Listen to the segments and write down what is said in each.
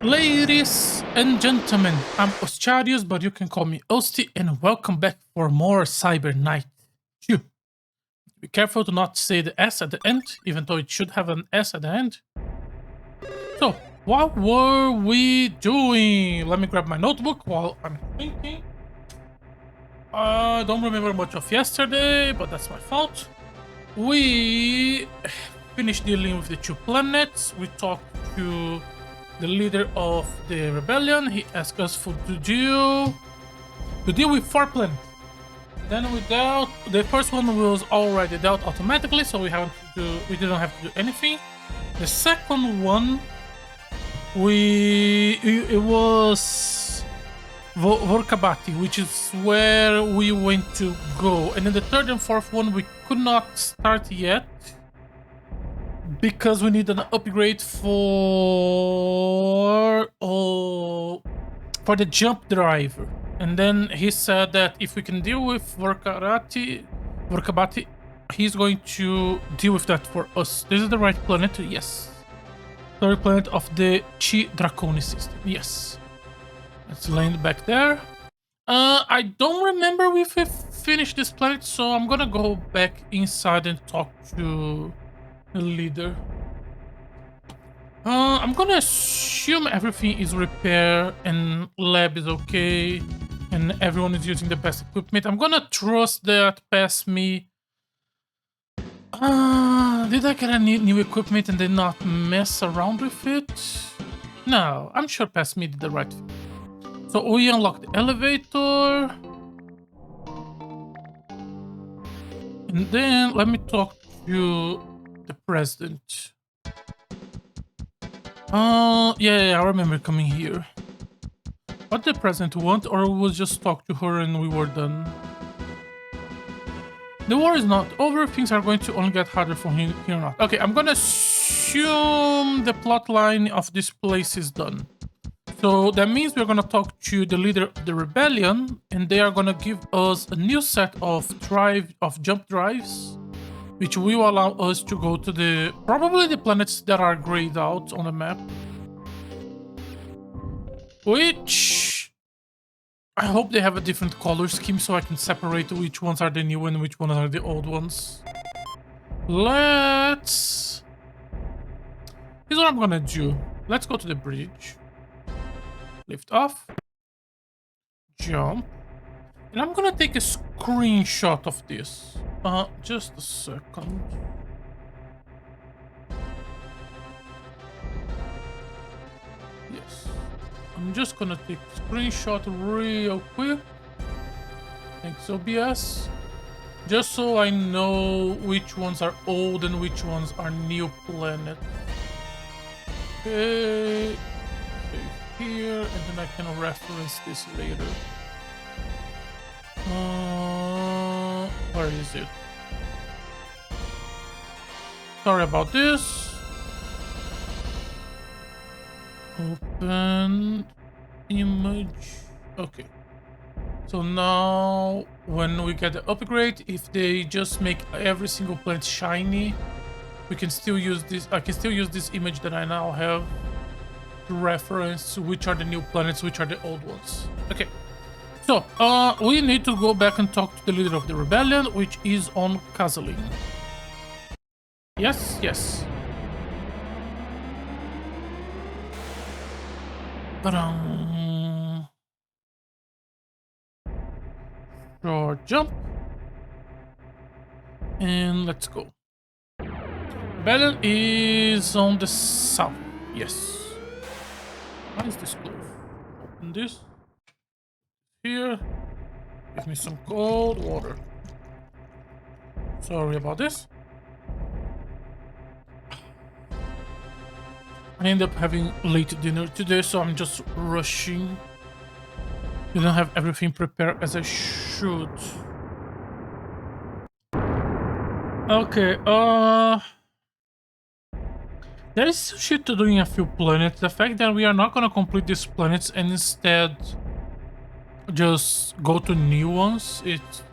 Ladies and gentlemen, I'm Ostiarius, but you can call me Osti, and welcome back for more Cyber Night. Phew. Be careful to not say the S at the end, even though it should have an S at the end. So, what were we doing? Let me grab my notebook while I'm thinking. I don't remember much of yesterday, but that's my fault. We finished dealing with the two planets. We talked to the leader of the rebellion. He asked us to deal with 4 planets. Then we dealt. The first one was already dealt automatically, so we didn't have to do anything. The second one, it was Vorkabati, which is where we went to go. And then the third and fourth one we could not start yet because we need an upgrade for the jump driver. And then he said that if we can deal with Vorkabati, he's going to deal with that for us. This is the right planet, yes. Third planet of the Chi Draconi system, yes. Let's land back there. I don't remember if we finished this planet, so I'm gonna go back inside and talk to the leader. I'm gonna assume everything is repaired and lab is okay and everyone is using the best equipment. I'm gonna trust that past me. Did I get any new equipment and then not mess around with it? No, I'm sure past me did the right thing. So we unlock the elevator. And then let me talk to the president. Yeah, I remember coming here. What did the president want, or we'll just talk to her and we were done? The war is not over. Things are going to only get harder from here on out. Okay, I'm gonna assume the plot line of this place is done. So that means we're gonna talk to the leader of the rebellion, and they are gonna give us a new set of jump drives, which will allow us to go to probably the planets that are grayed out on the map. Which I hope they have a different color scheme so I can separate which ones are the new and which ones are the old ones. Here's what I'm gonna do. Let's go to the bridge. Lift off. Jump. And I'm gonna take a screenshot of this. Just a second. Yes. I'm just gonna take a screenshot real quick. Thanks, OBS. Just so I know which ones are old and which ones are new planet. Okay. Here, and then I can reference this later. Where is it? Sorry about this. Open image. Okay. So now when we get the upgrade, if they just make every single planet shiny, we can still use this. I can still use this image that I now have to reference which are the new planets, which are the old ones. Okay. So, we need to go back and talk to the leader of the rebellion, which is on Kazalin. Yes, yes. Sure, jump. And let's go. Rebellion is on the south. Yes. Why is this closed? Open this. Here. Give me some cold water. Sorry about this. I end up having late dinner today, so I'm just rushing. You don't have everything prepared as I should. Okay, there is shit to do in a few planets. The fact that we are not gonna complete these planets and instead just go to new ones, it's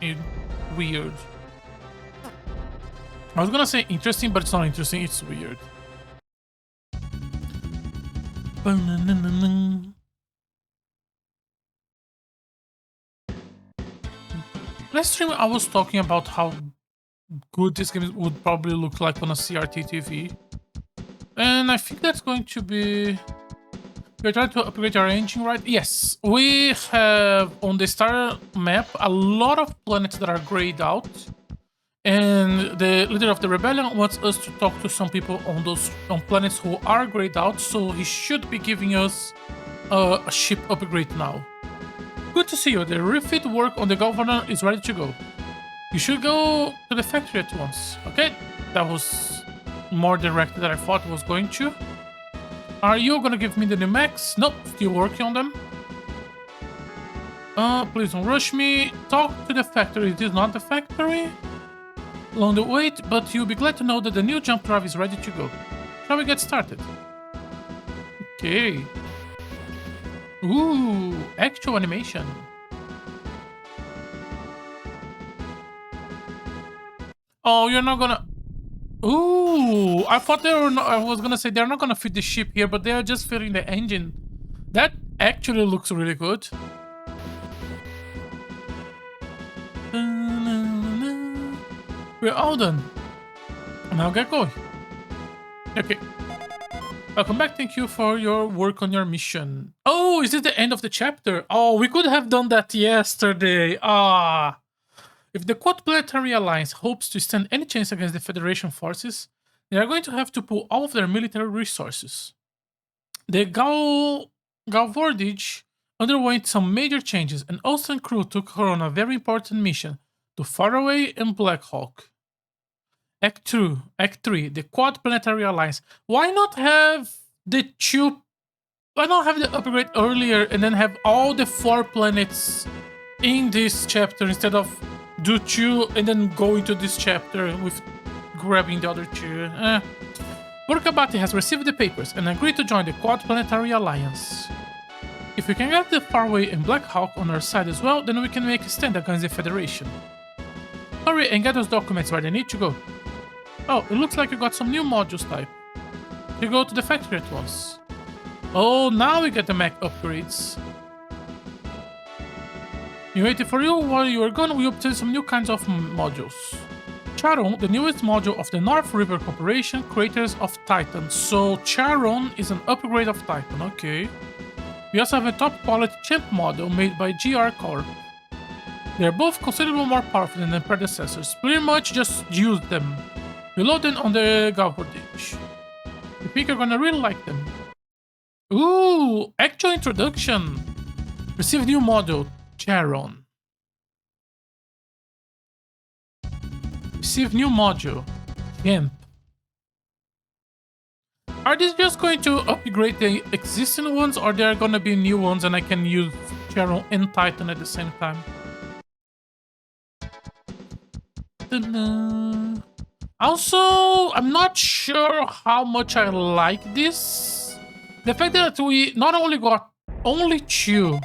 weird. I was gonna say interesting, but it's not interesting, it's weird. Last stream I was talking about how good this game would probably look like on a CRT TV. And I think that's going to be... We're trying to upgrade our engine, right? Yes. We have on the star map a lot of planets that are grayed out. And the leader of the rebellion wants us to talk to some people on planets who are grayed out, so he should be giving us a ship upgrade now. Good to see you. The refit work on the governor is ready to go. You should go to the factory at once. Okay, that was more direct than I thought it was going to. Are you gonna give me the new mechs? Nope, still working on them. Please don't rush me. Talk to the factory. It is not the factory. Long the wait, but you'll be glad to know that the new jump drive is ready to go. Shall we get started? Okay. Ooh, actual animation. Oh, you're not gonna... Ooh, I thought they were not... I was gonna say they're not gonna fit the ship here, but they are just fitting the engine. That actually looks really good. We're all done. Now get going. Okay. Welcome back. Thank you for your work on your mission. Oh, is this the end of the chapter? Oh, we could have done that yesterday. Ah. If the Quad Planetary Alliance hopes to stand any chance against the Federation forces, they are going to have to pull all of their military resources. The Galvordage underwent some major changes, and Austin crew took her on a very important mission to Faraway and Black Hawk. Act 3, the Quad Planetary Alliance. Why not have the why not have the upgrade earlier and then have all the 4 planets in this chapter instead of do 2 and then go into this chapter with grabbing the other 2? Burkabati has received the papers and agreed to join the Quad Planetary Alliance. If we can get the Faraway and Black Hawk on our side as well, then we can make a stand against the Federation. Hurry and get those documents where they need to go. Oh, it looks like you got some new modules type. You go to the factory at once. Oh, now we get the mech upgrades. We waited for you. While you were gone, we obtained some new kinds of modules. Charon, the newest module of the North River Corporation, Creators of Titan. So Charon is an upgrade of Titan, okay. We also have a top quality champ model made by GR Corp. They are both considerably more powerful than their predecessors. Pretty much just use them. We load them on the Galvordage. I think you're gonna really like them. Ooh, actual introduction. Receive new model, Charon. Receive new module, Champ. Are these just going to upgrade the existing ones, or there are gonna be new ones and I can use Charon and Titan at the same time? Ta-da. Also, I'm not sure how much I like this. The fact that we not only got only 2,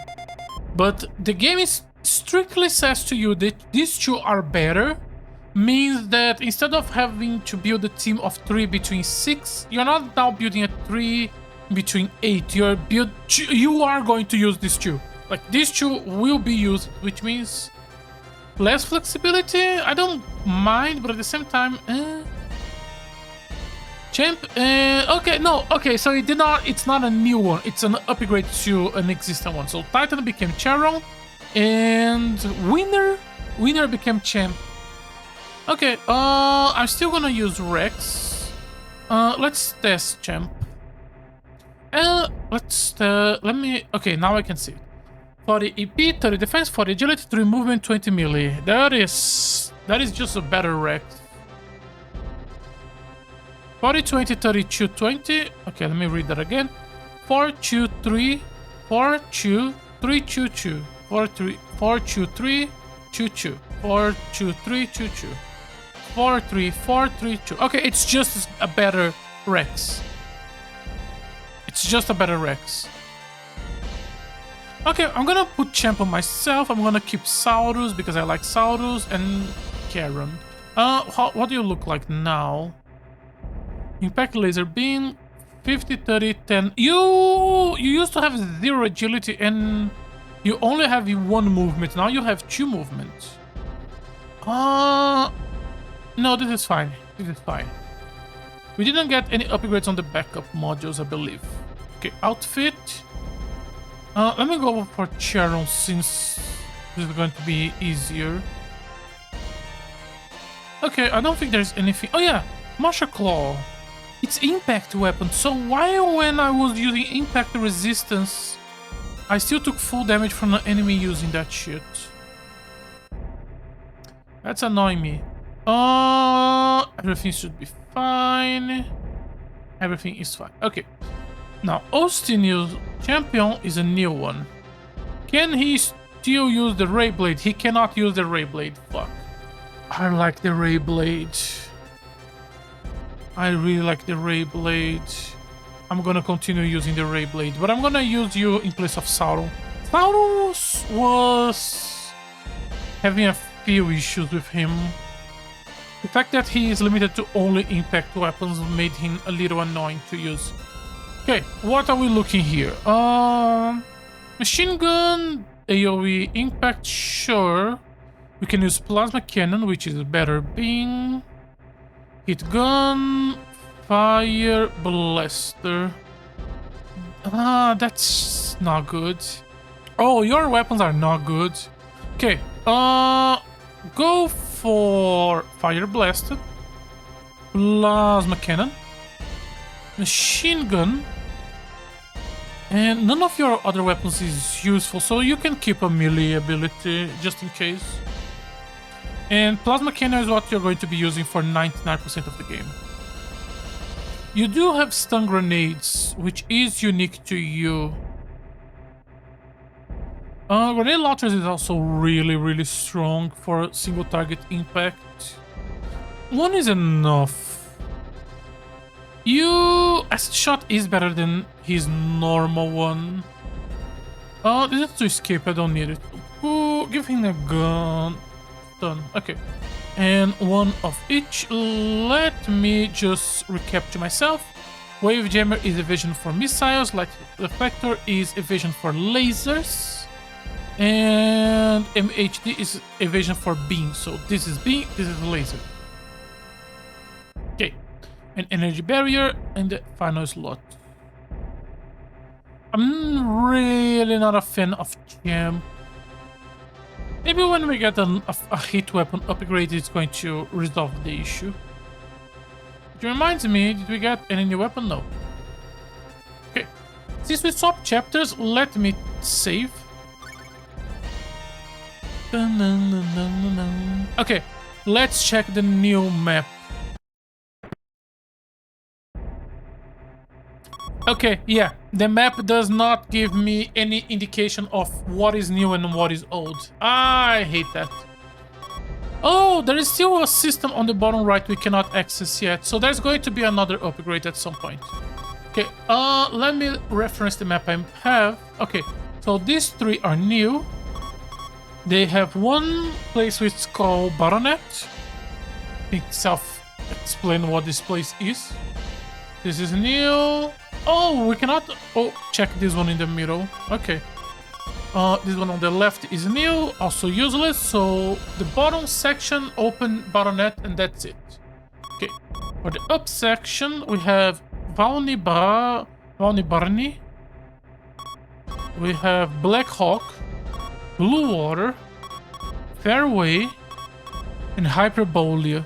but the game is strictly says to you that these 2 are better, means that instead of having to build a team of 3 between 6, you're not now building a 3 between 8. You are going to use these 2. Like, these 2 will be used, which means less flexibility. I don't mind, but at the same time, Champ, okay, no, okay, so it's not a new one, it's an upgrade to an existing one. So Titan became Charon, and Winner became Champ. Okay, I'm still gonna use Rex. Let's test Champ. Okay, now I can see it. 40 EP, 30 defense, 40 agility, 3 movement, 20 melee. That is just a better Rex. 40, 20, 32, 20. Okay, let me read that again. 4, 2, 3, 4, 2, 3, 2, 2. 4, 3, 4, 2, 3, 2, 2. 4, 2, 3, 2, 2. 4, 3, 4, 3, 2. Okay, it's just a better Rex. It's just a better Rex. Okay, I'm gonna put Champ on myself. I'm gonna keep Saurus because I like Saurus and Karen. What do you look like now? Impact laser beam, 50, 30, 10. You used to have 0 agility and you only have 1 movement. Now you have 2 movements. No, this is fine. This is fine. We didn't get any upgrades on the backup modules, I believe. Okay, outfit. Let me go for Charon since this is going to be easier. Okay, I don't think there's anything. Oh yeah, Martial Claw. It's impact weapon. So why when I was using impact resistance, I still took full damage from the enemy using that shit? That's annoying me. Everything should be fine. Everything is fine. Okay. Now, Austin's champion is a new one. Can he still use the Ray Blade? He cannot use the Ray Blade. Fuck. I like the Ray Blade. I really like the Ray Blade. I'm gonna continue using the Ray Blade, but I'm gonna use you in place of Sauron. Sauron was having a few issues with him. The fact that he is limited to only impact weapons made him a little annoying to use. Okay, what are we looking here? Machine gun, AoE, impact, sure. We can use plasma cannon, which is a better beam. Hit gun, fire blaster. That's not good. Oh, your weapons are not good. Okay, go for fire blaster, plasma cannon, machine gun, and none of your other weapons is useful, so you can keep a melee ability just in case. And plasma cannon is what you're going to be using for 99% of the game. You do have stun grenades, which is unique to you. Grenade launchers is also really strong for single target impact. 1 is enough. Acid shot is better than his normal one. This is to escape, I don't need it. Ooh, give him a gun. Done. Okay. And 1 of each. Let me just recap to myself. Wave Jammer is evasion for missiles. Light Reflector is evasion for lasers. And MHD is evasion for beam. So this is beam, this is laser. Okay. An energy barrier and the final slot. I'm really not a fan of Champ. Maybe when we get a hit weapon upgrade, it's going to resolve the issue. It reminds me, did we get any new weapon? No. Okay. Since we swap chapters, let me save. Okay, let's check the new map. Okay, yeah, the map does not give me any indication of what is new and what is old. I hate that. Oh, there is still a system on the bottom right we cannot access yet, so there's going to be another upgrade at some point. Okay, let me reference the map I have. Okay, so these 3 are new. They have one place which is called Baronet. I think self-explain what this place is. This is new. Oh, we cannot... Oh, check this one in the middle. Okay. This one on the left is new, also useless. So the bottom section, open Baronet, and that's it. Okay. For the up section, we have Valny Barney. We have Black Hawk, Blue Water, Fairway, and Hyperbolia.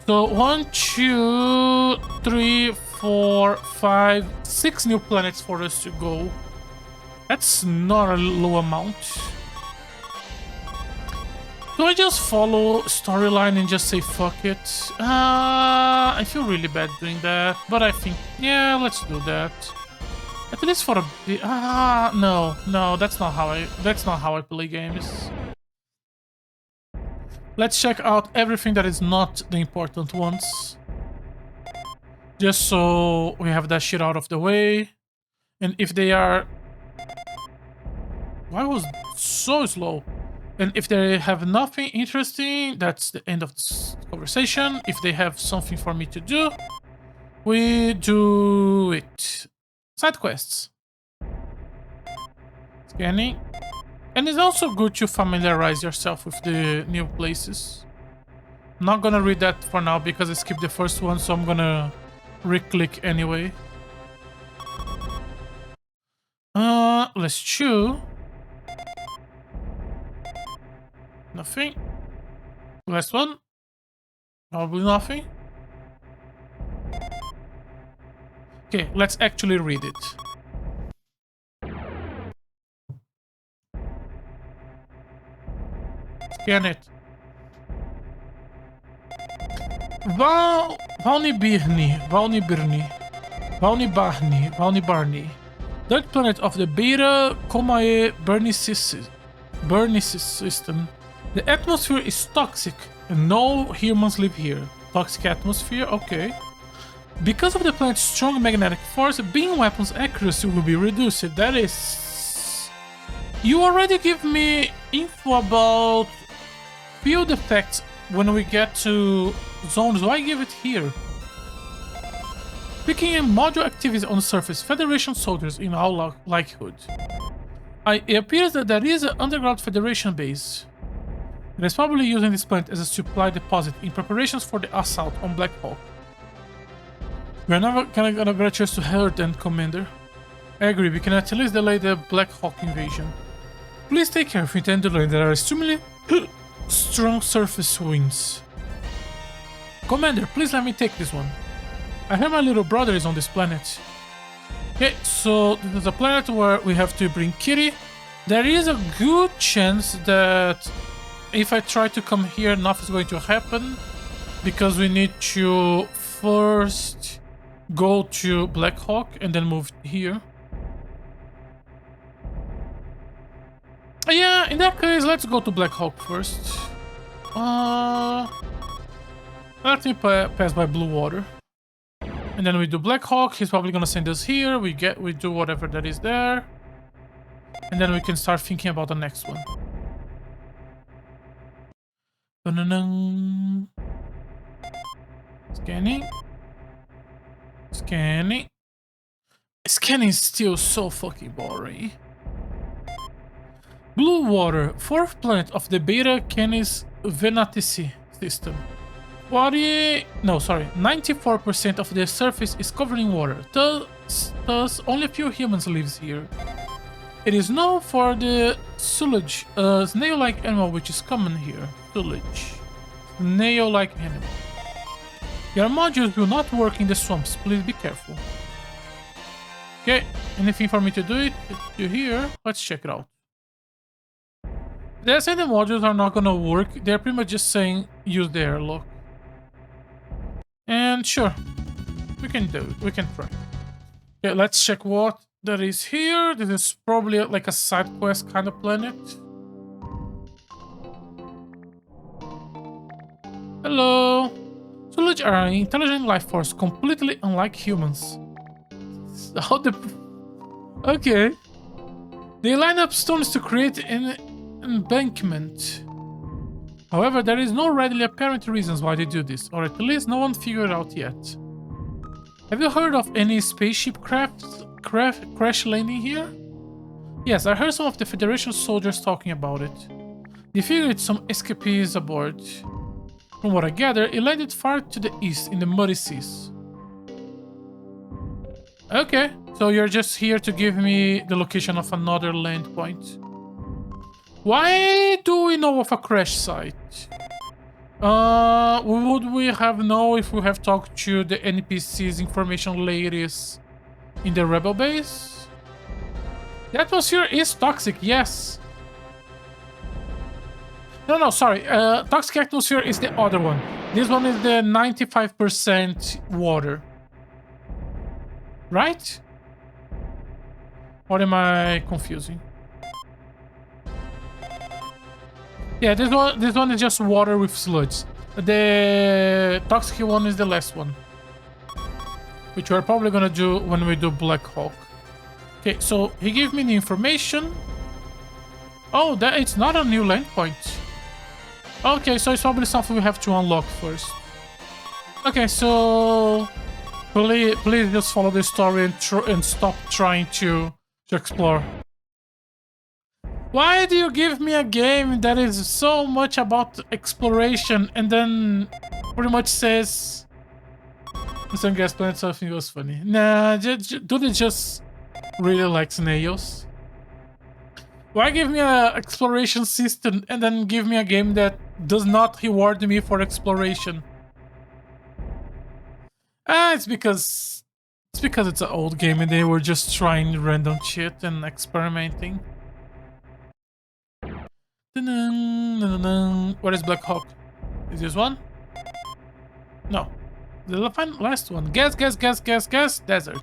So 1, 2, 3, 4, 5, 6 new planets for us to go. That's not a low amount. Do I just follow storyline and just say fuck it? I feel really bad doing that, but I think, yeah, let's do that. At least for a bit. No, that's not how I play games. Let's check out everything that is not the important ones. Just so we have that shit out of the way. And if they are... Why was it so slow? And if they have nothing interesting, that's the end of this conversation. If they have something for me to do, We do it. Side quests. Scanning. And it's also good to familiarize yourself with the new places. I'm not gonna read that for now because I skipped the first one, so I'm gonna re-click anyway. Let's chew. Nothing. Last one. Probably nothing. Okay, let's actually read it. Scan it. Valni Barney. Third planet of the Beta Comae Bernices system. The atmosphere is toxic and no humans live here. Toxic atmosphere, okay. Because of the planet's strong magnetic force, beam weapons accuracy will be reduced. That is... You already give me info about field effects when we get to zones. Why give it here? Picking in module activities on the surface, Federation soldiers in all likelihood. It appears that there is an underground Federation base. It is probably using this planet as a supply deposit in preparations for the assault on Black Hawk. We are never gonna get a chance to hurt them, Commander. I agree, we can at least delay the Black Hawk invasion. Please take care if you intend to learn there are extremely strong surface winds. Commander, please let me take this one. I hear my little brother is on this planet. Okay, so this is a planet where we have to bring Kitty. There is a good chance that if I try to come here, nothing's going to happen. Because we need to first go to Black Hawk and then move here. Yeah, in that case, let's go to Black Hawk first. Let me pass by Blue Water. And then we do Black Hawk. He's probably gonna send us here. We do whatever that is there. And then we can start thinking about the next one. Dun-dun-dun. Scanning. Scanning. Scanning is still so fucking boring. Blue Water, fourth planet of the Beta Canis Venatici system. 94% of the surface is covered in water, thus only a few humans live here. It is known for the sulage, a snail-like animal which is common here. Sulage. Snail-like animal. Your modules will not work in the swamps, please be careful. Okay, anything for me to do it? To here, let's check it out. They're saying the modules are not gonna work, they're pretty much just saying use the airlock. And sure, we can do it, we can try. Okay, let's check what there is here. This is probably like a side quest kind of planet. Hello. Sulage are an intelligent life force, completely unlike humans. How the... Okay. They line up stones to create an embankment. However, there is no readily apparent reasons why they do this, or at least no one figured it out yet. Have you heard of any spaceship crash landing here? Yes, I heard some of the Federation soldiers talking about it. They figured some escapees aboard. From what I gather, it landed far to the east in the muddy seas. Okay, so you're just here to give me the location of another land point. Why do we know of a crash site? Would we have known if we have talked to the NPCs information ladies in the rebel base? The atmosphere is toxic, yes. No, sorry. Toxic atmosphere is the other one. This one is the 95% water. Right? Or am I confusing? Yeah, this one is just water with sludge. The toxic one is the last one, which we're probably gonna do when we do Black Hawk. Okay, so he gave me the information. Oh, that it's not a new land point. Okay, so it's probably something we have to unlock first. Okay, so Please just follow the story and stop trying to explore. Why do you give me a game that is so much about exploration and then pretty much says some gas planet something was funny? Nah, do they just really like snails? Why give me an exploration system and then give me a game that does not reward me for exploration? It's because it's an old game and they were just trying random shit and experimenting. What is Black Hawk? Is this one? No. The last one. Gas, desert.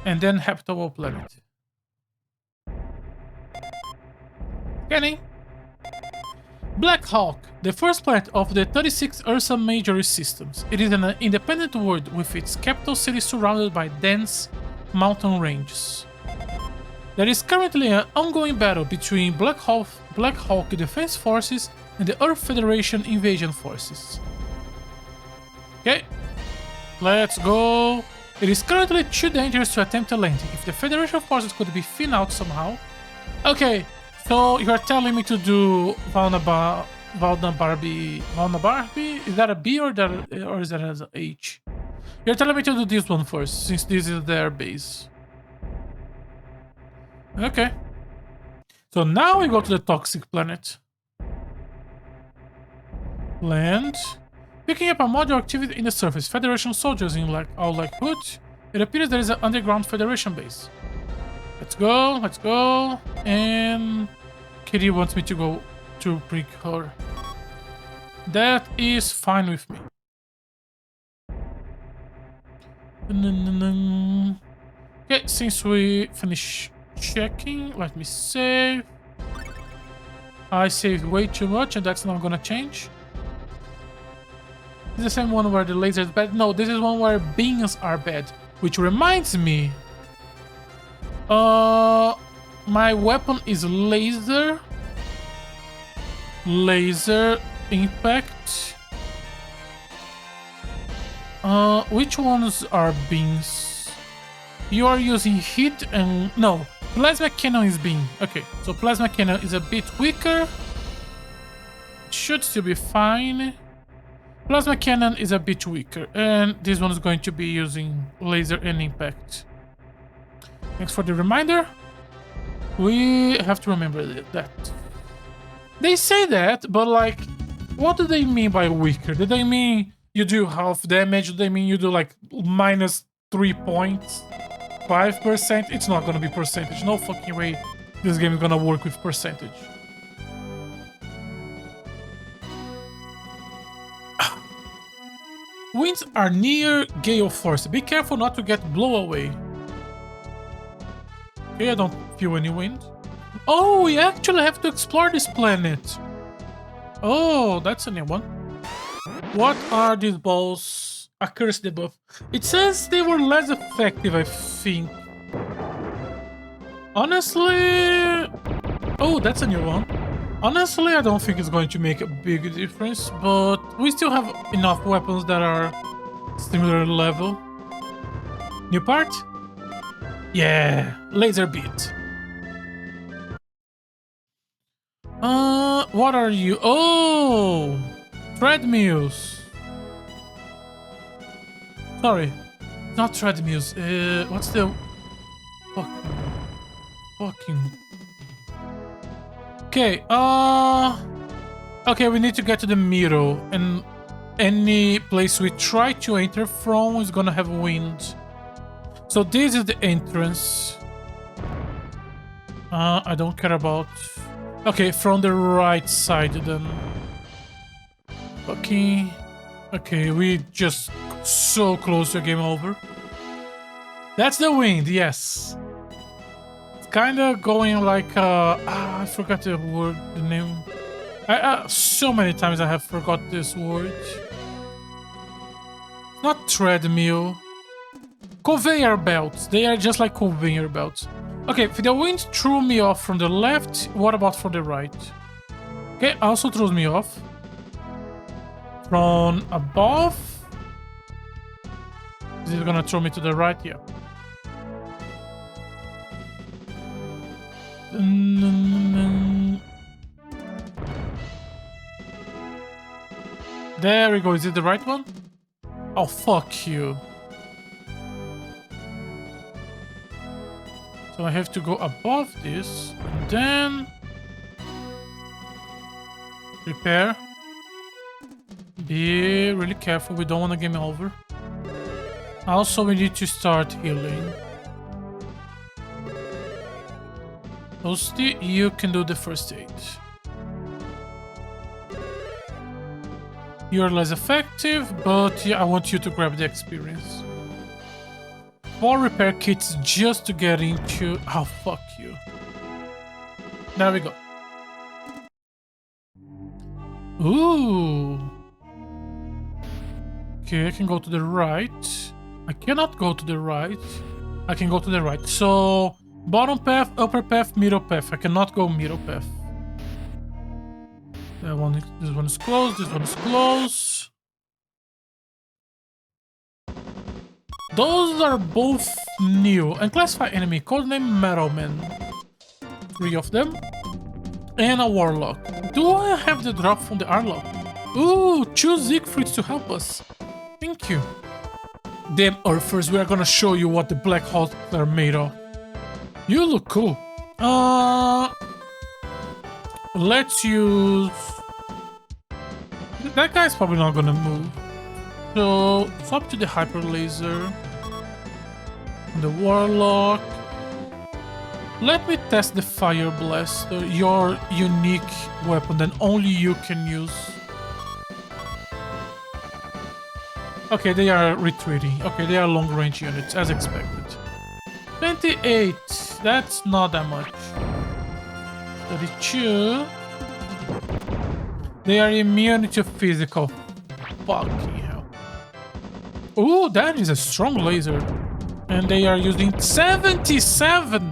And then habitable planet. Kenny. Black Hawk, the first planet of the 36 Ursa Majoris systems. It is an independent world with its capital city surrounded by dense mountain ranges. There is currently an ongoing battle between Black Hawk Defense Forces and the Earth Federation Invasion Forces. Okay, let's go. It is currently too dangerous to attempt a landing. If the Federation forces could be thinned out somehow. Okay, so you're telling me to do Valnabarbi? Is that a B or is that an H? You're telling me to do this one first, since this is their base. Okay. So now we go to the toxic planet. Land. Picking up a module activity in the surface. Federation soldiers in all likelihood. It appears there is an underground Federation base. Let's go. And Kitty wants me to go to bring her. That is fine with me. Okay, since we finish checking, let me save. I saved way too much and that's not gonna change. This is the same one where the laser is bad. No, this is one where beams are bad. Which reminds me, my weapon is laser impact. Which ones are beams? You are using heat and no, plasma cannon is beam. Okay, so plasma cannon is a bit weaker. Should still be fine. Plasma cannon is a bit weaker, and this one is going to be using laser and impact. Thanks for the reminder. We have to remember that. They say that, but like, what do they mean by weaker? Do they mean you do half damage? Do they mean you do like minus 3.5%? It's not gonna be percentage. No fucking way this game is gonna work with percentage. Winds are near gale force. Be careful not to get blown away. Okay, I don't feel any wind. Oh, we actually have to explore this planet. Oh, that's a new one. What are these balls? A curse debuff. It says they were less effective, I think. Honestly... Oh, that's a new one. Honestly, I don't think it's going to make a big difference, but we still have enough weapons that are similar level. New part? Yeah, laser beat. What are you? Oh, treadmills. Sorry, not treadmills. What's the fucking? Okay. Okay, we need to get to the middle, and any place we try to enter from is gonna have wind. So this is the entrance. I don't care about... Okay, from the right side then. Okay, we just so close to game over. That's the wind, yes. It's kind of going like... I forgot the word, the name. So many times I have forgot this word. Not treadmill. Conveyor belts. They are just like conveyor belts. Okay, if the wind threw me off from the left, what about from the right? Okay, also throws me off. From above. Is this is gonna throw me to the right here. There we go. Is it the right one? Oh, fuck you. So I have to go above this and then repair. Be really careful. We don't want to game over. Also, we need to start healing. Toasty, you can do the first aid. You're less effective, but yeah, I want you to grab the experience. 4 repair kits just to get into... Oh, fuck you. There we go. Ooh. Okay, I can go to the right. I cannot go to the right. I can go to the right. So, bottom path, upper path, middle path. I cannot go middle path. That one, this one is closed. This one is closed. Those are both new. And classify enemy. Codename Metalman. 3 of them. And a Warlock. Do I have the drop from the Arlock? Ooh, choose Siegfried to help us. Thank you. Damn Earthers, we are gonna show you what the Black Holes are made of. You look cool. Let's use... That guy's probably not gonna move. So, swap to the Hyper Laser. The Warlock. Let me test the Fire Blaster, your unique weapon that only you can use. Okay, they are retreating. Okay, they are long-range units, as expected. 28. That's not that much. 32. They are immune to physical. Fucking hell. Ooh, that is a strong laser. And they are using 77.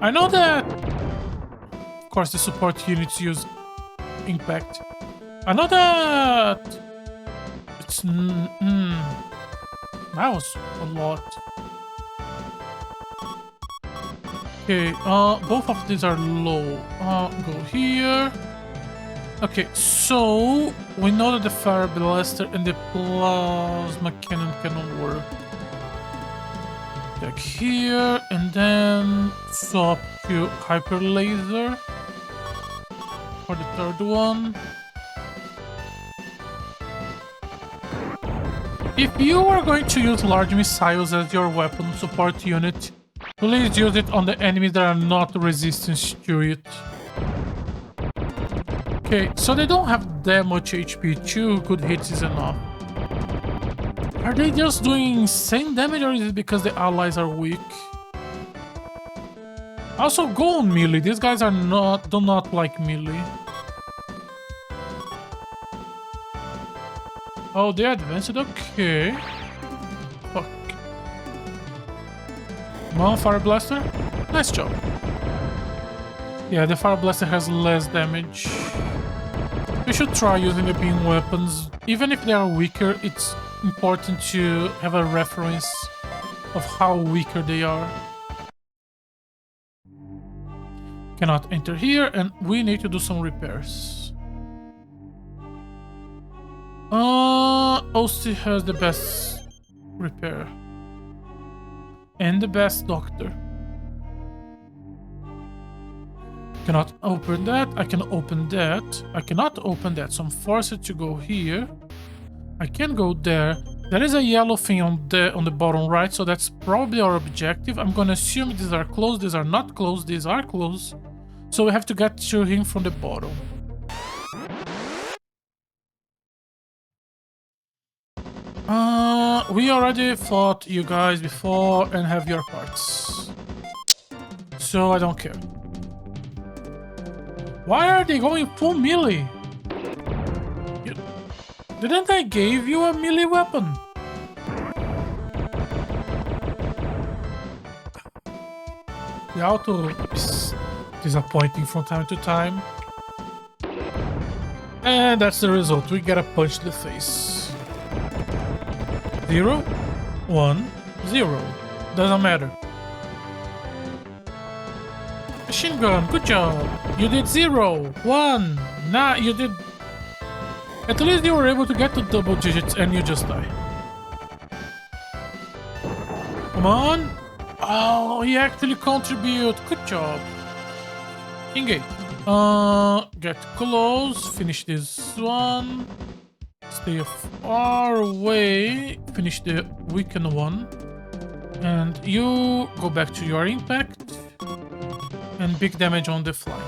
I know that... Of course, the support units use impact. I know that... It's... That was a lot. Okay, both of these are low. Go here. Okay, so we know that the Fire Blaster and the Plasma Cannon cannot work. Back here, and then swap to Hyper Laser for the third one. If you are going to use large missiles as your weapon support unit, please use it on the enemies that are not resistant to it. Okay, so they don't have that much HP. 2 good hits is enough. Are they just doing insane damage, or is it because the allies are weak? Also, go on melee. These guys are do not like melee. Oh, they advanced? Okay. Fuck. Come on, Fire Blaster. Nice job. Yeah, the Fire Blaster has less damage. We should try using the beam weapons. Even if they are weaker, it's important to have a reference of how weaker they are. Cannot enter here, and we need to do some repairs. Osti has the best repair. And the best doctor. Cannot open that. I can open that. I cannot open that, so I'm forced to go here. I can go there. There is a yellow thing on the bottom right, so that's probably our objective. I'm gonna assume these are closed, these are not closed, these are closed. So we have to get to him from the bottom. We already fought you guys before and have your parts. So I don't care. Why are they going full melee? Didn't I give you a melee weapon? The auto is disappointing from time to time. And that's the result. We get a punch to the face. 0. 1, 0. Doesn't matter. Machine gun, good job. You did 0, 1. Nah, you did... At least you were able to get to double digits and you just die. Come on. Oh, he actually contribute. Good job. Engage. Get close. Finish this one. Stay far away. Finish the weakened one. And you go back to your impact. And big damage on the fly.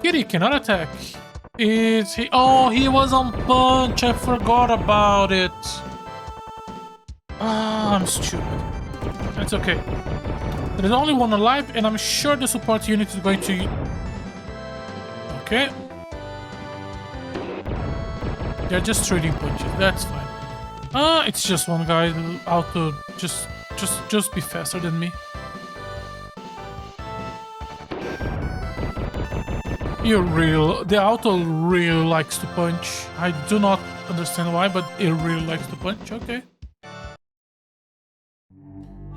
Kitty cannot attack. Is he? Oh, he was on punch. I forgot about it. Ah, I'm stupid. That's okay. There is only one alive, and I'm sure the support unit is going to... Okay. They're just trading punches. That's fine. It's just one guy. Auto, just be faster than me. The auto really likes to punch. I do not understand why, but it really likes to punch. Okay.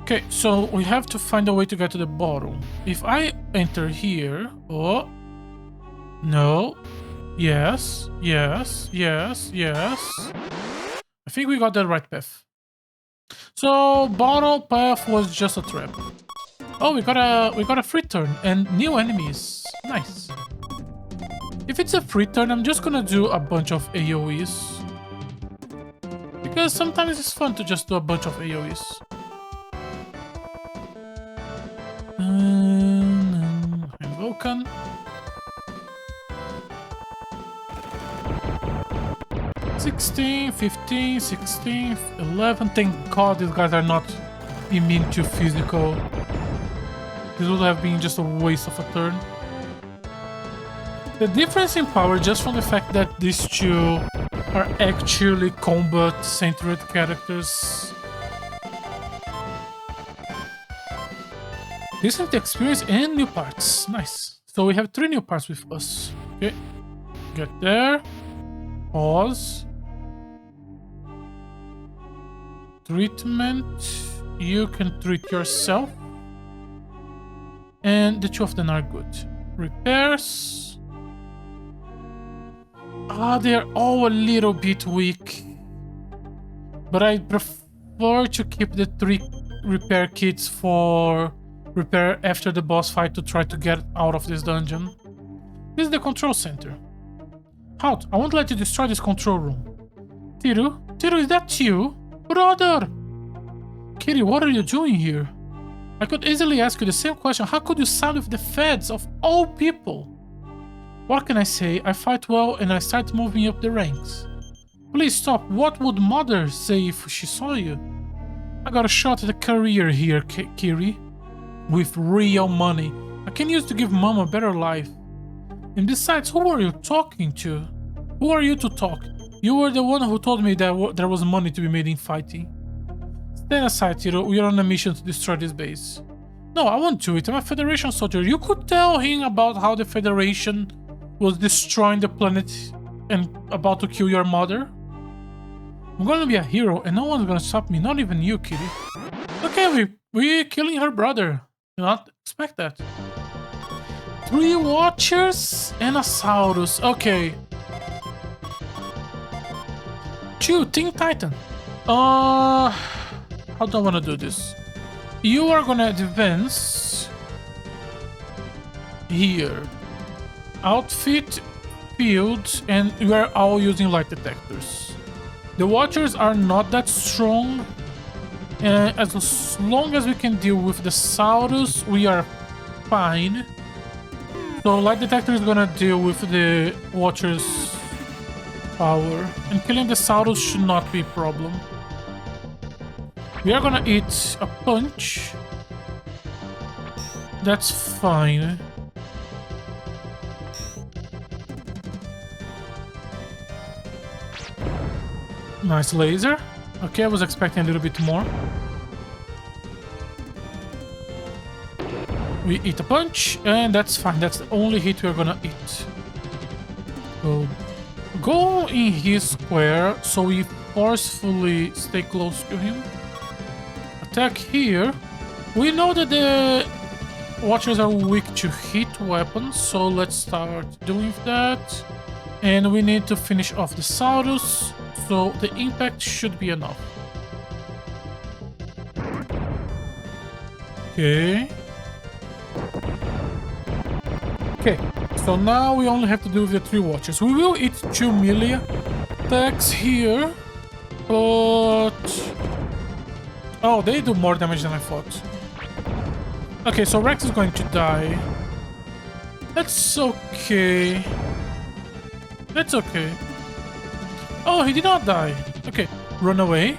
Okay, so we have to find a way to get to the bottom. If I enter here... Oh. No. Yes. Yes. Yes. Yes. I think we got the right path. So, bottom path was just a trap. Oh, we got a free turn and new enemies. Nice. If it's a free turn, I'm just gonna do a bunch of AoEs. Because sometimes it's fun to just do a bunch of AoEs. Vulcan. $16, $15, $16, $11. Thank God these guys are not immune to physical. This would have been just a waste of a turn. The difference in power, just from the fact that these two are actually combat-centered characters. Decent experience and new parts. Nice. So we have 3 new parts with us. Okay. Get there. Pause. Treatment. You can treat yourself. And the 2 of them are good. Repairs. They're all a little bit weak. But I prefer to keep the 3 repair kits for repair after the boss fight to try to get out of this dungeon. This is the control center. Halt, I won't let you destroy this control room. Tiru? Tiru, is that you? Brother! Kitty, what are you doing here? I could easily ask you the same question. How could you side with the feds of all people? What can I say? I fight well and I start moving up the ranks. Please stop. What would Mother say if she saw you? I got a shot at a career here, Kiri. With real money. I can use to give Mom a better life. And besides, who are you talking to? Who are you to talk? You were the one who told me that there was money to be made in fighting. Stand aside, Tiro. We are on a mission to destroy this base. No, I won't do it. I'm a Federation soldier. You could tell him about how the Federation was destroying the planet and about to kill your mother. I'm gonna be a hero and no one's gonna stop me, not even you, Kitty. Okay, we're killing her brother. Did not expect that. 3 Watchers and a Saurus. Okay. 2 Teen Titan. How do I want to do this? You are gonna advance here. Outfit, field, and we are all using light detectors. The Watchers are not that strong. As long as we can deal with the Saurus, we are fine. So light detector is gonna deal with the Watcher's power. And killing the Saurus should not be a problem. We are gonna eat a punch. That's fine. Nice laser. Okay, I was expecting a little bit more. We eat a punch, and that's fine. That's the only hit we're gonna eat. Go in his square so we forcefully stay close to him. Attack here. We know that the Watchers are weak to hit weapons, so let's start doing that. And we need to finish off the Saurus, so the impact should be enough. Okay. Okay, so now we only have to do with the 3 Watchers. We will eat 2 melee attacks here, but... Oh, they do more damage than I thought. Okay, so Rex is going to die. That's okay. That's okay. Oh, he did not die. Okay, run away.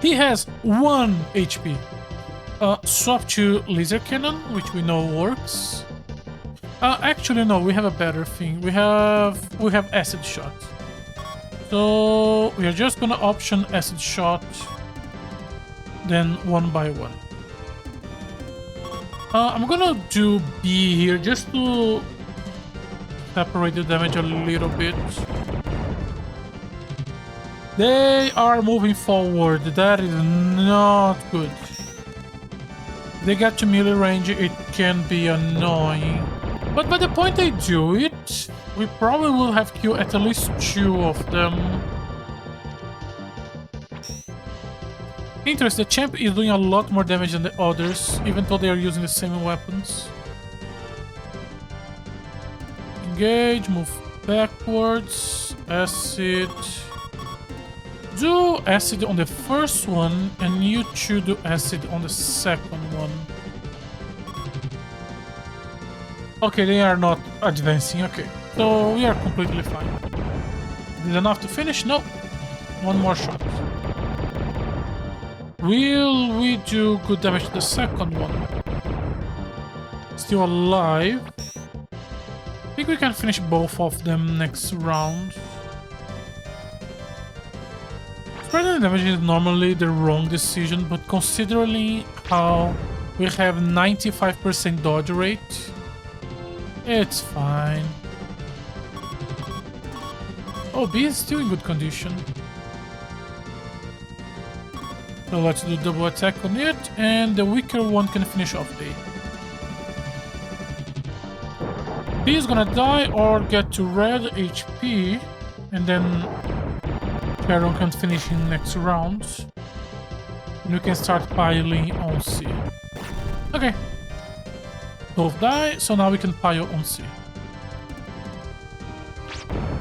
He has 1 HP. Swap to laser cannon, which we know works. Actually, no, we have a better thing. We have acid shot. So we are just gonna option acid shot, then 1 by 1. I'm gonna do B here just to separate the damage a little bit. They are moving forward. That is not good. They get to melee range, it can be annoying. But by the point they do it, we probably will have killed at least 2 of them. Interesting, the champ is doing a lot more damage than the others, even though they are using the same weapons. Engage, move backwards, acid. Do acid on the first one, and you 2 do acid on the second one. Okay, they are not advancing, okay. So we are completely fine. Is it enough to finish? No. 1 more shot. Will we do good damage to the second one? Still alive. I think we can finish both of them next round. Spreading damage is normally the wrong decision, but considering how we have 95% dodge rate, it's fine. Oh, B is still in good condition. So let's do double attack on it, and the weaker one can finish off D. B is gonna die or get to red HP, and then Sharon can finish in next round. And we can start piling on C. Okay. Both die, so now we can pile on C.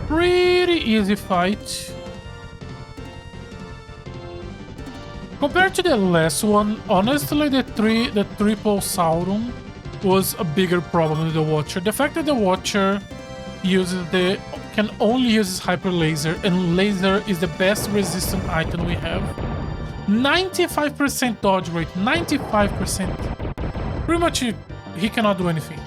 Pretty easy fight. Compared to the last one, honestly, the triple Sauron was a bigger problem with the Watcher. The fact that the Watcher can only use his hyper laser, and laser is the best resistant item we have. 95% dodge rate, 95%. Pretty much he cannot do anything.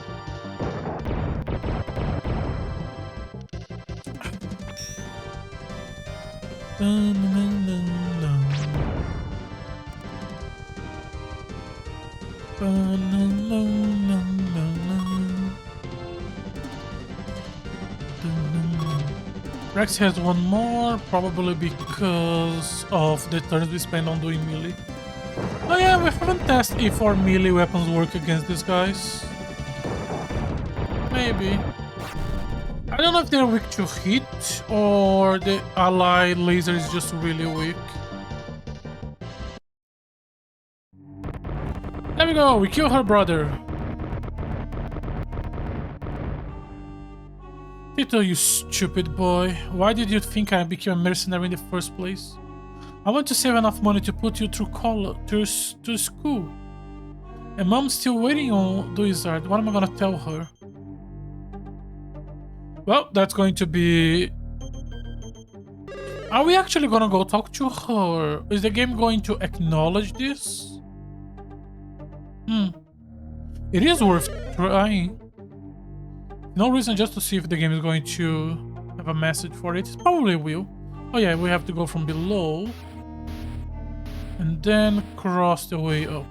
Rex has 1 more, probably because of the turns we spend on doing melee. Oh yeah, we haven't tested if our melee weapons work against these guys. Maybe. I don't know if they're weak to hit, or the ally laser is just really weak. There we go, we killed her brother. Tito, you stupid boy. Why did you think I became a mercenary in the first place? I want to save enough money to put you through to school. And mom's still waiting on the wizard. What am I gonna tell her? Well, that's going to be... Are we actually gonna go talk to her? Is the game going to acknowledge this? It is worth trying. No reason just to see if the game is going to have a message for it. It probably will. Oh yeah, we have to go from below. And then cross the way up.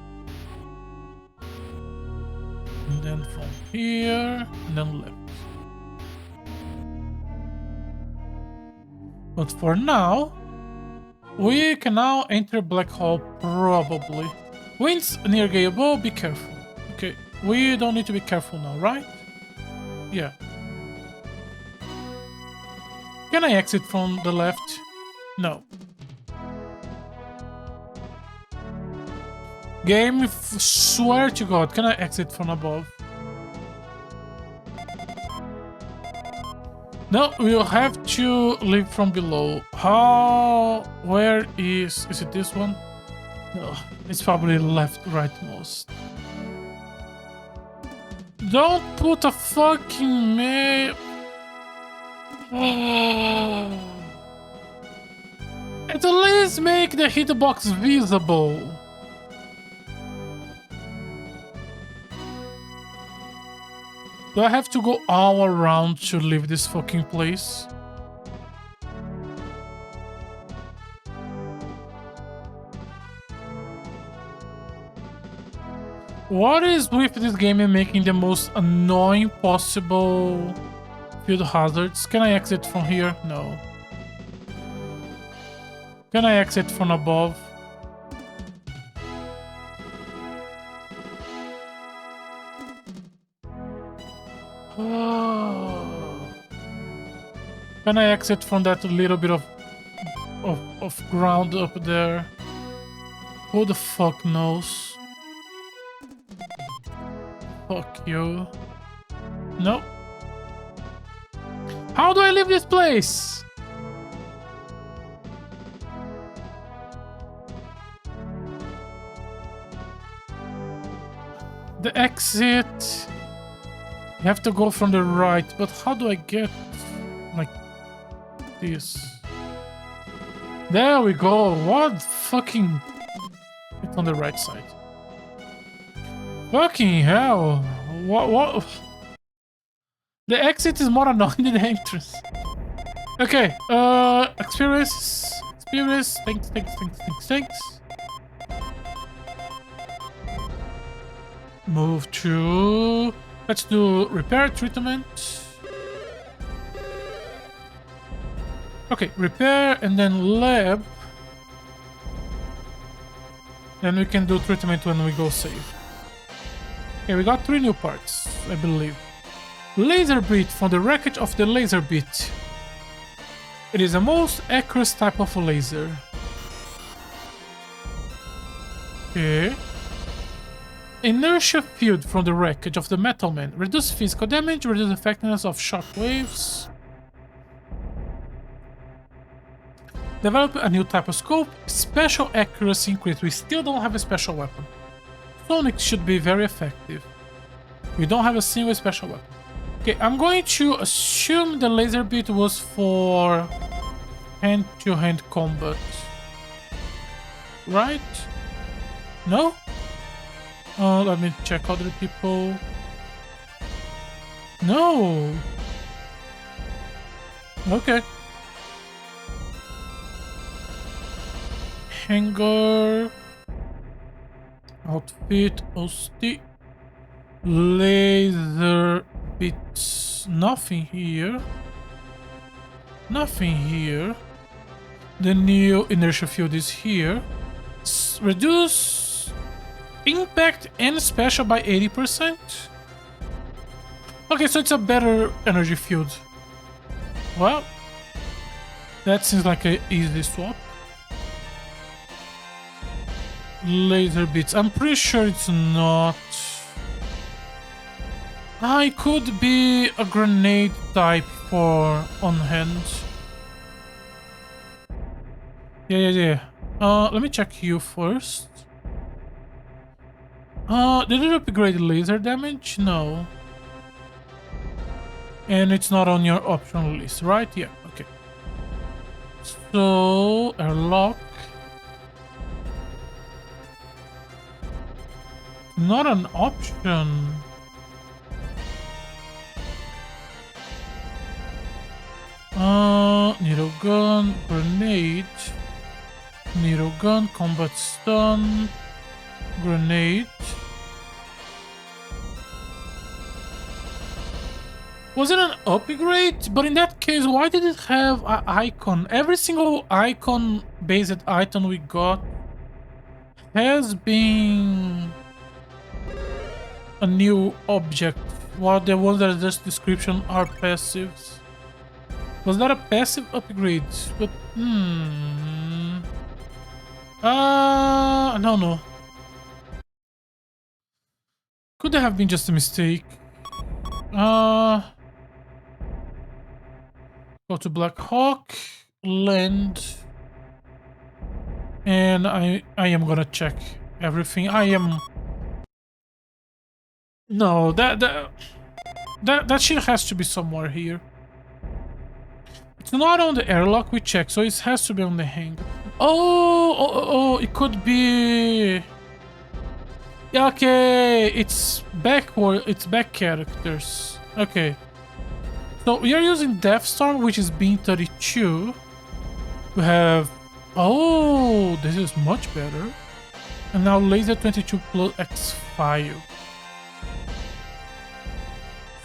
And then from here, and then left. But for now, we can now enter black hole probably. Winds near Gayabo, be careful. Okay, we don't need to be careful now, right? Yeah. Can I exit from the left? No. Game, swear to God, can I exit from above? No, we'll have to leave from below. How? Where is it this one? No, it's probably left rightmost. Don't put a fucking map. At least make the hitbox visible. Do I have to go all around to leave this fucking place? What is with this game and making the most annoying possible field hazards? Can I exit from here? No. Can I exit from above? Can I exit from that little bit of ground up there? Who the fuck knows? Fuck you. No. How do I leave this place? The exit. You have to go from the right, but how do I get like this? There we go. What fucking... It's on the right side. Fucking hell. What? The exit is more annoying than the entrance. Okay, experience. Thanks. Move to... Let's do repair treatment. Okay, repair and then lab. Then we can do treatment when we go save. Okay, we got 3 new parts, I believe. Laser beat from the wreckage of the laser beat. It is the most accurate type of laser. Okay. Inertia field from the wreckage of the Metal Man. Reduce physical damage, reduce effectiveness of shock waves. Develop a new type of scope. Special accuracy increase. We still don't have a special weapon. Sonic should be very effective. We don't have a single special weapon. Okay, I'm going to assume the laser beat was for hand-to-hand combat. Right? No? Let me check other people. No! Okay. Hanger. Outfit. Osti. Laser bits. Nothing here. Nothing here. The new inertia field is here. Reduce impact and special by 80%. Okay, so it's a better energy field. Well, that seems like an easy swap. Laser bits. I'm pretty sure it's not. It could be a grenade type for on hand. Yeah. Let me check you first. Did it upgrade laser damage? No. And it's not on your optional list, right? Yeah, okay. So, airlock. Not an option. Needle gun, grenade. Needle gun, combat stun. Grenade. Was it an upgrade? But in that case, why did it have an icon? Every single icon-based item we got has been a new object, while the ones that are just description are passives. Was that a passive upgrade? But I don't know. Could have been just a mistake. Go to Black Hawk, land, and I am gonna check everything. No, that shit has to be somewhere here. It's not on the airlock we checked, so it has to be on the hang. Oh, it could be. Yeah, okay, it's backward. It's back characters. Okay. So we are using Deathstorm, which is beam 32. We have... Oh, this is much better. And now Laser 22 plus X5.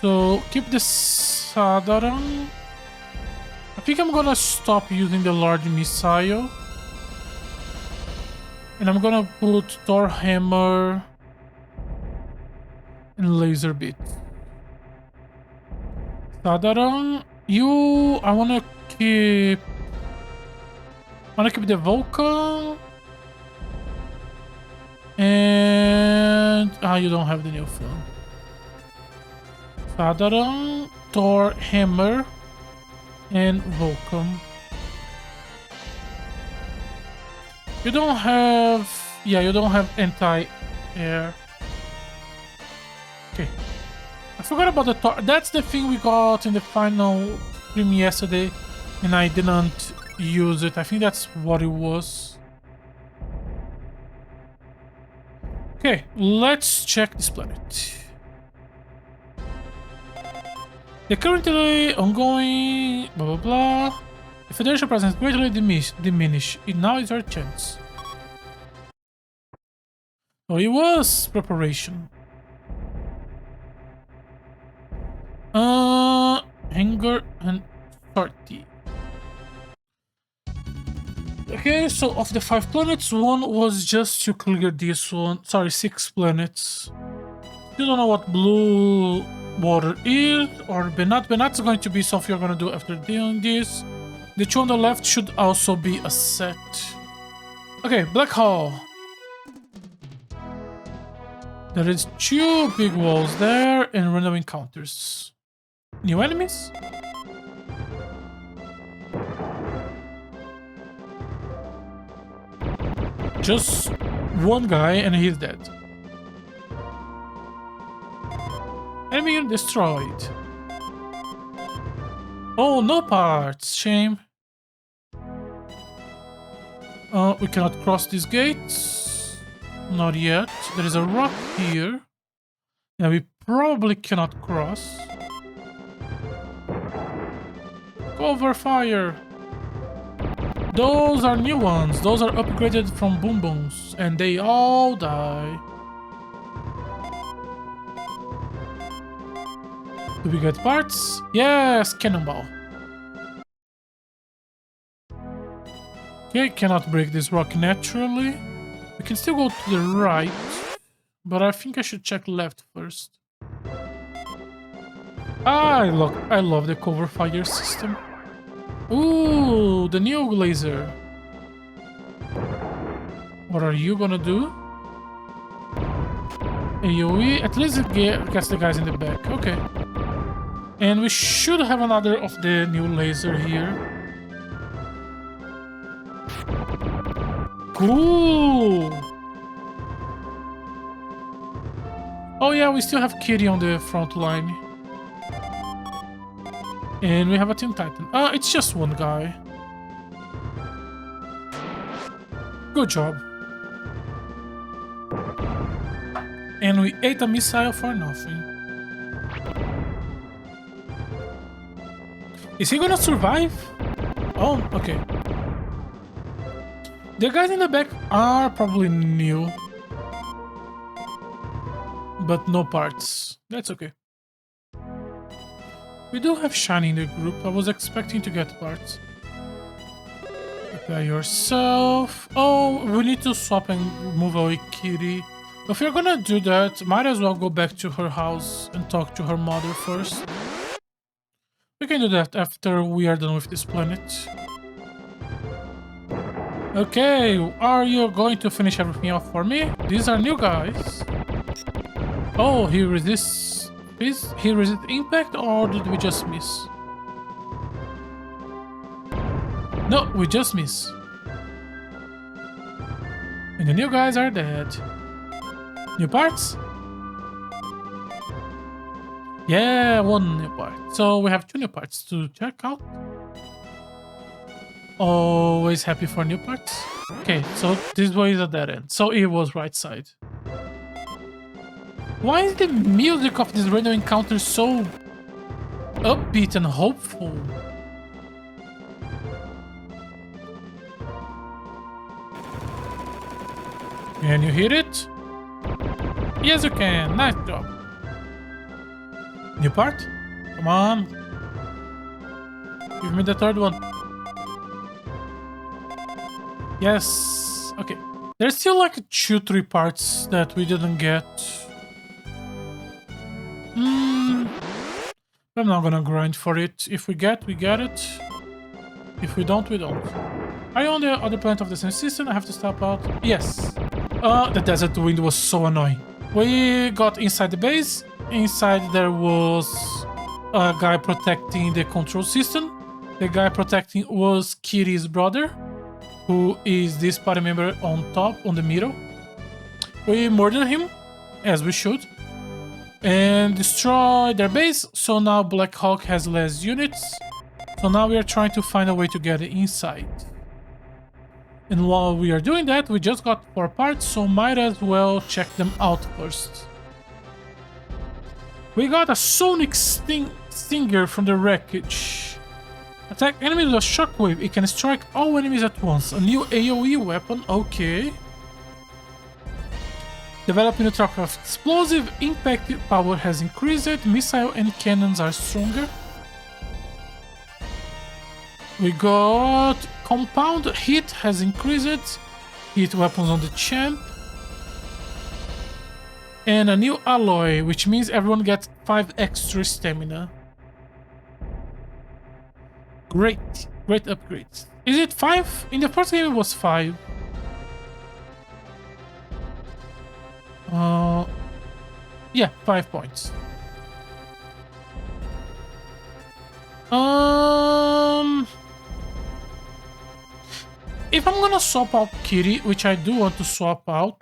So keep the Sadaran. I think I'm gonna stop using the large missile. And I'm gonna put Thor Hammer and Laser Beat. Sadaran, I wanna keep the Vulcan. And you don't have the new film. Sadaran, Thor Hammer, and Vulcan. You don't have... Yeah, you don't have anti-air. Okay. I forgot about the Thor. That's the thing we got in the final stream yesterday, and I didn't use it. I think that's what it was. Okay, let's check this planet. The currently ongoing blah blah blah. The Federation presence greatly diminish. Now is our chance. So it was preparation. Anger and 30. Okay, so of the 5 planets, one was just to clear this one. Sorry, 6 planets. You don't know what blue water is or Benat. Benat's going to be something you're going to do after doing this. The 2 on the left should also be a set. Okay, Black Hole. There is 2 big walls there and random encounters. New enemies? Just one guy and he's dead. Enemy unit destroyed. Oh, no parts. Shame. We cannot cross these gates. Not yet. There is a rock here. Yeah, we probably cannot cross. Cover fire. Those are new ones. Those are upgraded from Boom Booms. And they all die. Do we get parts? Yes, cannonball. Okay, cannot break this rock naturally. We can still go to the right. But I think I should check left first. I love the cover fire system. Ooh, the new laser. What are you gonna do? AoE, at least it gets the guys in the back. Okay. And we should have another of the new laser here. Cool! Oh yeah, we still have Kitty on the front line. And we have a Teen Titan. It's just one guy. Good job. And we ate a missile for nothing. Is he gonna survive? Oh, okay. The guys in the back are probably new. But no parts. That's okay. We do have Shiny in the group. I was expecting to get parts. Prepare yourself. Oh, we need to swap and move away Kitty. If you're gonna do that, might as well go back to her house and talk to her mother first. We can do that after we are done with this planet. Okay, are you going to finish everything off for me? These are new guys. Oh, he resists. He resists impact, or did we just miss? No, we just miss. And the new guys are dead. New parts? Yeah, one new part. So we have two new parts to check out. Always happy for new parts. Okay, so this way is a dead end. So it was right side. Why is the music of this random encounter so upbeat and hopeful? Can you hear it? Yes, you can. Nice job. New part? Come on. Give me the third one. Yes. Okay. There's still like 2-3 parts that we didn't get. I'm not gonna grind for it. If we get, we get it. If we don't, we don't. Are you on the other planet of the same system? I have to stop out. Yes. The desert wind was so annoying. We got inside the base. Inside there was a guy protecting the control system. The guy protecting was Kitty's brother, who is this party member on top, on the middle. We murdered him, as we should, and destroyed their base. So now Black Hawk has less units. So now we are trying to find a way to get inside. And while we are doing that, we just got 4 parts, so might as well check them out first. We got a Sonic Stinger from the wreckage. Attack enemies with a shockwave. It can strike all enemies at once. A new AoE weapon, okay. Developing a truck of explosive impact power has increased. Missile and cannons are stronger. We got compound hit has increased. Hit weapons on the champ. And a new alloy, which means everyone gets 5 extra stamina. Great. Great upgrades. Is it 5? In the first game it was 5. Yeah, 5 points. If I'm gonna swap out Kitty, which I do want to swap out,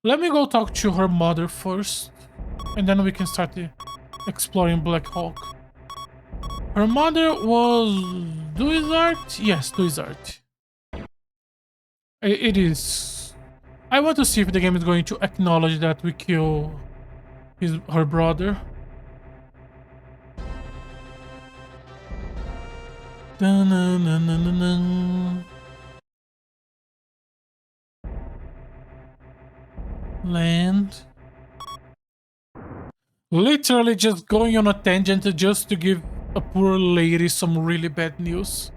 let me go talk to her mother first, and then we can start exploring Black Hawk. Her mother was Duizart? Yes, Duizart. It is. I want to see if the game is going to acknowledge that we kill her brother. Dun-dun-dun-dun-dun-dun. Land. Literally just going on a tangent just to give a poor lady some really bad news.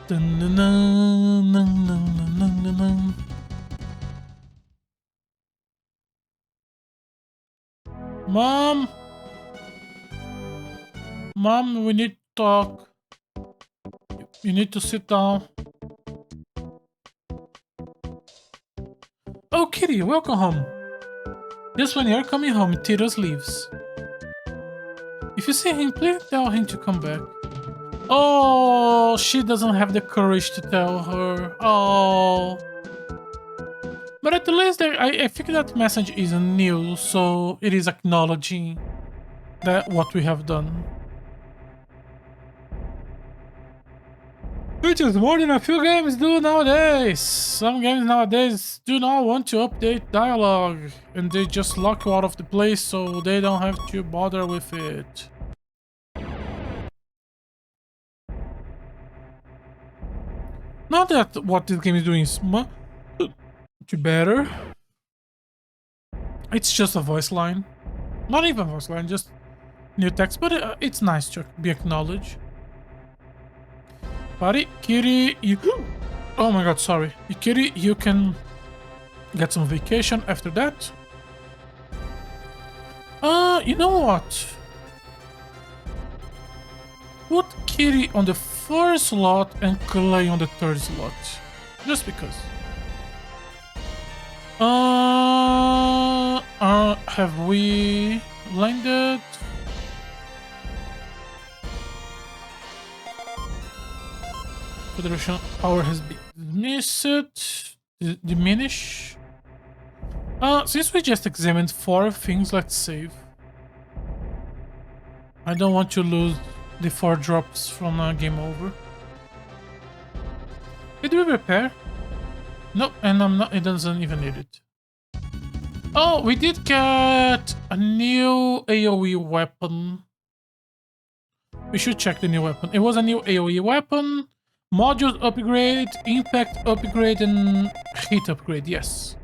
Dun, dun, dun, dun, dun, dun, dun, dun. Mom! Mom, we need to talk. You need to sit down. Oh, Kitty, welcome home. Just when you're coming home, Titus leaves. If you see him, please tell him to come back. Oh, she doesn't have the courage to tell her. Oh. But at least I think that message isn't new, so it is acknowledging that what we have done. Which is more than a few games do nowadays. Some games nowadays do not want to update dialogue, and they just lock you out of the place so they don't have to bother with it. Not that what this game is doing is much better. It's just a voice line. Not even voice line, just new text, but it's nice to be acknowledged. Buddy, Kitty, you... Oh my god, sorry. Kitty, you can get some vacation after that. You know what? Put Kitty on the first slot and Clay on the third slot. Just because. Have we landed? Federation power has been diminished. Since we just examined 4 things, let's save. I don't want to lose the 4 drops from game over. Did we repair? No, and I'm not. It doesn't even need it. Oh, we did get a new AoE weapon. We should check the new weapon. It was a new AoE weapon, modules upgrade, impact upgrade, and hit upgrade. Yes.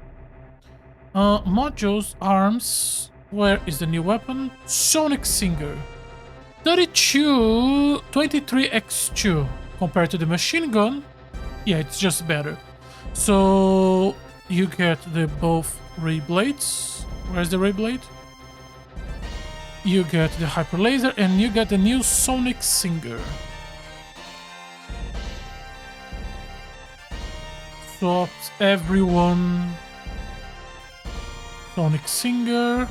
Modules, arms. Where is the new weapon? Sonic Singer. 23x2 compared to the machine gun. Yeah, it's just better. So you get the both ray blades. Where's the ray blade? You get the hyper laser and you get the new Sonic Singer. Swaps everyone. Sonic Singer.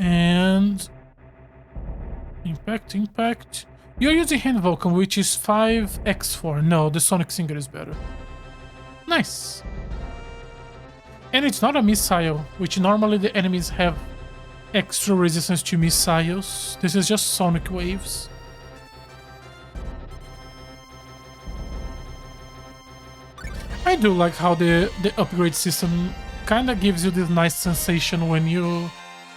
And impact. You're using Hand Vulcan, which is 5x4. No, the Sonic Singer is better. Nice. And it's not a missile, which normally the enemies have extra resistance to missiles. This is just sonic waves. I do like how the upgrade system kind of gives you this nice sensation when you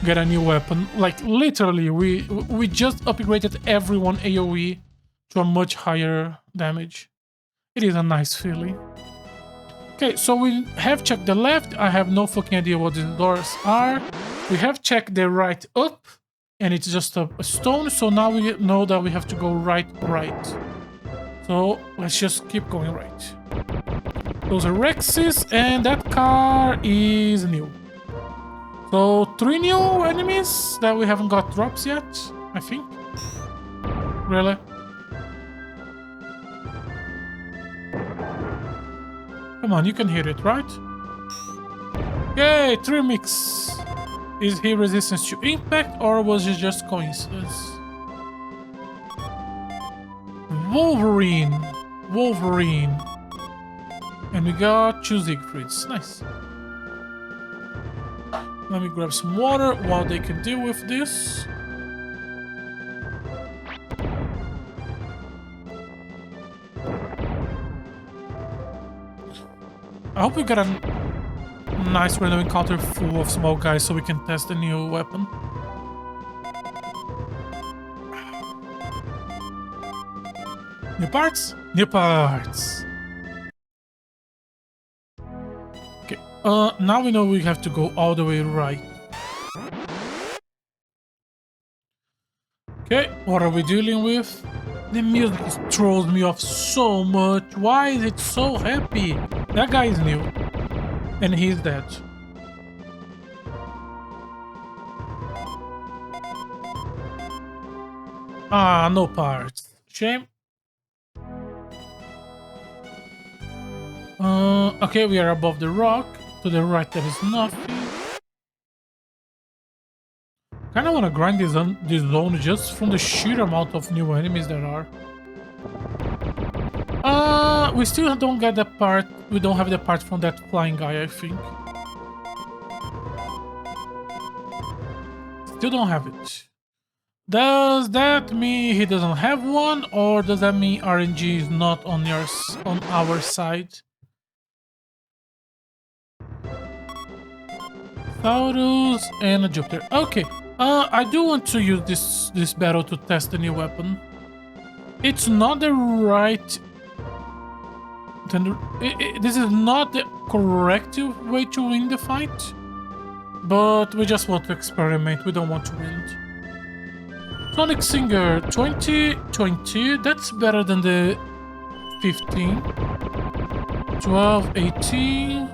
get a new weapon. Like literally, we just upgraded everyone AoE to a much higher damage. It is a nice feeling. Okay, so we have checked the left. I have no fucking idea what the doors are. We have checked the right up, and it's just a stone. So now we know that we have to go right. So let's just keep going right. Those are Rexes, and that car is new. So 3 new enemies that we haven't got drops yet, I think. Really? Come on, you can hit it, right? Yay, Trimix! Is he resistant to impact or was it just coincidence? Wolverine! And we got 2 Siegfrieds. Nice. Let me grab some water while they can deal with this. I hope we got a nice random encounter full of small guys so we can test the new weapon. New parts? New parts! Okay, now we know we have to go all the way right. Okay, what are we dealing with? The music throws me off so much. Why is it so happy? That guy is new. And he's dead. Ah, no parts. Shame. Okay, we are above the rock. To the right there is nothing. Kinda wanna grind this zone just from the sheer amount of new enemies there are. We still don't get the part. We don't have the part from that flying guy, I think. Still don't have it. Does that mean he doesn't have one, or does that mean RNG is not on our side? Taurus and a Jupiter. Okay. I do want to use this battle to test the new weapon. It's not the right And this is not the correct way to win the fight, but we just want to experiment. We don't want to win. Sonic Singer 2020. That's better than the 15. 12, 18.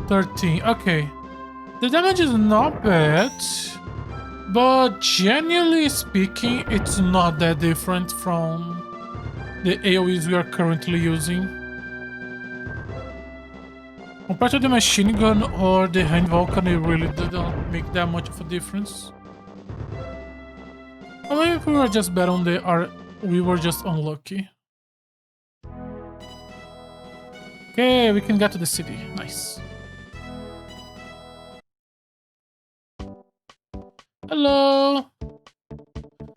13. Okay. The damage is not bad, but generally speaking, it's not that different from the AoEs we are currently using. Compared to the machine gun or the hand Vulcan, it really doesn't make that much of a difference. Or maybe if we were just bad on the we were just unlucky. Okay, we can get to the city. Nice. Hello.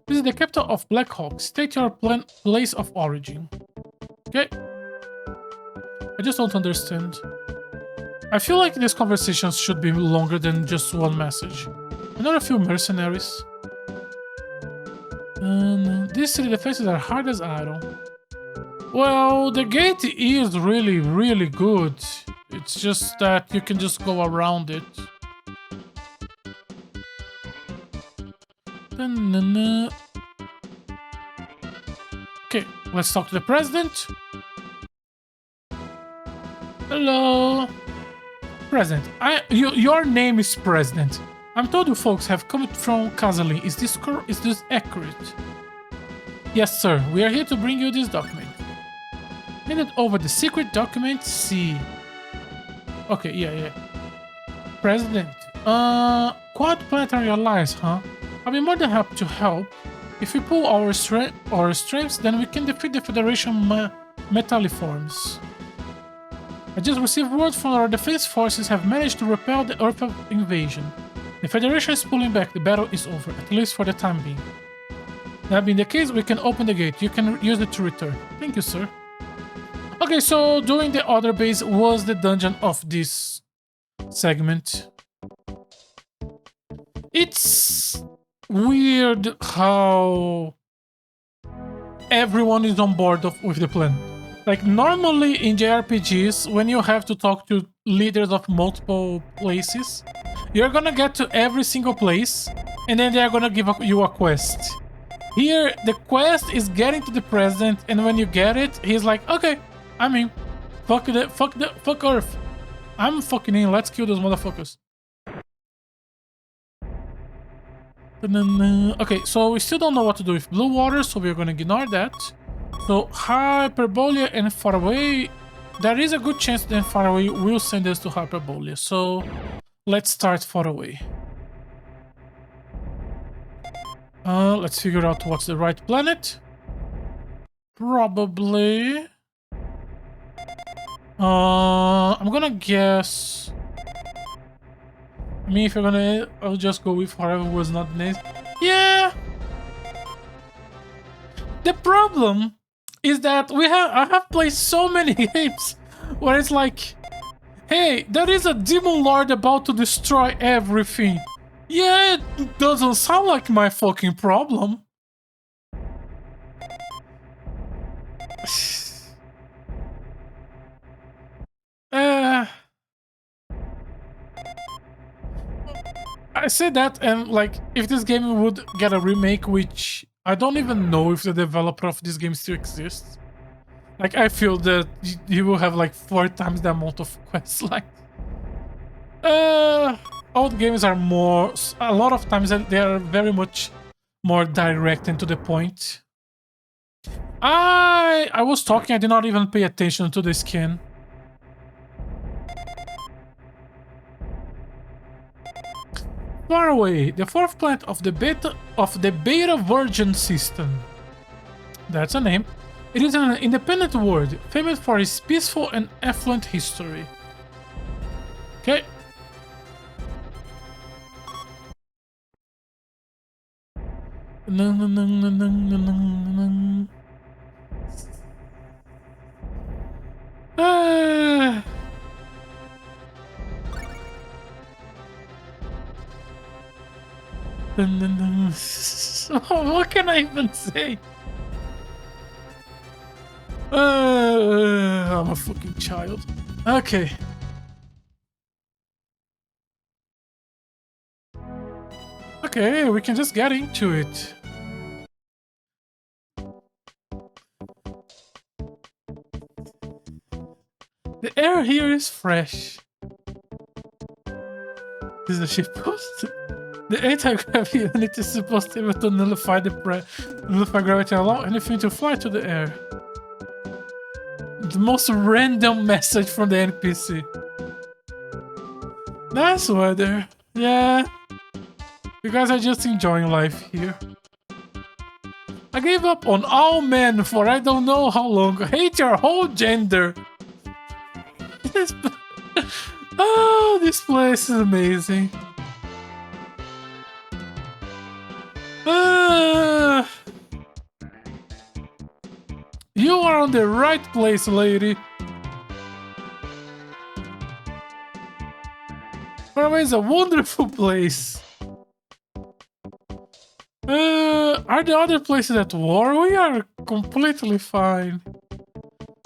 This is the capital of Black Hawk. State your place of origin. Okay. I just don't understand. I feel like these conversations should be longer than just one message. Another few mercenaries. These city defenses are hard as iron. Well, the gate is really, really good. It's just that you can just go around it. Okay, let's talk to the president. Hello. President, your name is President. I'm told you folks have come from Kazali. Is this accurate? Yes, sir. We are here to bring you this document. Handed over the secret document C. Okay, yeah. President, quad planetary allies, huh? I'll be more than happy to help. If we pull our strengths, then we can defeat the Federation metalliforms. I just received word from our defense forces have managed to repel the Earth invasion. The Federation is pulling back. The battle is over, at least for the time being. That being the case, we can open the gate. You can use it to return. Thank you, sir. Okay, so doing the other base was the dungeon of this segment. It's weird how everyone is on board with the plan. Like, normally in JRPGs, when you have to talk to leaders of multiple places, you're gonna get to every single place, and then they're gonna give you a quest. Here, the quest is getting to the president, and when you get it, he's like, okay, I'm in. Fuck Earth. I'm fucking in, let's kill those motherfuckers. Okay, so we still don't know what to do with blue water, so we're gonna ignore that. So Hyperbolia and Faraway, there is a good chance that Faraway will send us to Hyperbolia. So let's start Faraway. Let's figure out what's the right planet. Probably. I'm gonna guess. If you're gonna, I'll just go with whatever was not nice. Yeah. The problem is that I have played so many games where it's like, hey, there is a demon lord about to destroy everything. Yeah, it doesn't sound like my fucking problem. I say that, and like, if this game would get a remake, which I don't even know if the developer of this game still exists. Like, I feel that you will have like 4 times the amount of quest lines. Old games are a lot of times they are very much more direct and to the point. I was talking, I did not even pay attention to the skin. Faraway, the 4th planet of the Beta Virgin system. That's a name. It is an independent world, famous for its peaceful and affluent history. Okay. What can I even say? I'm a fucking child. Okay. Okay, we can just get into it. The air here is fresh. Is the ship posted? The anti-gravity unit is supposed to be able to nullify nullify gravity and allow anything to fly to the air. The most random message from the NPC. Nice weather. Yeah. You guys are just enjoying life here. I gave up on all men for I don't know how long. I hate your whole gender. Oh, this place is amazing. You are on the right place, lady. Faraway is a wonderful place. Are the other places at war? We are completely fine.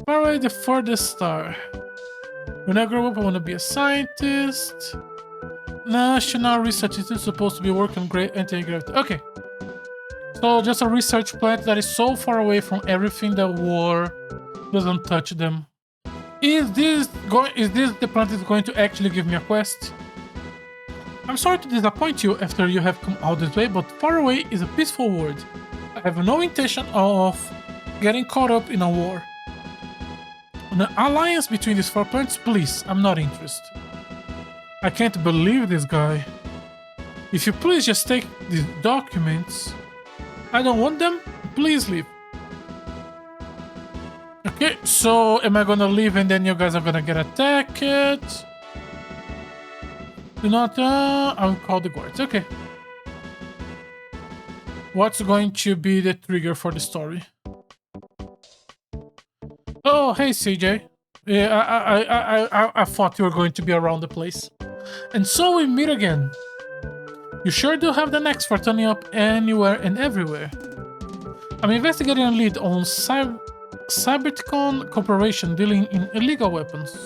Faraway, the furthest star. When I grow up, I want to be a scientist. National Research Institute is supposed to be working on great anti-gravity. Okay. So just a research plant that is so far away from everything that war doesn't touch them. Is this the plant that's going to actually give me a quest? I'm sorry to disappoint you after you have come all this way, but far away is a peaceful world. I have no intention of getting caught up in a war. An alliance between these four plants, please, I'm not interested. I can't believe this guy. If you please just take these documents. I don't want them, please leave. Okay, so am I gonna leave and then you guys are gonna get attacked? Do not, I'll call the guards, okay. What's going to be the trigger for the story? Oh, hey CJ. Yeah, I thought you were going to be around the place. And so we meet again. You sure do have the next for turning up anywhere and everywhere. I'm investigating a lead on Cyberticon Corporation dealing in illegal weapons.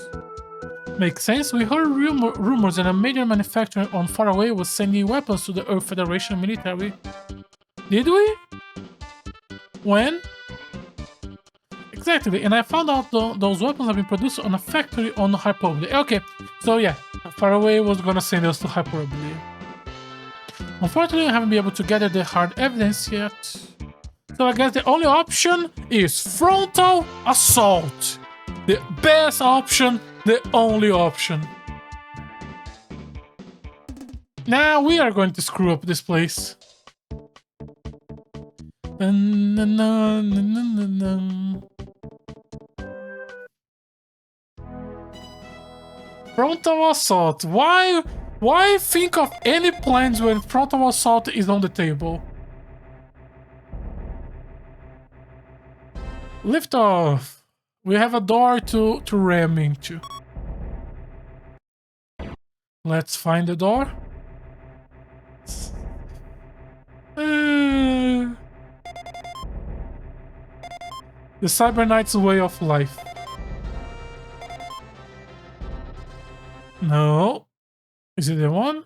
Makes sense, we heard rumors that a major manufacturer on Far Away was sending weapons to the Earth Federation military. Did we? When? Exactly, and I found out those weapons have been produced on a factory on Hyperbole. Okay, so yeah, Far Away was gonna send us to Hyperbole. Unfortunately, I haven't been able to gather the hard evidence yet. So I guess the only option is frontal assault. The best option, the only option. Now we are going to screw up this place. Frontal assault. Why think of any plans when frontal assault is on the table? Lift off. We have a door to ram into. Let's find the door. The Cyber Knight's way of life. No. Is it the one?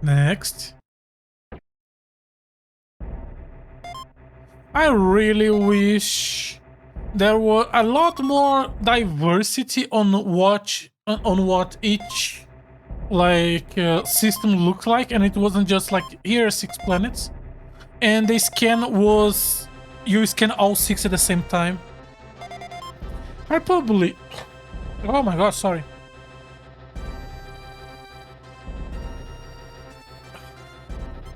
Next. I really wish there were a lot more diversity on what each system looked like, and it wasn't just like here are 6 planets, and the scan was you scan all 6 at the same time. Hyperbole. Oh my god, sorry.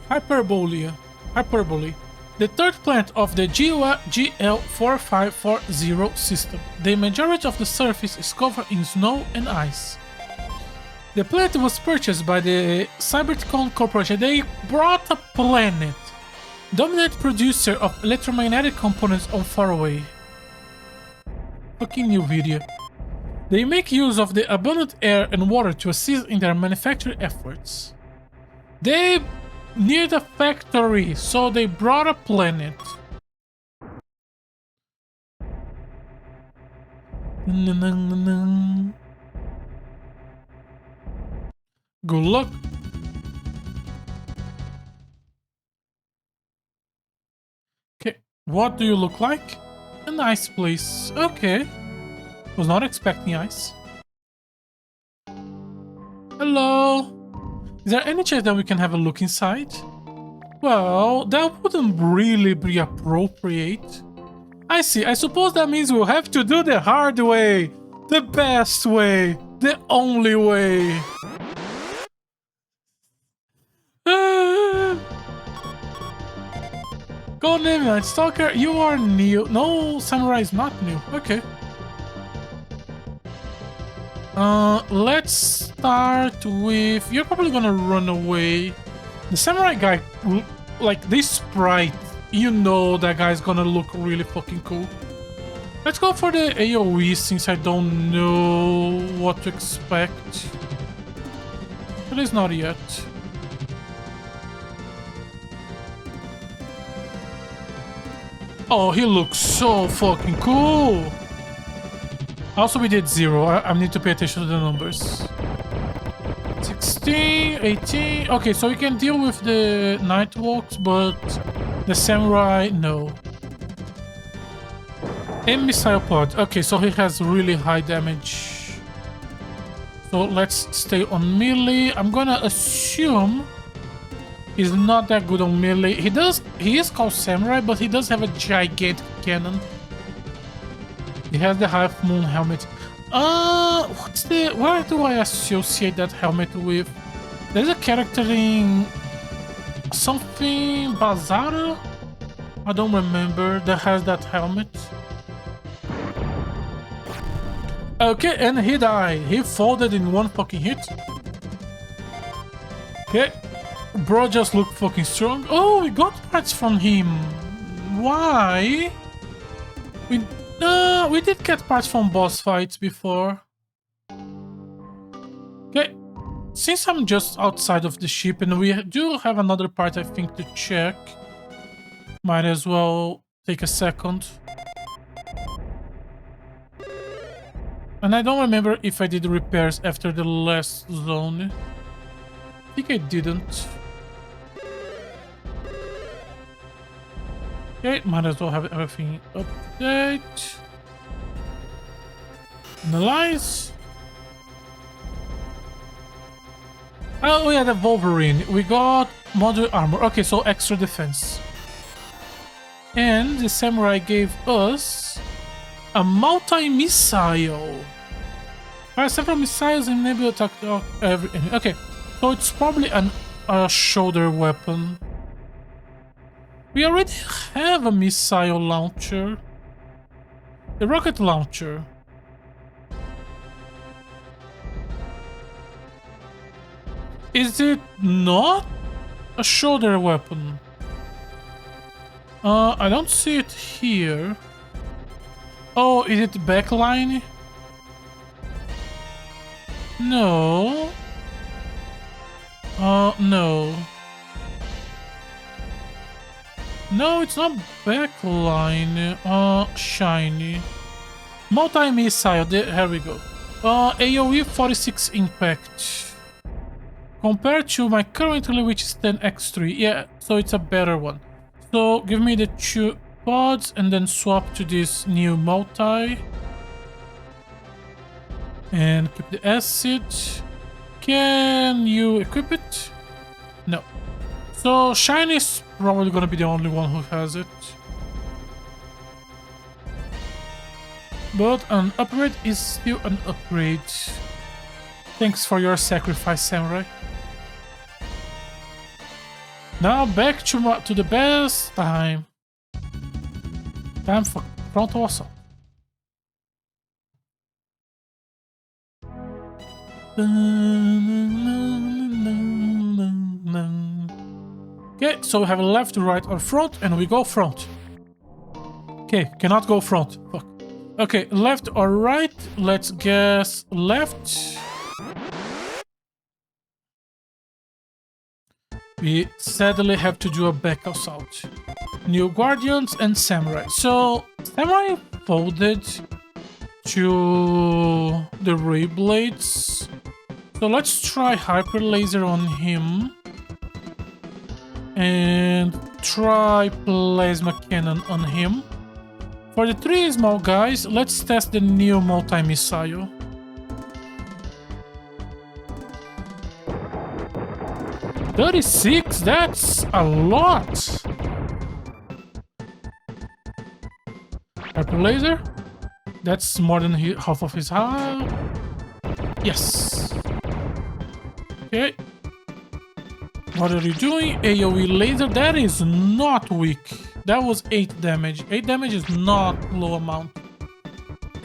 Hyperbole. The third planet of the GL4540 system. The majority of the surface is covered in snow and ice. The planet was purchased by the Cyberticon Corporation. They brought a planet. Dominant producer of electromagnetic components on Far Away. Fucking new video. They make use of the abundant air and water to assist in their manufacturing efforts. They near the factory, so they brought a planet. Good luck. Okay, what do you look like? A nice place. Okay. Was not expecting ice. Hello. Is there any chance that we can have a look inside? Well, that wouldn't really be appropriate. I see. I suppose that means we'll have to do the hard way. The best way. The only way. Go name Night Stalker, you are new. No, Samurai is not new. Okay. Let's start with... You're probably gonna run away. The Samurai guy, like this sprite, you know that guy's gonna look really fucking cool. Let's go for the AoE since I don't know what to expect. At least not yet. Oh, he looks so fucking cool. Also, we did 0. I need to pay attention to the numbers. 16, 18. Okay, so we can deal with the Nightwalks, but the Samurai, no. And Missile Pod. Okay, so he has really high damage. So let's stay on melee. I'm gonna assume he's not that good on melee. He is called Samurai, but he does have a gigantic cannon. He has the half moon helmet. Where do I associate that helmet with? There's a character in something Bazara? I don't remember that has that helmet. Okay, and he died. He folded in one fucking hit. Okay. Bro just looked fucking strong. Oh, we got parts from him. Why? We did get parts from boss fights before. Okay. Since I'm just outside of the ship and we do have another part I think to check, might as well take a second. And I don't remember if I did repairs after the last zone. I think I didn't. Okay, might as well have everything up to date. Analyze. Oh yeah, the Wolverine. We got module armor. Okay, so extra defense. And the Samurai gave us a multi-missile. Fire several missiles and enable attack every enemy. Okay, so it's probably a shoulder weapon. We already have a missile launcher. A rocket launcher. Is it not a shoulder weapon? I don't see it here. Oh, is it backline? No. No. No, it's not backline. Shiny. Multi-missile. Here we go. AoE 46 impact. Compared to my currently, which is 10x3. Yeah, so it's a better one. So give me the 2 pods and then swap to this new multi. And keep the acid. Can you equip it? No. So Shiny is probably gonna be the only one who has it. But an upgrade is still an upgrade. Thanks for your sacrifice, Samurai. Now back to the best time. Time for frontal assault. Okay, so we have a left, right, or front, and we go front. Okay, cannot go front. Fuck. Okay, left or right? Let's guess left. we sadly have to do a back assault. New Guardians and Samurai. So, Samurai folded to the Ray Blades. So let's try Hyper Laser on him. And try Plasma Cannon on him. For the 3 small guys, let's test the new multi-missile. $36, that's a lot! Hyper Laser? That's more than half of his health. Yes. Okay. What are you doing? AoE Laser? That is not weak. That was 8 damage. 8 damage is not low amount.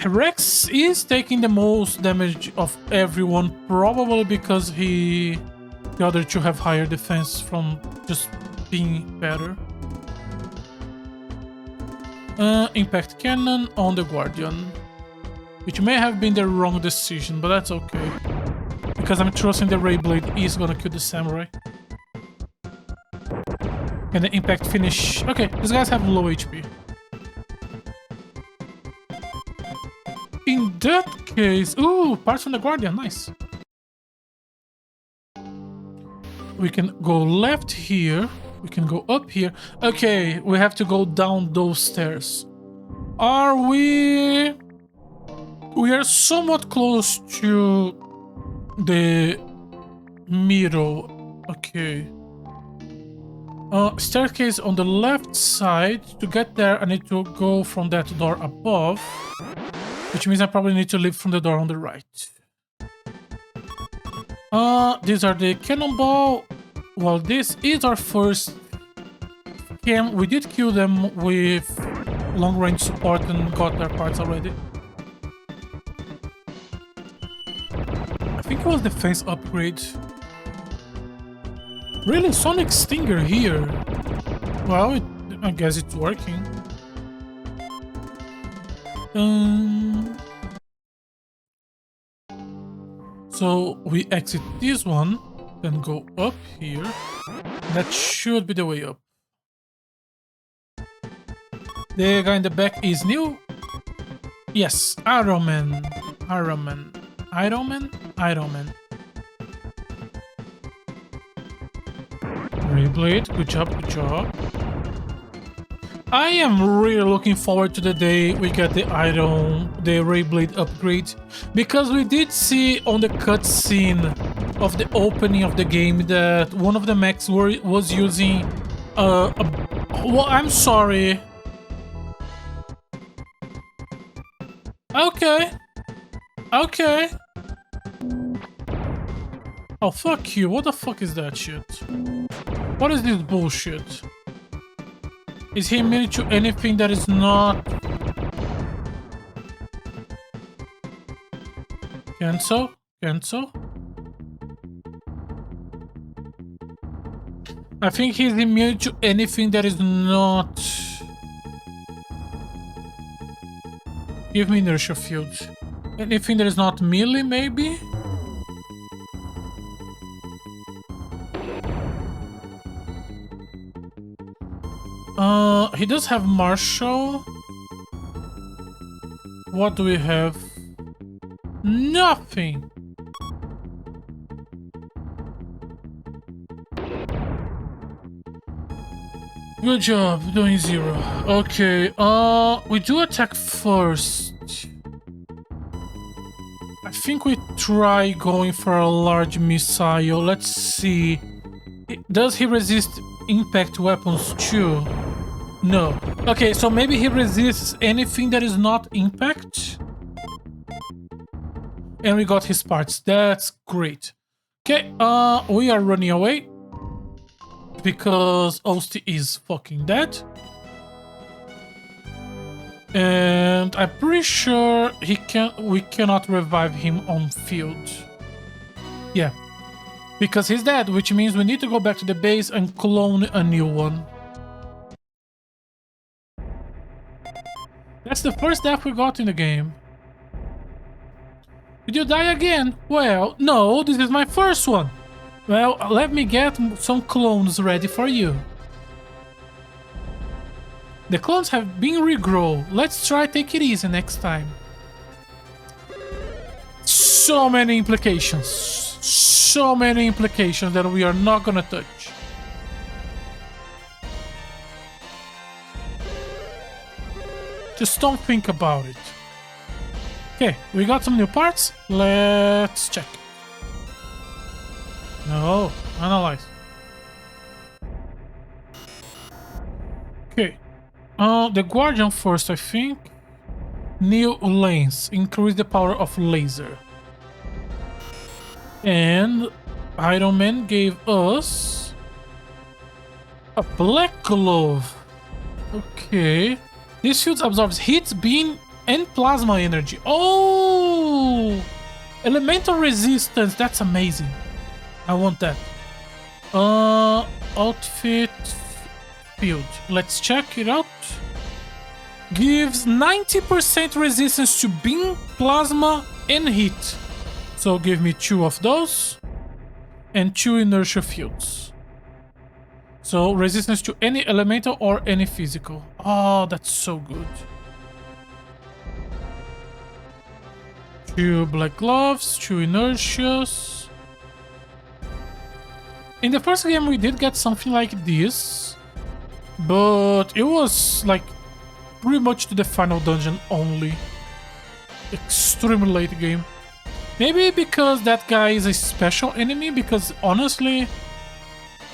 Rex is taking the most damage of everyone, probably because the other 2 have higher defense from just being better. Impact Cannon on the Guardian. Which may have been the wrong decision, but that's okay. Because I'm trusting the Ray Blade is gonna kill the Samurai. Can the impact finish? Okay, these guys have low HP. In that case... Ooh, parts from the Guardian, nice. We can go left here. We can go up here. Okay, we have to go down those stairs. Are we... We are somewhat close to the middle. Okay. Staircase on the left side. To get there, I need to go from that door above. Which means I probably need to leave from the door on the right. These are the cannonball. Well, this is our first camp. We did kill them with long-range support and got their parts already. I think it was defense upgrade. Really? Sonic Stinger here? Well, I guess it's working. So we exit this one, then go up here. That should be the way up. The guy in the back is new. Yes, Iron Man. Iron Man. Iron Man? Iron Man. Ray Blade, good job, good job. I am really looking forward to the day we get the Ray Blade upgrade, because we did see on the cutscene of the opening of the game that one of the mechs was using well, I'm sorry. Okay. Okay. Oh, fuck you. What the fuck is that shit? What is this bullshit? Is he immune to anything that is not... Cancel? Cancel? I think he's immune to anything that is not... Give me inertia field. Anything that is not melee, maybe? He does have Marshall. What do we have? Nothing. Good job, doing 0. Okay, we do attack first. I think we try going for a large missile. Let's see. Does he resist impact weapons too? No. Okay, so maybe he resists anything that is not impact. And we got his parts. That's great. Okay, we are running away. Because Osti is fucking dead. And I'm pretty sure we cannot revive him on field. Yeah. Because he's dead, which means we need to go back to the base and clone a new one. That's the first death we got in the game. Did you die again? Well, no, this is my first one. Well, let me get some clones ready for you. The clones have been regrown. Let's try take it easy next time. So many implications. So many implications that we are not gonna touch. Just don't think about it. Okay, we got some new parts. Let's check. No, analyze. Okay. The Guardian first, I think. New lens. Increase the power of laser. And Iron Man gave us a black glove. Okay. This shield absorbs heat, beam, and plasma energy. Oh! Elemental resistance. That's amazing. I want that. Outfit field. Let's check it out. Gives 90% resistance to beam, plasma, and heat. So give me 2 of those. And 2 inertia fields. So resistance to any elemental or any physical. Oh, that's so good. 2 black gloves, 2 inertias. In the first game we did get something like this. But it was like pretty much to the final dungeon only. Extremely late game. Maybe because that guy is a special enemy, because honestly,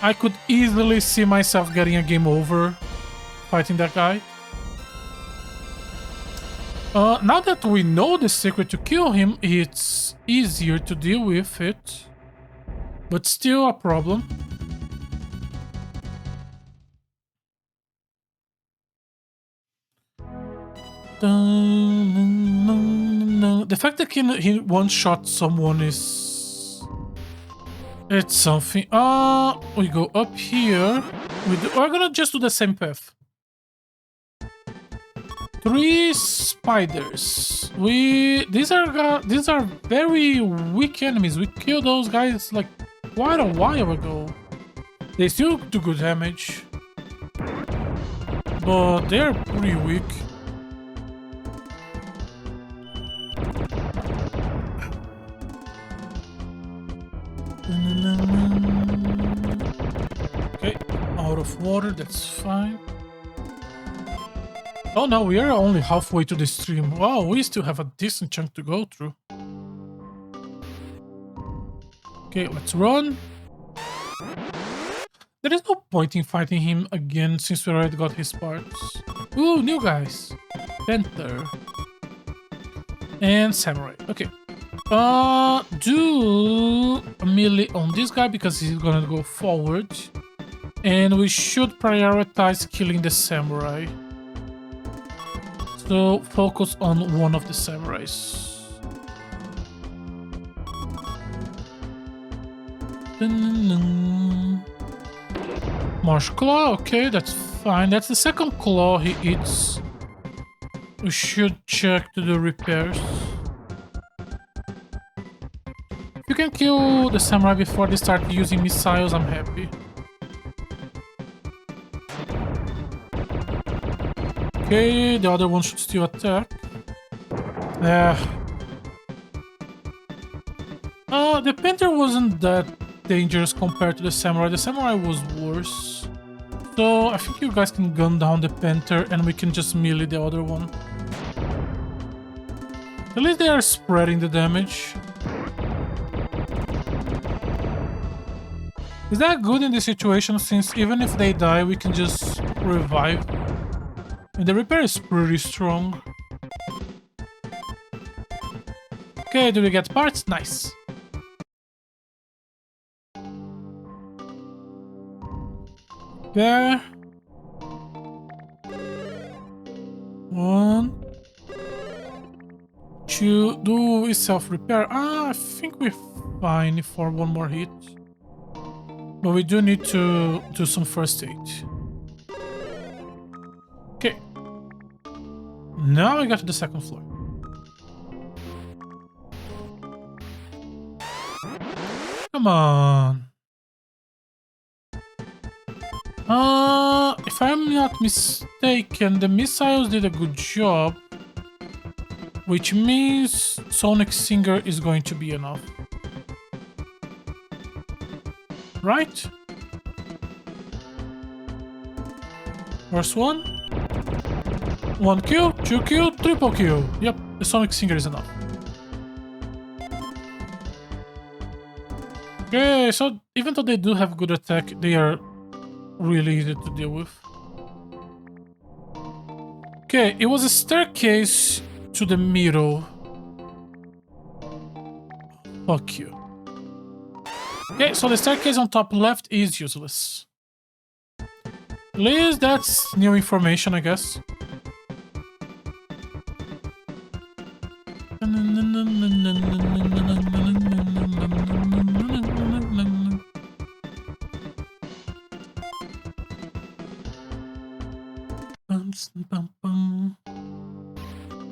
I could easily see myself getting a game over fighting that guy. Now that we know the secret to kill him, it's easier to deal with it. But still a problem. The fact that he one-shot someone is... it's something. We go up here. We're gonna just do the same path. 3 spiders. These are very weak enemies. We killed those guys like quite a while ago. They still do good damage, but they're pretty weak. Okay, out of water, that's fine. Oh no, we are only halfway to the stream. Wow, we still have a decent chunk to go through. Okay, let's run. There is no point in fighting him again since we already got his parts. Ooh, new guys. Panther. And Samurai. Okay. Do a melee on this guy because he's gonna go forward. And we should prioritize killing the Samurai. So focus on one of the Samurais. Marsh Claw, okay, that's fine. That's the second claw he eats. We should check to do repairs. If you can kill the Samurai before they start using missiles, I'm happy. Okay, the other one should still attack. The Panther wasn't that dangerous compared to the Samurai. The Samurai was worse. So I think you guys can gun down the Panther and we can just melee the other one. At least they are spreading the damage. Is that good in this situation, since even if they die, we can just revive? And the repair is pretty strong. Okay, do we get parts? Nice. There. 1, 2. Do we self-repair? I think we're fine for one more hit. But we do need to do some first aid. Okay. Now we got to the second floor. Come on. If I'm not mistaken, the missiles did a good job, which means Sonic Singer is going to be enough. Right? First one. 1 kill, 2 kill, triple kill. Yep, the Sonic Singer is enough. Okay, so even though they do have good attack, they are really easy to deal with. Okay, it was a staircase to the middle. Fuck you. Okay, so the staircase on top left is useless. At least that's new information, I guess.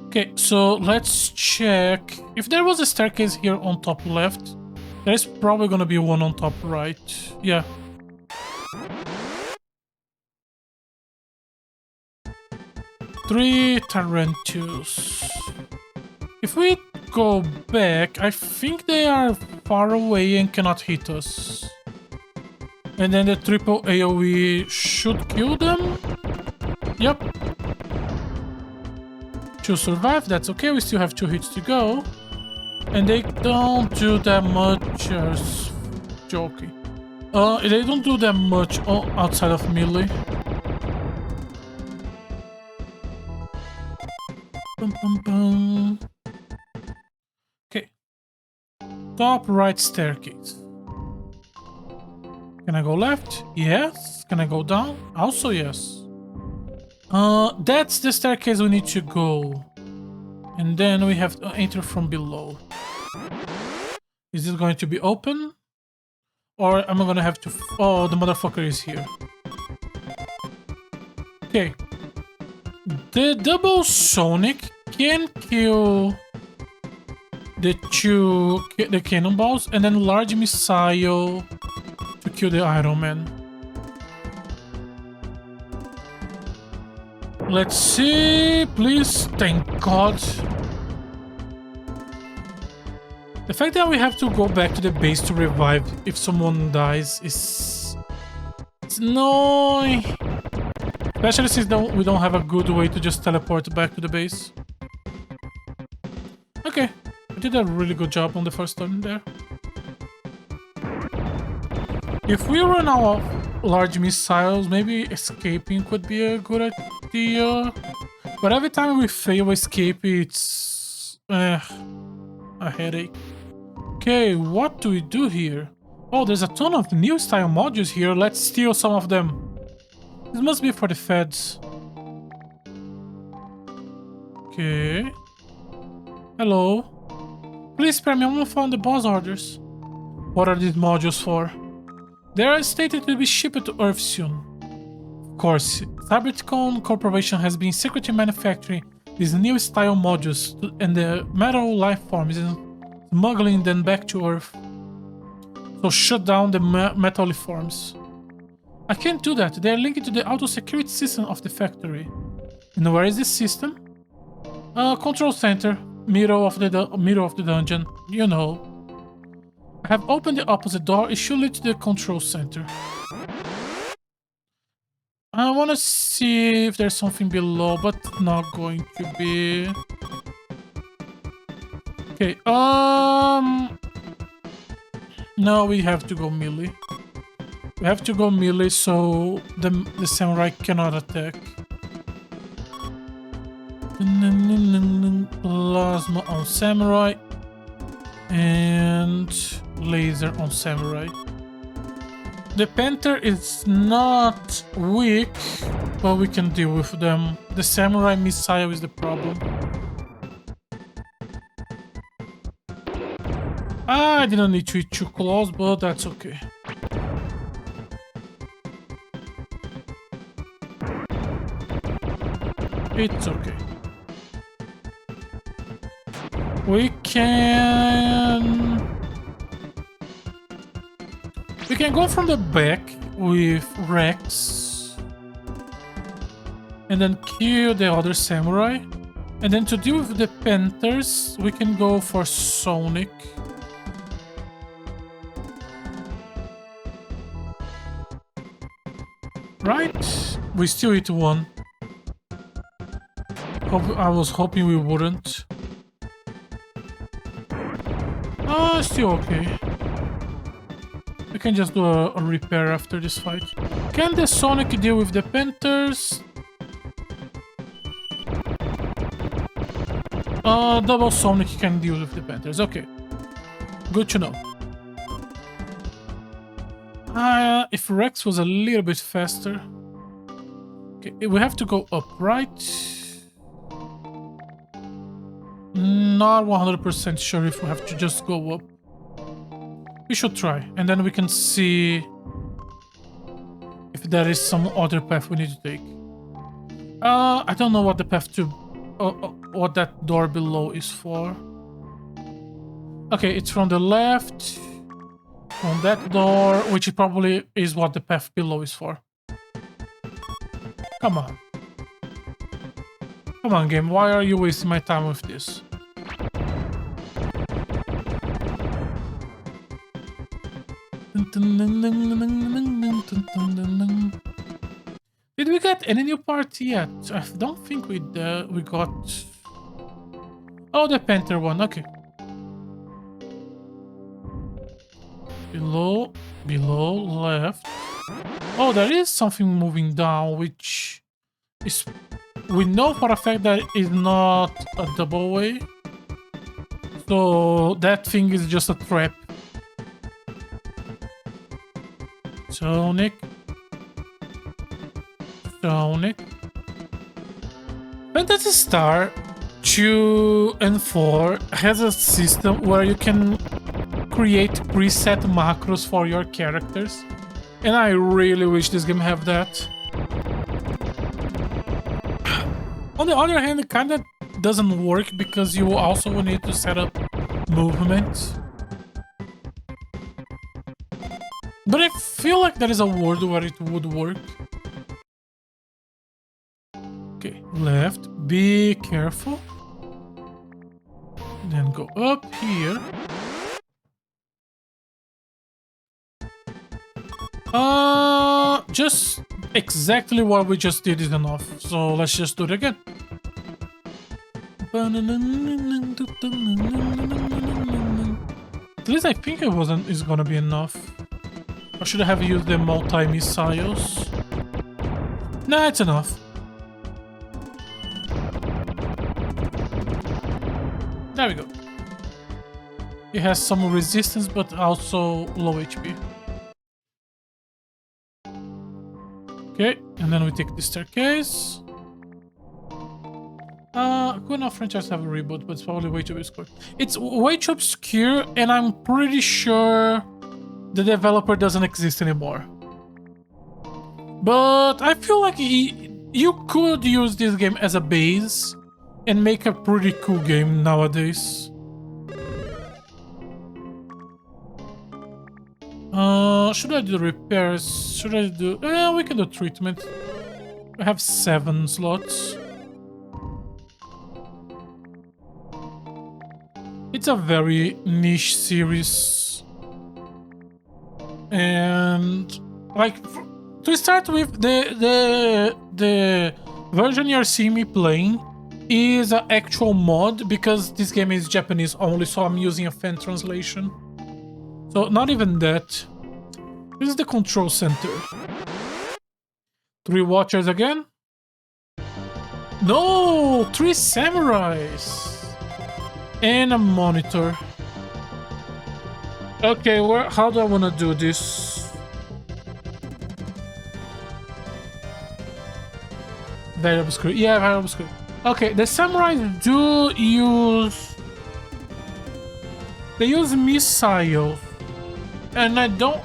Okay, so let's check. If there was a staircase here on top left, there's probably gonna be one on top right. Yeah. Three Tarantulas. If we go back, I think they are far away and cannot hit us. And then the triple AoE should kill them. Yep. To survive, that's okay. We still have 2 hits to go. And they don't do that much as joking. They don't do that much outside of melee. Bum, bum, bum. Okay. Top right staircase. Can I go left? Yes. Can I go down? Also yes. That's the staircase we need to go. And then we have to enter from below. Is this going to be open? Or am I gonna have to... Oh, the motherfucker is here. Okay. The double Sonic can kill the cannonballs, and then large missile to kill the Iron Man. Let's see, please, thank God. The fact that we have to go back to the base to revive if someone dies is... It's annoying. Especially since we don't have a good way to just teleport back to the base. Okay, I did a really good job on the first turn there. If we run out of large missiles, maybe escaping could be a good idea. But every time we fail escape, it's a headache. Okay, what do we do here? Oh, there's a ton of new style modules here. Let's steal some of them. This must be for the feds. Okay. Hello. Please spare me, I'm gonna find the boss orders. What are these modules for? They are stated to be shipped to Earth soon. Of course, Cybertron Corporation has been secretly manufacturing these new style modules and the metal life forms and smuggling them back to Earth. So shut down the metal life forms. I can't do that. They are linked to the auto security system of the factory. And where is this system? Control center, middle of the dungeon. You know. I have opened the opposite door. It should lead to the control center. I want to see if there's something below, but not going to be. Okay. No, we have to go melee. We have to go melee so the samurai cannot attack. Plasma on samurai. And laser on samurai. The panther is not weak, but we can deal with them. The samurai missile is the problem. I didn't need to eat 2 claws, but that's okay. It's okay. We can go from the back with Rex. And then kill the other samurai. And then to deal with the Panthers, we can go for Sonic. Right? We still hit one. I was hoping we wouldn't. Still okay. We can just do a repair after this fight. Can the Sonic deal with the Panthers? Double Sonic can deal with the Panthers. Okay. Good to know. If Rex was a little bit faster. Okay, we have to go up, right? Not 100% sure if we have to just go up. We should try, and then we can see if there is some other path we need to take. I don't know what the path to... what that door below is for. Okay, it's from the left. From that door, which probably is what the path below is for. Come on. Come on, game. Why are you wasting my time with this? Did we get any new part yet? I don't think we got... Oh, the Panther one. Okay. Below, left. Oh, there is something moving down, which is... We know for a fact that it's not a double way. So that thing is just a trap. Sonic. Fantasy Star 2 and 4 has a system where you can create preset macros for your characters. And I really wish this game have that. On the other hand, it kinda doesn't work because you also need to set up movement. But I feel like there is a world where it would work. Okay, left. Be careful. Then go up here. Just exactly what we just did is enough. So let's just do it again. At least I think it's gonna be enough. Or should I have used the multi-missiles? Nah, it's enough. There we go. It has some resistance, but also low HP. Okay, and then we take the staircase. Could not franchise have a reboot, but it's probably way too obscure. It's way too obscure, and I'm pretty sure the developer doesn't exist anymore. But I feel like you could use this game as a base and make a pretty cool game nowadays. Should I do repairs? Should I do... we can do treatment. We have 7 slots. It's a very niche series. And... like, to start with, the version you're seeing me playing is an actual mod because this game is Japanese only, so I'm using a fan translation. So not even that. This is the control center. 3 watchers again? No! 3 samurais! And a monitor. Okay, how do I want to do this? Very obscure. Yeah, very obscure. Okay, the samurais do use... They use missiles. And I don't...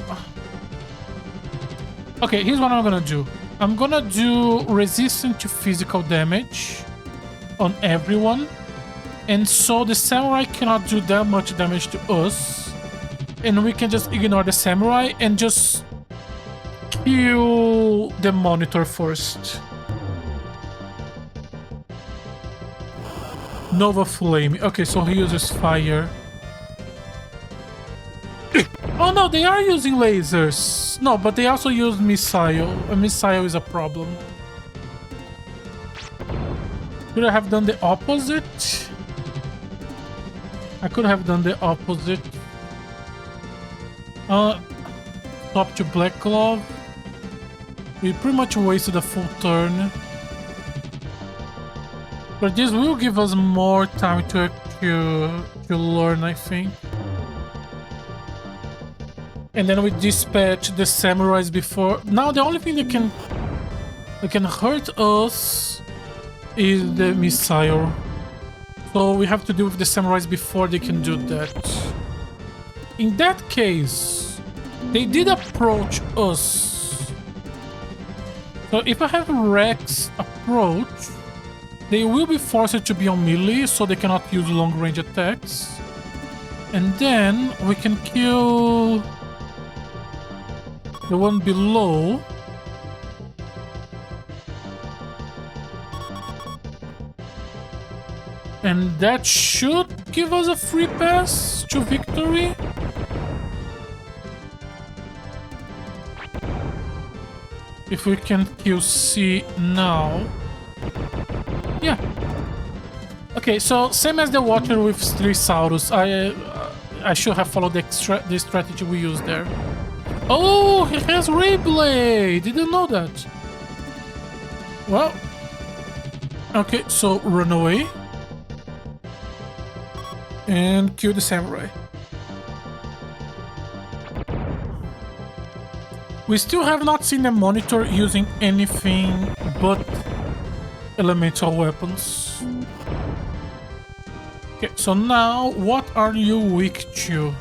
Okay, here's what I'm gonna do. I'm gonna do resistance to physical damage on everyone. And so the samurai cannot do that much damage to us. And we can just ignore the samurai and just kill the monitor first. Nova Flame. Okay, so he uses fire. Oh no, they are using lasers. No, but they also use missile. A missile is a problem. Could I have done the opposite? I could have done the opposite. Top to Black Glove. We pretty much wasted a full turn. But this will give us more time to learn, I think. And then we dispatch the samurais before. Now the only thing that can hurt us is the missile. So we have to deal with the samurais before they can do that. In that case, they did approach us. So if I have Rex approach, they will be forced to be on melee, so they cannot use long-range attacks. And then we can kill the one below. And that should give us a free pass to victory. If we can kill C now. Yeah. Okay, so same as the water with Strisaurus. I should have followed the strategy we used there. Oh, he has Ray Blade! Didn't know that. Well. Okay, so run away. And kill the samurai. We still have not seen the monitor using anything but elemental weapons. Okay, so now what are you weak to?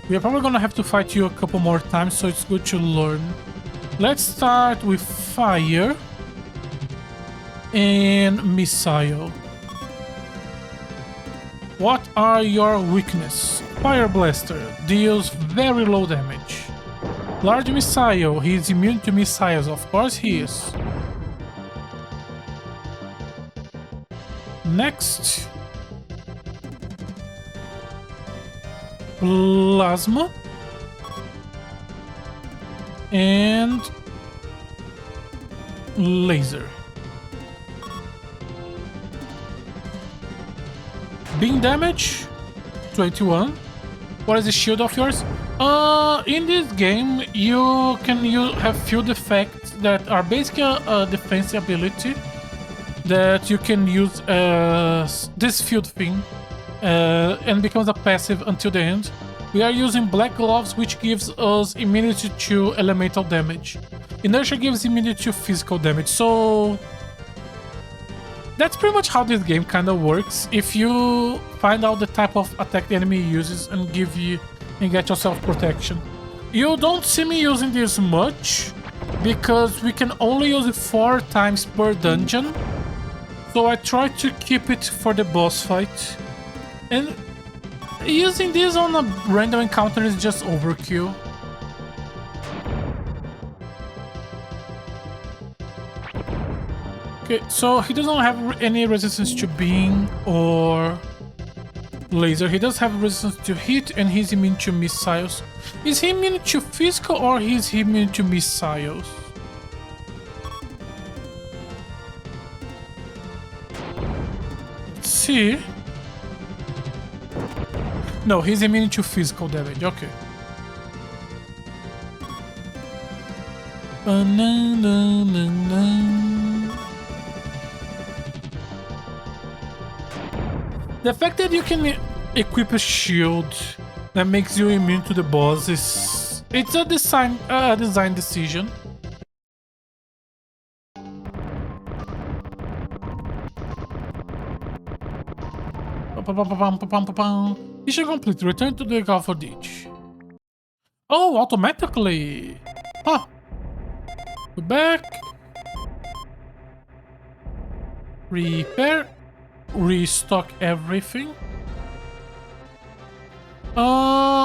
We are probably gonna have to fight you a couple more times, so it's good to learn. Let's start with fire and missile. What are your weakness? Fire Blaster deals very low damage. Large Missile, he is immune to missiles, of course he is. Next. Plasma. And laser. Beam damage, 21. What is the shield of yours? In this game, you can have field effects that are basically a defense ability that you can use this field thing and becomes a passive until the end. We are using Black Gloves, which gives us immunity to elemental damage. Inertia gives immunity to physical damage, so that's pretty much how this game kind of works. If you find out the type of attack the enemy uses and get yourself protection. You don't see me using this much because we can only use it 4 times per dungeon. So I try to keep it for the boss fight. And using this on a random encounter is just overkill. Okay, so he doesn't have any resistance to beam or laser. He does have resistance to heat and he's immune to missiles. Is he immune to physical or is he immune to missiles? Let's see. No, he's immune to physical damage. Okay. The fact that you can equip a shield that makes you immune to the boss it's a design decision. Mission complete. Return to the Gulf of Ditch. Oh, automatically. Huh. Go back. Repair. Restock everything.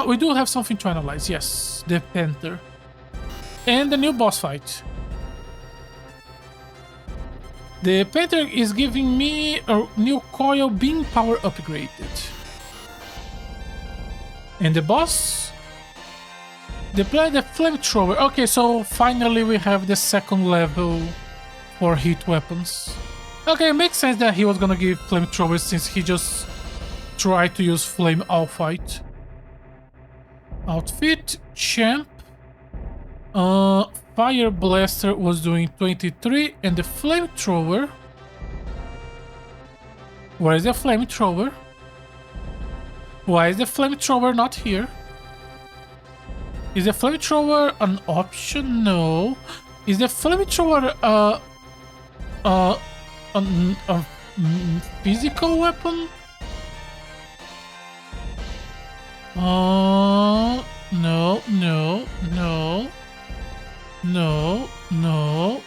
We do have something to analyze. Yes, the Panther. And the new boss fight. The painter is giving me a new coil beam power upgraded. And the boss? The flamethrower. Okay, so finally we have the second level for heat weapons. Okay, it makes sense that he was gonna give flamethrowers since he just tried to use flame all fight. Outfit, champ. Fire blaster was doing 23 and the flamethrower. Where is the flamethrower? Why is the flamethrower not here? Is the flamethrower an option? No. Is the flamethrower a physical weapon? No, no, no, no, no,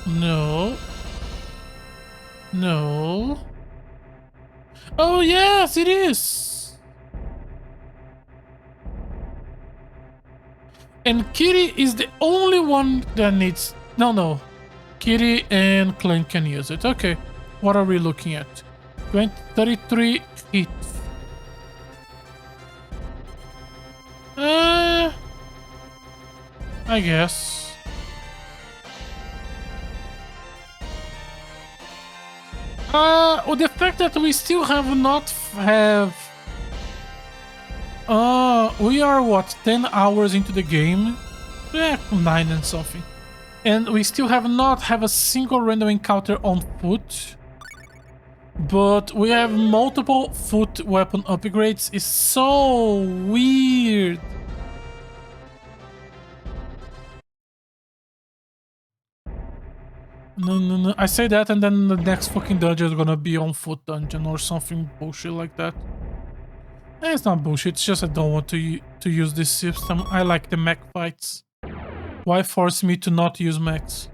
no, no. Oh yes, it is. And Kitty is the only one that needs... No. Kitty and Clint can use it. Okay. What are we looking at? 33 hits. I guess. The fact that we still have not have... we are what, 10 hours into the game? 9 and something. And we still have not have a single random encounter on foot. But we have multiple foot weapon upgrades. It's so weird. No. I say that and then the next fucking dungeon is gonna be on foot dungeon or something bullshit like that. It's not bullshit, it's just I don't want to use this system. I like the mech fights. Why force me to not use mechs?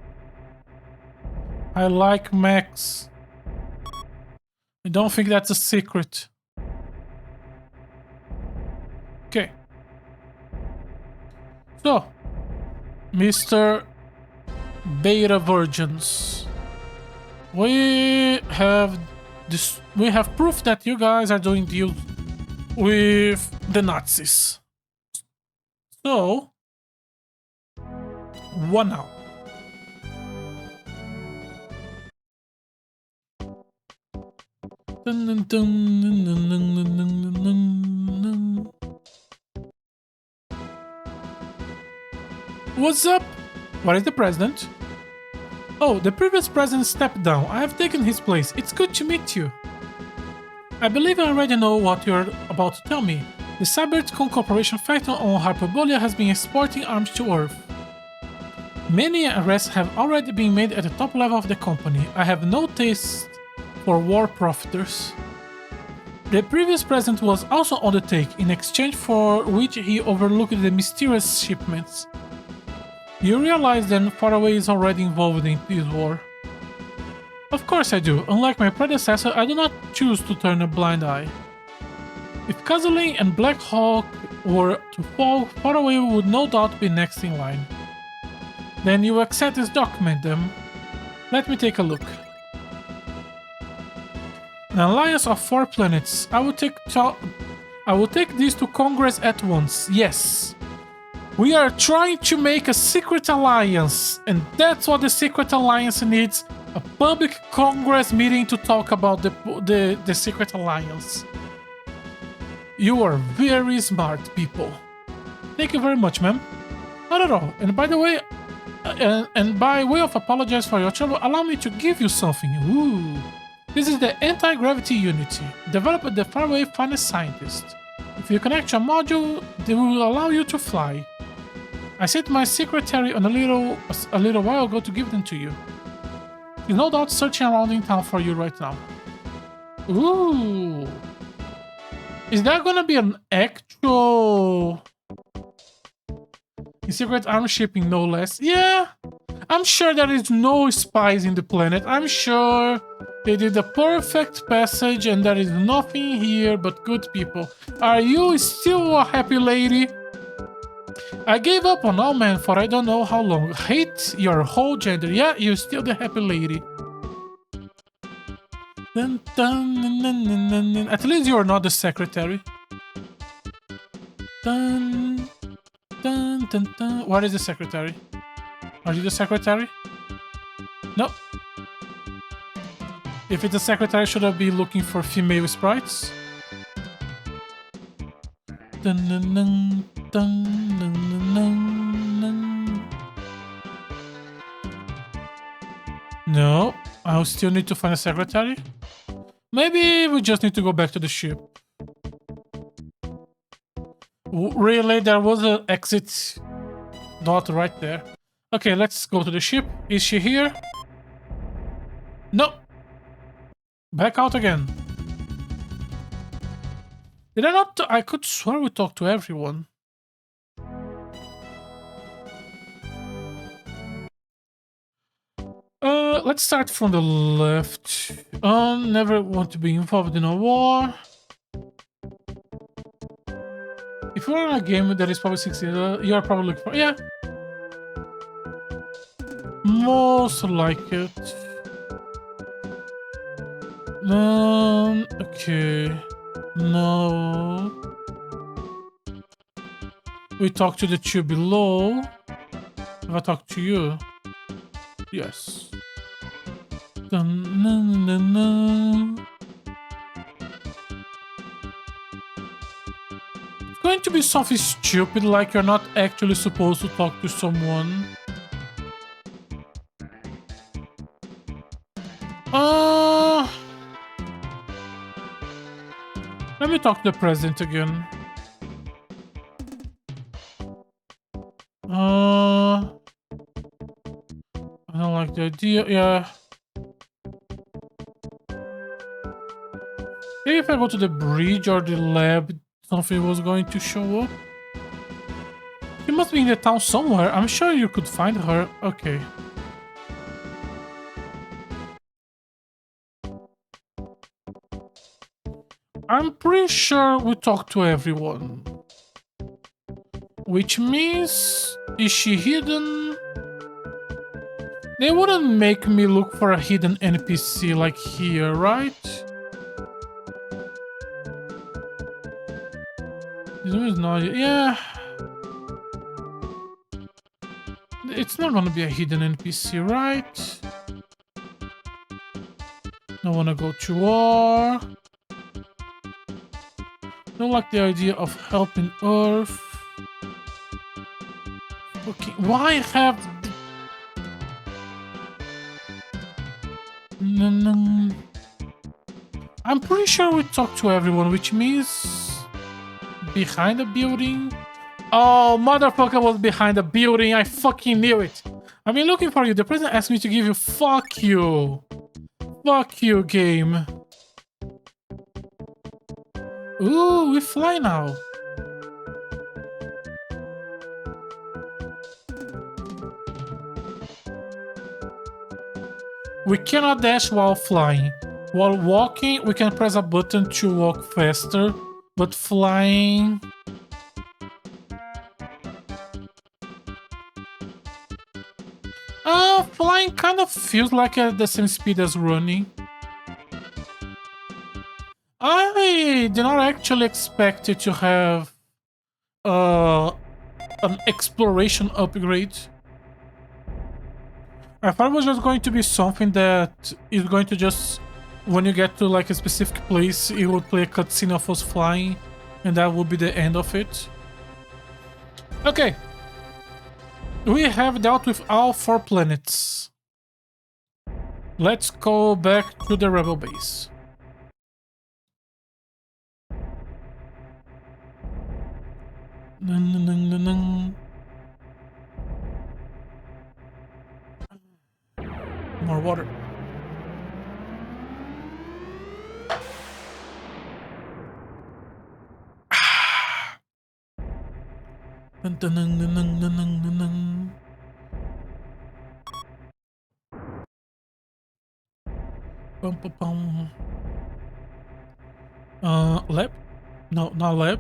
I like mechs. I don't think that's a secret. Okay. So, Mr. Beta Virgins. We have proof that you guys are doing deals with the Nazis. So, what now? What's up? What is the president? Oh, the previous president stepped down. I have taken his place. It's good to meet you. I believe I already know what you're about to tell me. The Cybertron Corporation factory on Hyperbolia has been exporting arms to Earth. Many arrests have already been made at the top level of the company. I have no taste for war profiteers. The previous president was also on the take, in exchange for which he overlooked the mysterious shipments. You realize then Faraway is already involved in this war? Of course I do. Unlike my predecessor, I do not choose to turn a blind eye. If Kazaling and Black Hawk were to fall, Faraway would no doubt be next in line. Then you accept this document, then? Let me take a look. An alliance of 4 planets. I will take this to Congress at once. Yes. We are trying to make a secret alliance, and that's what the secret alliance needs. A public Congress meeting to talk about the secret alliance. You are very smart people. Thank you very much, ma'am. Not at all. And by the way, and by way of apologize for your trouble, allow me to give you something. Ooh. This is the anti-gravity unity, developed by the Faraway finest scientist. If you connect your module, they will allow you to fly. I sent my secretary on a little while ago to give them to you. He's no doubt searching around in town for you right now. Ooh. Is that gonna be an actual... secret arm shipping, no less? Yeah. I'm sure there is no spies in the planet. I'm sure they did the perfect passage and there is nothing here but good people. Are you still a happy lady? I gave up on all men for I don't know how long. Hate your whole gender. Yeah, you're still the happy lady. Dun, dun, dun, dun, dun, dun, dun. At least you're not the secretary. Dun, dun, dun, dun. What is the secretary? Are you the secretary? No. If it's a secretary, should I be looking for female sprites? Dun, dun, dun, dun, dun, dun, dun, dun. No, I'll still need to find a secretary. Maybe we just need to go back to the ship. Really, there was an exit dot right there. Okay, let's go to the ship. Is she here? No. Back out again. Did I not? I could swear we talked to everyone. Let's start from the left. Never want to be involved in a war. If you're in a game that is probably 60, you're probably looking for... Yeah. Most like it. Okay. No. We talk to the two below. If I talk to you. Yes. Dun, dun, dun, dun. It's going to be something stupid, like you're not actually supposed to talk to someone. Let me talk to the president again. I don't like the idea. Yeah. Maybe if I go to the bridge or the lab, something was going to show up. She must be in the town somewhere. I'm sure you could find her. Okay. I'm pretty sure we talked to everyone. Which means... Is she hidden? They wouldn't make me look for a hidden NPC like here, right? This one is not... Yeah. It's not gonna be a hidden NPC, right? Don't wanna go to war. Don't like the idea of helping Earth. Okay, why have... I'm pretty sure we talked to everyone, which means... Behind the building? Oh, motherfucker was behind the building. I fucking knew it. I've been looking for you. The president asked me to give you... Fuck you. Fuck you, game. Ooh, we fly now. We cannot dash while flying. While walking, we can press a button to walk faster, but flying... Flying kind of feels like at the same speed as running. I did not actually expect it to have an exploration upgrade. I thought it was just going to be something that is going to just, when you get to like a specific place, it would play a cutscene of us flying, and that would be the end of it. Okay. We have dealt with all 4 planets. Let's go back to the rebel base. More water. Lab? No, not lab.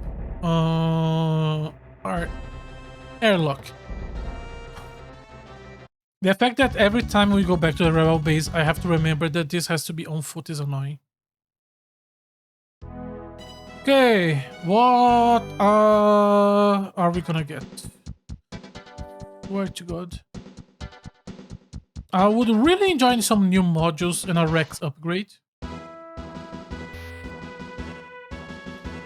Alright. Airlock. The fact that every time we go back to the rebel base, I have to remember that this has to be on foot is annoying. Okay, what are we gonna get? Swear to God. I would really enjoy some new modules and a Rex upgrade.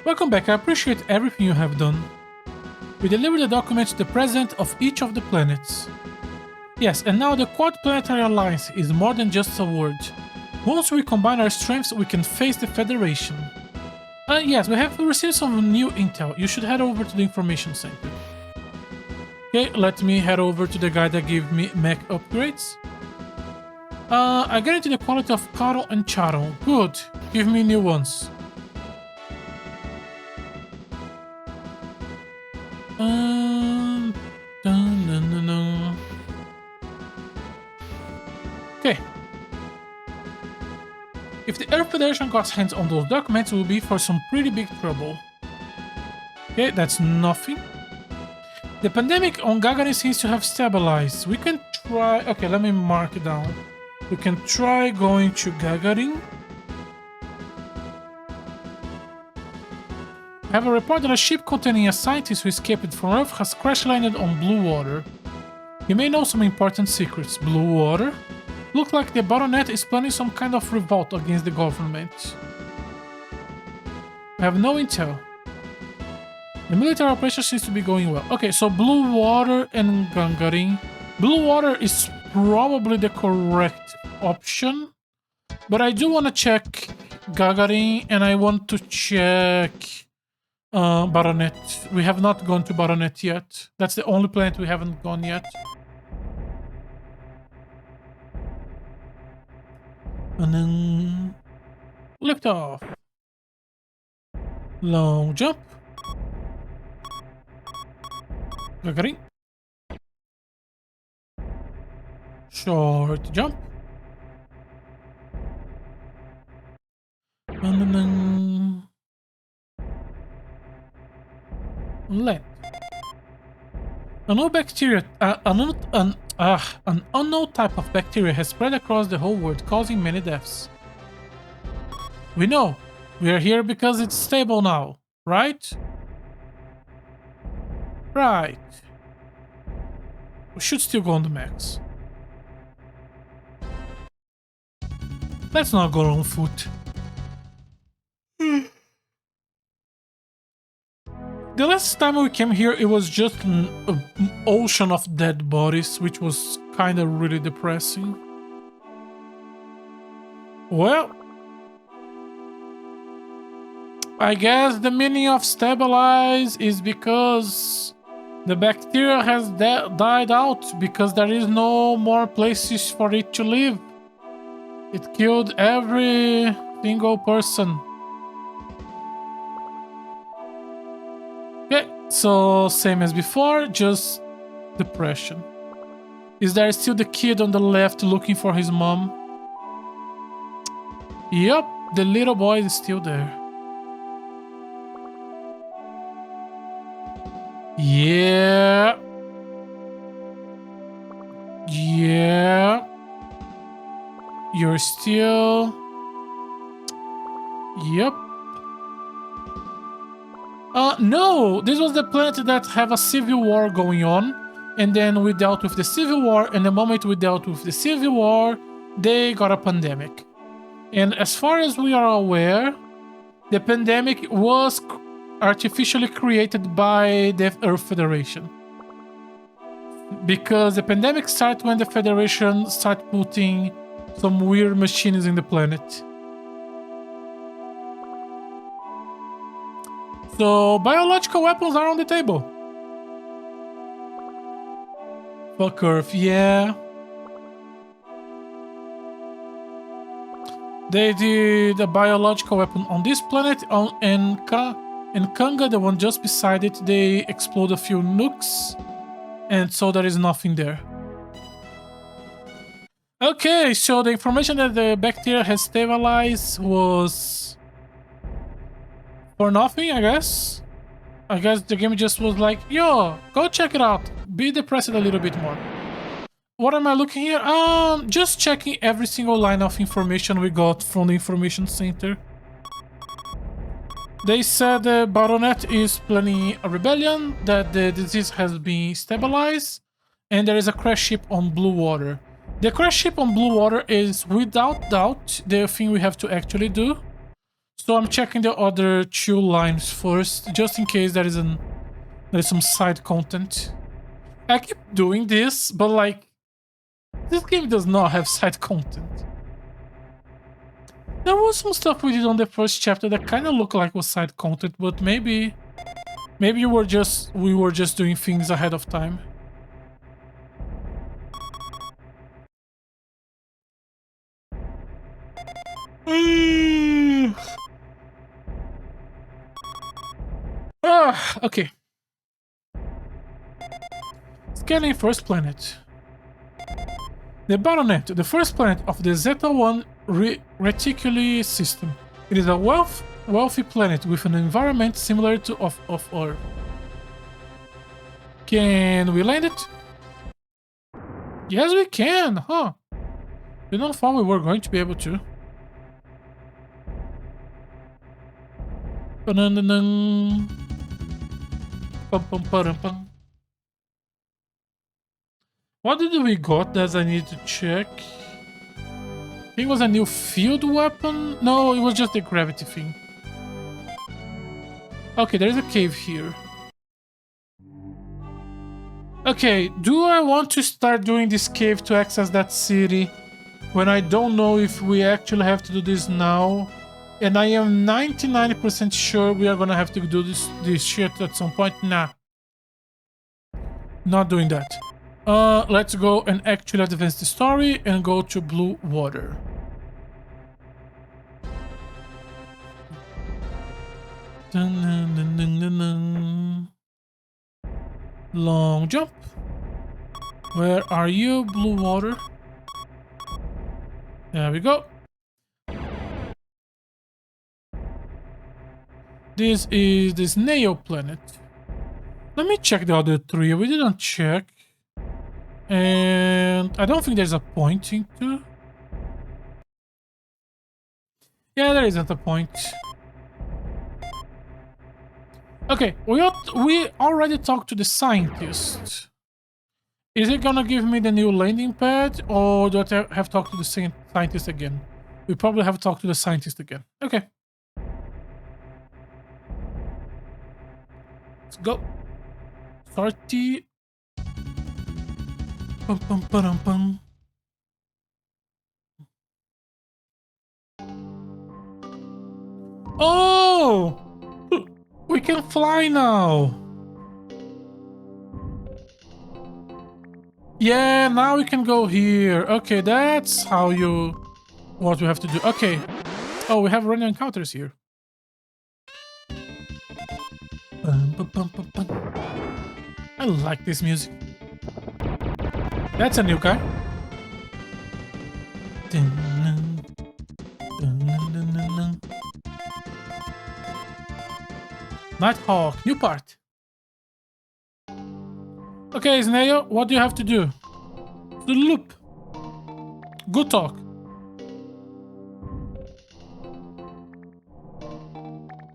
Welcome back, I appreciate everything you have done. We delivered the documents to the president of each of the planets. Yes, and now the Quad Planetary Alliance is more than just a word. Once we combine our strengths, we can face the Federation. Yes, we have received some new intel. You should head over to the information center. Okay, let me head over to the guy that gave me mech upgrades. I guarantee the quality of cattle and chattel. Good. Give me new ones. Dun, dun, dun, dun. Okay. If the Earth Federation got hands on those documents, it will be for some pretty big trouble. Okay, that's nothing. The pandemic on Gagarin seems to have stabilized. We can try... Okay, let me mark it down. We can try going to Gagarin. I have a report that a ship containing a scientist who escaped from Earth has crash-landed on Blue Water. You may know some important secrets. Blue Water? Looks like the Baronet is planning some kind of revolt against the government. I have no intel. The military operation seems to be going well. Okay, so Blue Water and Gagarin. Blue Water is probably the correct option. But I do want to check Gagarin and I want to check Baronet. We have not gone to Baronet yet. That's the only planet we haven't gone yet. And then lift off. Long jump. Gagarin. Short jump. And then land. An unknown type of bacteria has spread across the whole world, causing many deaths. We know. We are here because it's stable now, right? Right. We should still go on the max. Let's not go on foot. The last time we came here, it was just an ocean of dead bodies, which was kind of really depressing. Well, I guess the meaning of stabilize is because the bacteria has died out because there is no more places for it to live. It killed every single person. Okay, so same as before, just depression. Is there still the kid on the left looking for his mom? Yep, the little boy is still there. Yeah. Yeah. You're still... Yep. No, this was the planet that have a civil war going on, and then we dealt with the civil war, and the moment we dealt with the civil war, they got a pandemic. And as far as we are aware, the pandemic was artificially created by the Earth Federation. Because the pandemic started when the Federation started putting some weird machines in the planet. So, biological weapons are on the table. Fuck Earth, yeah. They did a biological weapon on this planet, and Kanga, the one just beside it, they explode a few nukes, and so there is nothing there. Okay, so the information that the bacteria has stabilized was... for nothing, I guess. I guess the game just was like, yo, go check it out. Be depressed a little bit more. What am I looking here? Just checking every single line of information we got from the information center. They said the Baronet is planning a rebellion, that the disease has been stabilized, and there is a crash ship on Blue Water. The crash ship on Blue Water is without doubt the thing we have to actually do. So I'm checking the other 2 lines first, just in case there is some side content. I keep doing this, but like, this game does not have side content. There was some stuff we did on the first chapter that kind of looked like was side content, but maybe we were just doing things ahead of time. Okay. Scanning first planet. The Baronet, the first planet of the Zeta-1 reticuli system. It is a wealthy planet with an environment similar to of Earth. Can we land it? Yes, we can, huh? We don't thought we were going to be able to. What did we got that I need to check? I think it was a new field weapon. No, it was just the gravity thing. Okay, there is a cave here. Okay, do I want to start doing this cave to access that city when I don't know if we actually have to do this now? And I am 99% sure we are gonna have to do this shit at some point. Nah. Not doing that. Let's go and actually advance the story and go to Blue Water. Dun, dun, dun, dun, dun, dun. Long jump. Where are you, Blue Water? There we go. This is the snail planet. Let me check the other 3. We didn't check. And I don't think there's a point into. Yeah, there isn't a point. Okay, we already talked to the scientist. Is it gonna give me the new landing pad, or do I have to talk to the scientist again? We probably have to talk to the scientist again. Okay. Let's go. 30. Pum, pum, pum, pum. Oh! We can fly now! Yeah, now we can go here. Okay, that's how what we have to do. Okay. Oh, we have random encounters here. I like this music. That's a new guy. Nighthawk, new part. Okay, Snail, what do you have to do? The loop. Good talk.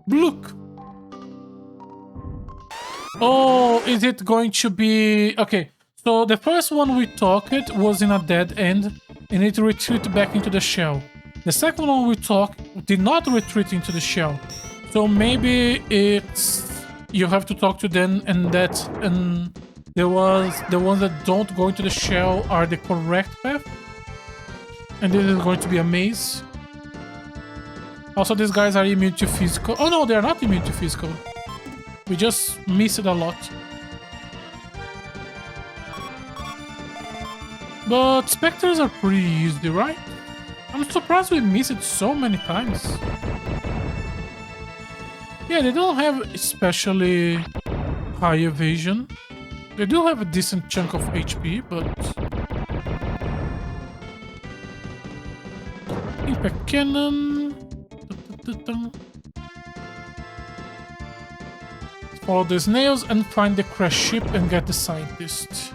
Look. Oh, is it going to be... Okay, so the first one we talked was in a dead end, and it retreated back into the shell. The second one we talked did not retreat into the shell. So maybe it's... You have to talk to them, and the ones that don't go into the shell are the correct path. And this is going to be a maze. Also, these guys are immune to physical. Oh no, they're not immune to physical. We just miss it a lot. But specters are pretty easy, right? I'm surprised we miss it so many times. Yeah, they don't have especially high evasion. They do have a decent chunk of HP, but... Impact cannon... Follow the snails and find the crash ship and get the scientist.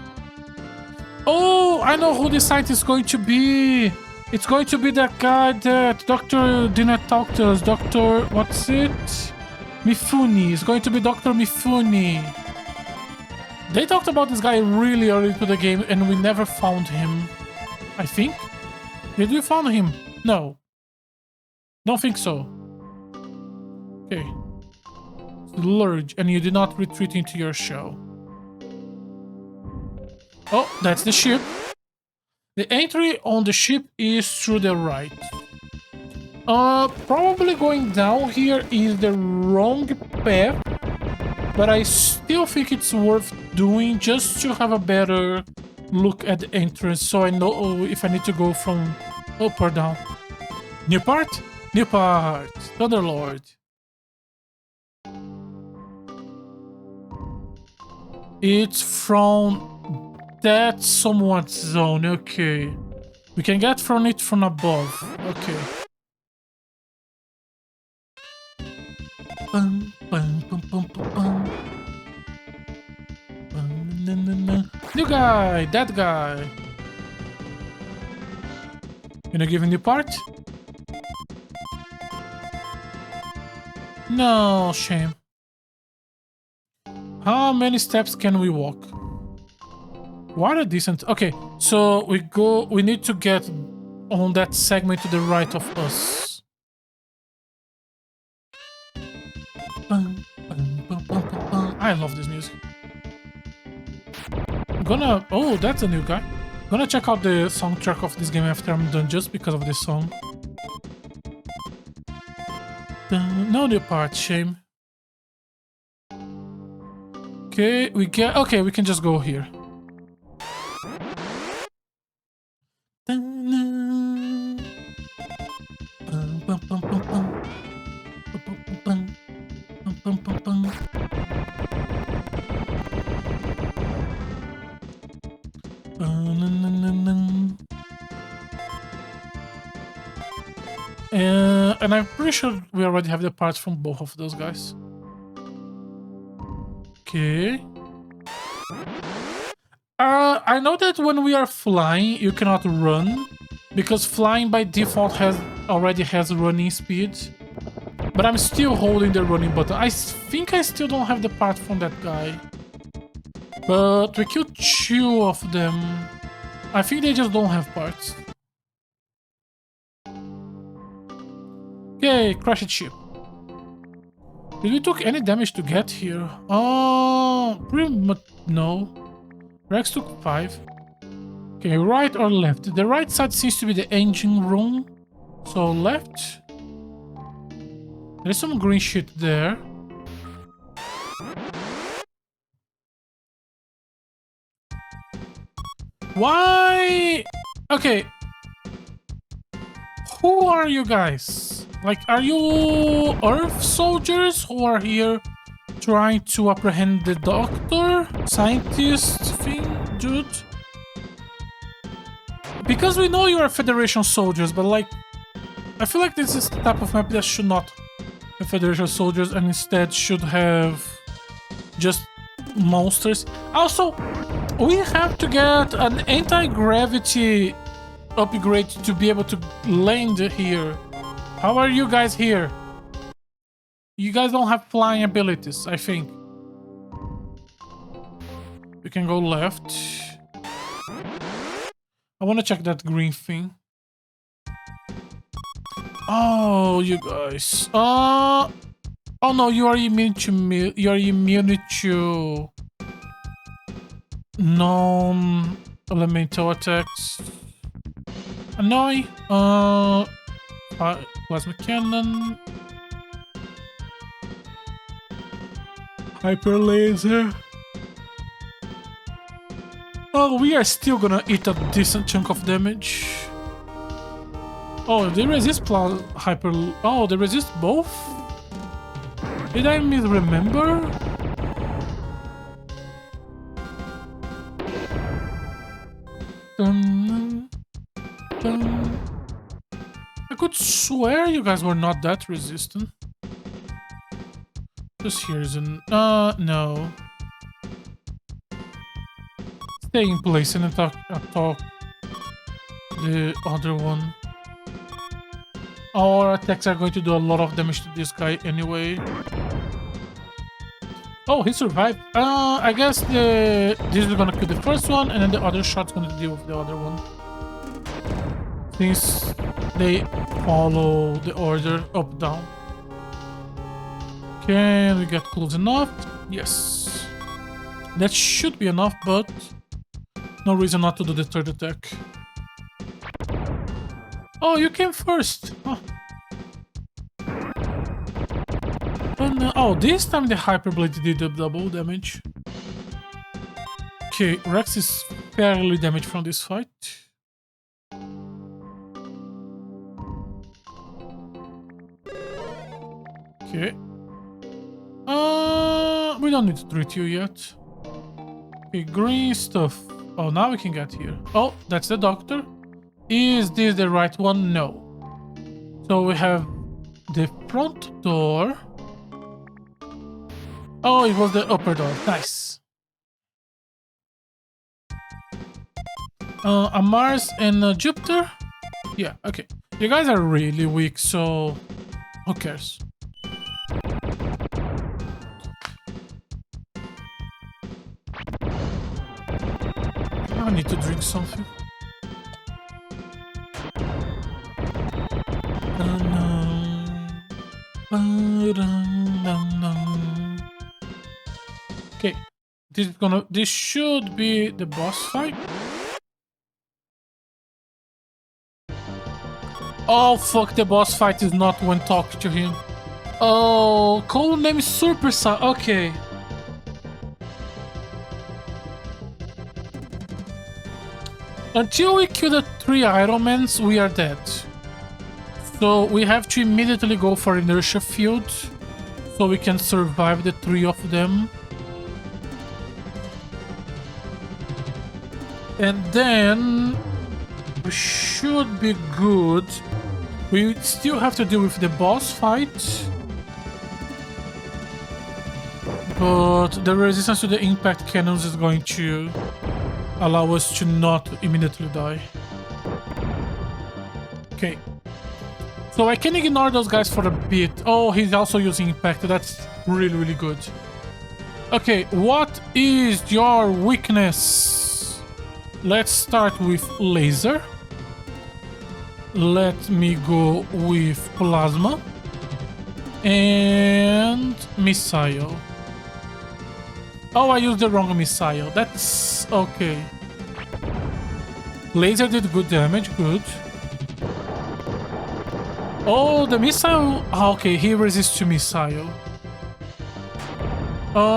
Oh, I know who the scientist is going to be. It's going to be that guy that Dr. didn't talk to us. Dr. What's it? Mifune. It's going to be Dr. Mifune. They talked about this guy really early into the game and we never found him. I think. Did we find him? No. Don't think so. Okay. Lurge, and you do not retreat into your shell. Oh, that's the ship. The entry on the ship is through the right. Probably going down here is the wrong path, but I still think it's worth doing just to have a better look at the entrance so I know if I need to go from up or down. New part? New part. Thunderlord. It's from that somewhat zone, okay. We can get from it from above, okay. New guy, that guy. Gonna give a new part? No, shame. How many steps can we walk? What a decent... Okay, so we need to get on that segment to the right of us. I love this music. I'm gonna... Oh, that's a new guy. I'm gonna check out the soundtrack of this game after I'm done just because of this song. No new part, shame. Okay, we can just go here. And I'm pretty sure we already have the parts from both of those guys. Okay. I know that when we are flying, you cannot run, because flying by default already has running speed. But I'm still holding the running button. I think I still don't have the part from that guy. But we killed 2 of them. I think they just don't have parts. Okay, crashed ship. Did we took any damage to get here? Pretty much no. Rex took 5. Okay, right or left? The right side seems to be the engine room. So left. There's some green shit there. Why? Okay. Who are you guys? Like, are you Earth soldiers who are here trying to apprehend the doctor? Scientist thing, dude? Because we know you are Federation soldiers, but like, I feel like this is the type of map that should not have Federation soldiers and instead should have just monsters. Also, we have to get an anti-gravity upgrade to be able to land here. How are you guys here? You guys don't have flying abilities, I think. We can go left. I want to check that green thing. Oh, you guys. Oh no, you are immune to non-elemental attacks. Annoy. Plasma cannon. Hyper laser. Oh, we are still gonna eat a decent chunk of damage. Oh, they resist hyper. Oh, they resist both? Did I misremember? I could swear you guys were not that resistant. Just here's an... no. Stay in place and attack the other one. Our attacks are going to do a lot of damage to this guy anyway. Oh, he survived. I guess this is gonna kill the first one, and then the other shot's gonna deal with the other one. Since they follow the order up, down. Can we get close enough? Yes. That should be enough, but no reason not to do the third attack. Oh, you came first. Huh. And, oh, this time the Hyper Blade did double damage. Okay, Rex is fairly damaged from this fight. Okay. We don't need to treat you yet. Okay, green stuff. Oh, now we can get here. Oh, that's the doctor. Is this the right one? No. So we have the front door. Oh, it was the upper door. Nice. A Mars and Jupiter? Yeah, okay. You guys are really weak, so who cares? I need to drink something. Okay, this should be the boss fight. Oh fuck, the boss fight is not when talking to him. Oh, code name is Super Saiyan. Okay. Until we kill the 3 Ironmans, we are dead. So we have to immediately go for inertia field so we can survive the 3 of them. And then we should be good. We still have to deal with the boss fight. But the resistance to the impact cannons is going to allow us to not immediately die. Okay. So I can ignore those guys for a bit. Oh, he's also using impact. That's really, really good. Okay, what is your weakness? Let's start with laser. Let me go with plasma. And missile. Oh, I used the wrong missile. That's okay. Laser did good damage, good. Oh, the missile... Okay, he resists to missile.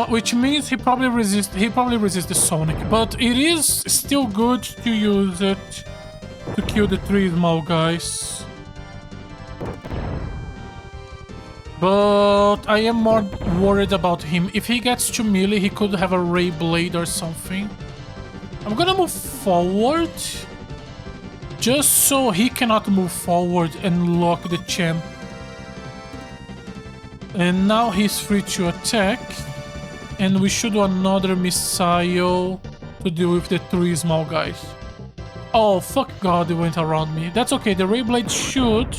Which means he probably resists the Sonic. But it is still good to use it to kill the 3 small guys. But I am more worried about him. If he gets to melee, he could have a Ray Blade or something. I'm gonna move forward. Just so he cannot move forward and lock the champ. And now he's free to attack. And we should do another missile to deal with the 3 small guys. Oh, fuck God, they went around me. That's okay, the Ray Blade should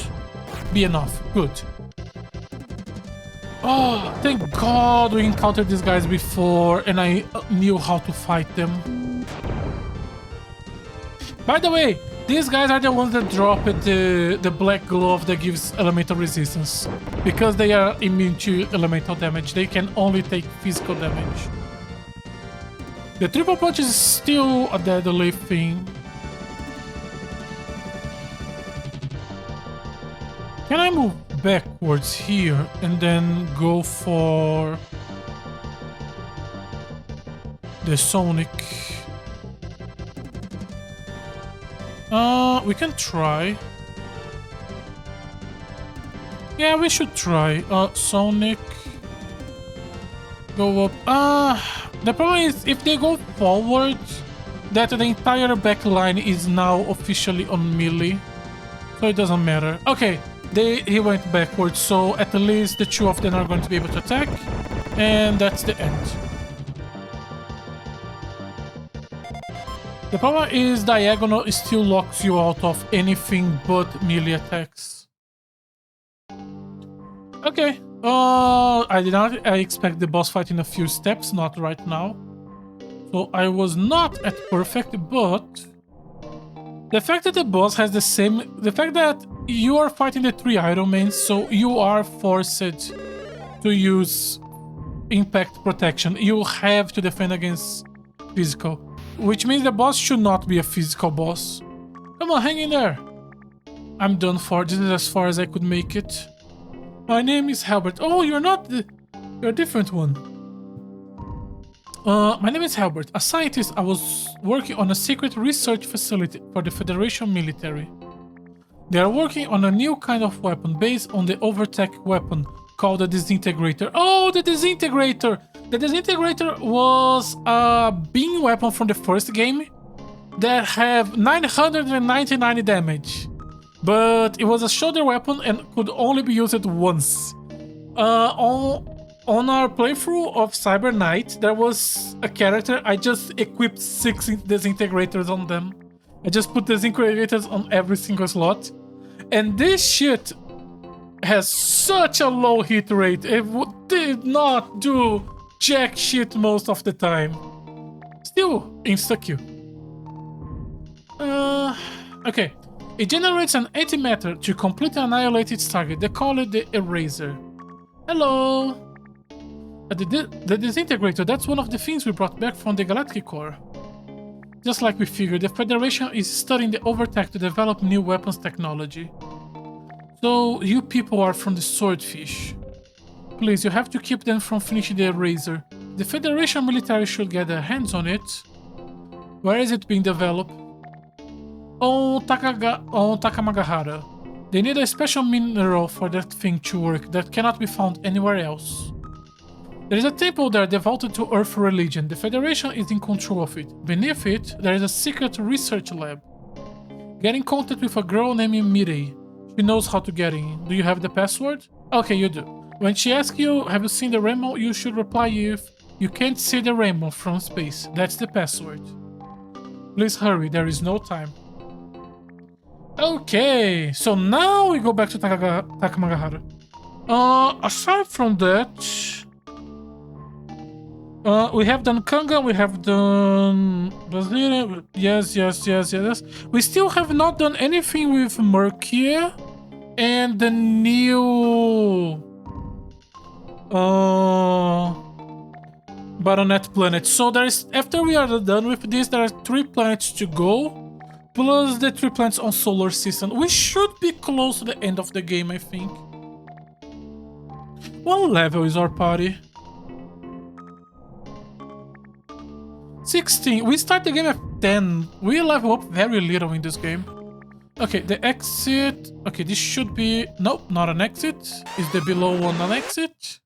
be enough. Good. Oh, thank God we encountered these guys before and I knew how to fight them. By the way, these guys are the ones that drop the black glove that gives elemental resistance. Because they are immune to elemental damage, they can only take physical damage. The triple punch is still a deadly thing. Can I move backwards here and then go for the Sonic? We can try. Yeah, we should try. Sonic. Go up. The problem is if they go forward, that the entire back line is now officially on melee. So it doesn't matter. Okay. He went backwards, so at least the 2 of them are going to be able to attack. And that's the end. The problem is diagonal still locks you out of anything but melee attacks. Okay. I expect the boss fight in a few steps, not right now. So I was not at perfect, but the fact that the boss has the same... The fact that you are fighting the 3 Iron Men, so you are forced to use impact protection. You have to defend against physical, which means the boss should not be a physical boss. Come on, hang in there. I'm done for. This is as far as I could make it. My name is Halbert. Oh, you're not the... You're a different one. My name is Halbert. A scientist. I was working on a secret research facility for the Federation military. They are working on a new kind of weapon based on the Overtech weapon called the Disintegrator. Oh, the Disintegrator! The Disintegrator was a beam weapon from the first game that have 999 damage. But it was a shoulder weapon and could only be used once. On our playthrough of Cyber Knight, there was a character, I just equipped 6 Disintegrators on them. I just put Disintegrators on every single slot. And this shit has such a low hit rate. It did not do jack shit most of the time. Still, insta-kill. Okay. It generates an antimatter to completely annihilate its target. They call it the Eraser. Hello! The Disintegrator, that's one of the things we brought back from the Galactic Core. Just like we figured, the Federation is studying the Overtech to develop new weapons technology. So, you people are from the Swordfish. Please, you have to keep them from finishing the Eraser. The Federation military should get their hands on it. Where is it being developed? On Takamagahara. They need a special mineral for that thing to work that cannot be found anywhere else. There is a temple there devoted to Earth religion. The Federation is in control of it. Beneath it, there is a secret research lab. Get in contact with a girl named Mirei. She knows how to get in. Do you have the password? Okay, you do. When she asks you, have you seen the rainbow, you should reply if you can't see the rainbow from space. That's the password. Please hurry, there is no time. Okay, so now we go back to Takamagahara. Aside from that, we have done Kanga, we have done Brazil. Yes. We still have not done anything with Merkia and the new Baronet planet. So there is, after we are done with this, there are 3 planets to go. Plus the 3 planets on solar system. We should be close to the end of the game, I think. What level is our party? 16. We start the game at 10. We level up very little in this game. Okay, the exit. Okay, this should be... Nope, not an exit. Is the below one an exit?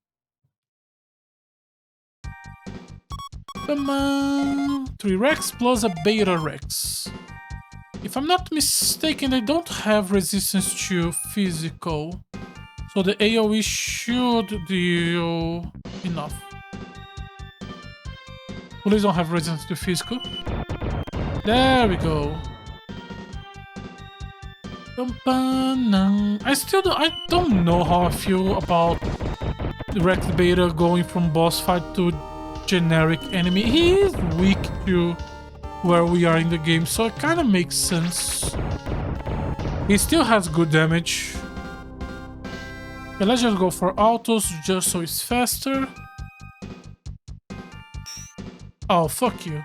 Come on. 3 Rex plus a Beta Rex. If I'm not mistaken, they don't have resistance to physical. So the AoE should do enough. Please don't have resistance to physical. There we go. I don't know how I feel about the Rex Beta going from boss fight to generic enemy. He is weak to where we are in the game, so it kind of makes sense. He still has good damage. Okay, let's just go for autos just so it's faster. Oh, fuck you.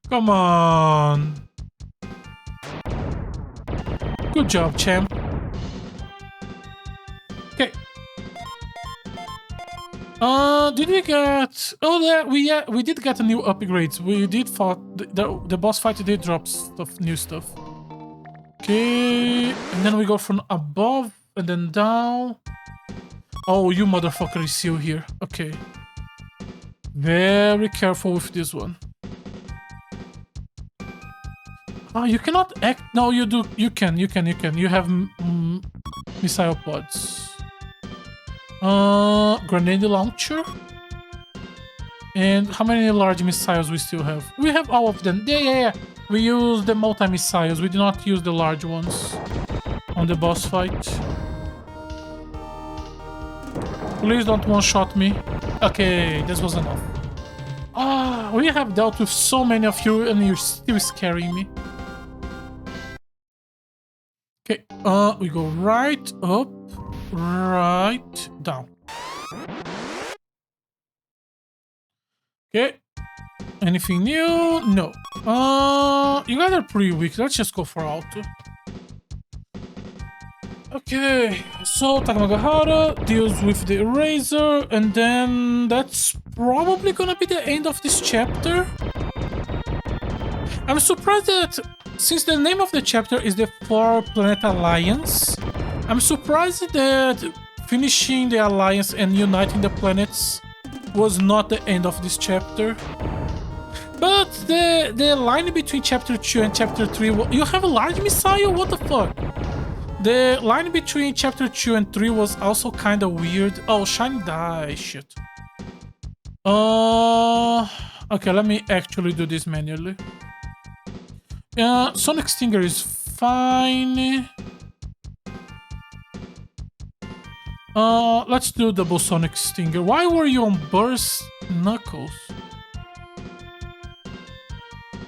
Come on. Good job, champ. Okay. Did we get... Oh, there, we did get a new upgrades. We did fought... The boss fight did drop stuff, new stuff. Okay. And then we go from above and then down. Oh, you motherfucker is still here. Okay. Very careful with this one. Oh, you cannot act... No, you do. You can. You have missile pods. Grenade launcher. And how many large missiles we still have? We have all of them. Yeah. We use the multi-missiles. We do not use the large ones on the boss fight. Please don't one-shot me. Okay, this was enough. We have dealt with so many of you and you're still scaring me. Okay, we go right up, right down. Okay. Anything new? No. You guys are pretty weak. Let's just go for auto. Okay, so Takamagahara deals with the eraser, and then that's probably gonna be the end of this chapter. I'm surprised that, since the name of the chapter is the 4-Planet Alliance, I'm surprised that finishing the alliance and uniting the planets was not the end of this chapter. But the line between chapter 2 and chapter 3, you have a large missile? What the fuck? The line between chapter 2 and 3 was also kind of weird. Oh, shiny die, shit. Okay, let me actually do this manually. Sonic Stinger is fine. Let's do double Sonic Stinger. Why were you on Burst Knuckles?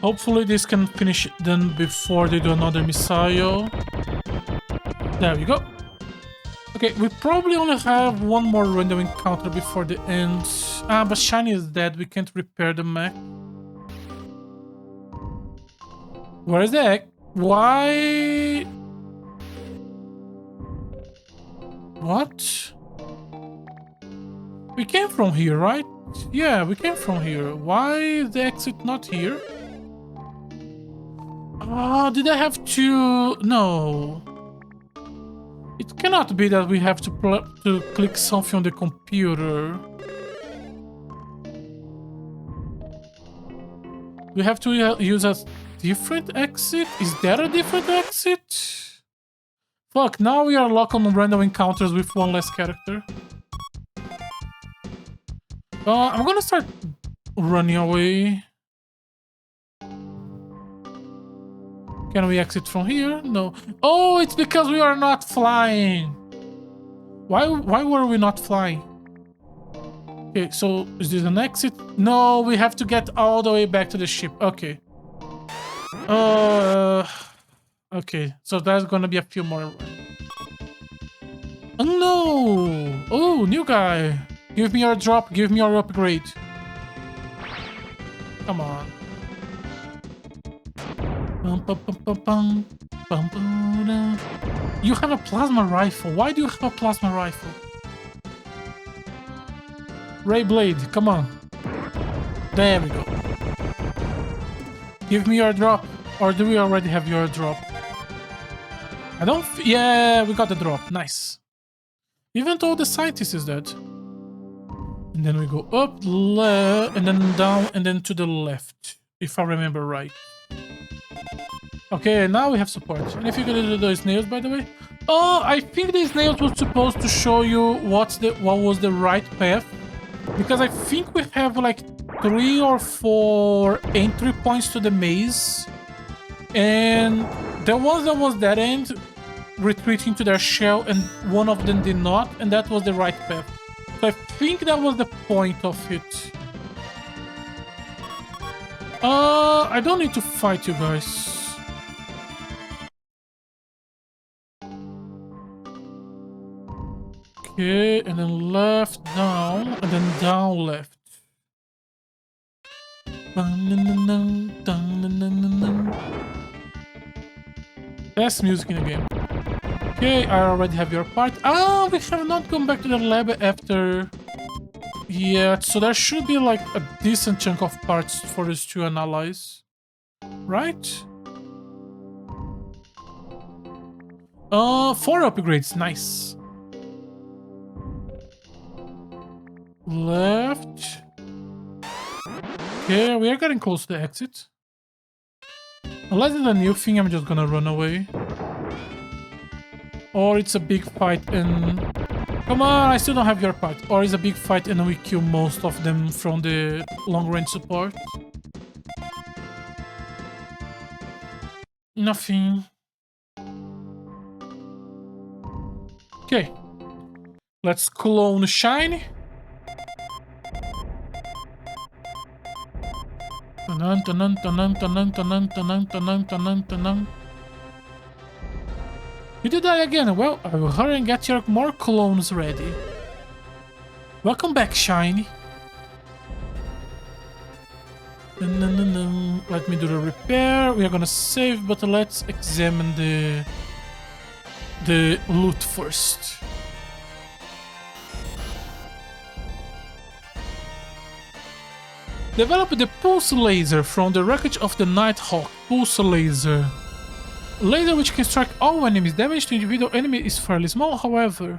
Hopefully this can finish them before they do another missile. There we go. Okay, we probably only have one more random encounter before the end. But Shiny is dead. We can't repair the mech. Where is the egg? Why? What? We came from here, right? Yeah, we came from here. Why is the exit not here? Did I have to... No. It cannot be that we have to click something on the computer. We have to use a different exit? Is there a different exit? Fuck, now we are locked on random encounters with one less character. I'm gonna start running away. Can we exit from here? No. Oh, it's because we are not flying. Why were we not flying? Okay, so is this an exit? No, we have to get all the way back to the ship. Okay. Okay, so there's gonna be a few more. Oh no! Oh, new guy. Give me your drop, give me your upgrade. Come on. You have a plasma rifle. Why do you have a plasma rifle? Ray Blade, come on. There we go. Give me your drop. Or do we already have your drop? I don't... Yeah, we got the drop. Nice. Even though the scientist is dead. And then we go up, and then down, and then to the left. If I remember right. Okay, now we have support. And if you can do those snails, by the way. Oh, I think the snails was supposed to show you what was the right path. Because I think we have like 3 or 4 entry points to the maze. And the ones that was dead end retreating to their shell, and one of them did not, and that was the right path. So I think that was the point of it. I don't need to fight you guys. Okay, and then left, down, and then down, left. Best music in the game. Okay, I already have your part. Ah, we have not gone back to the lab after yet, so there should be like a decent chunk of parts for us to analyze. Right? 4 upgrades, nice. Left. Okay, we are getting close to the exit. Unless it's a new thing, I'm just gonna run away. Or it's a big fight and Come on, I still don't have your part. Or is a big fight and we kill most of them from the long-range support? Nothing. Okay. Let's clone Shine. Tanan, tanan, tanan, tanan, tanan, tanan, tanan, tanan, tanan. You did die again. Well, I will hurry and get your more clones ready. Welcome back, Shiny. Let me do the repair. We are gonna save, but let's examine the loot first. Develop the pulse laser from the wreckage of the Nighthawk. Pulse laser. Laser which can strike all enemies. Damage to individual enemy is fairly small, however.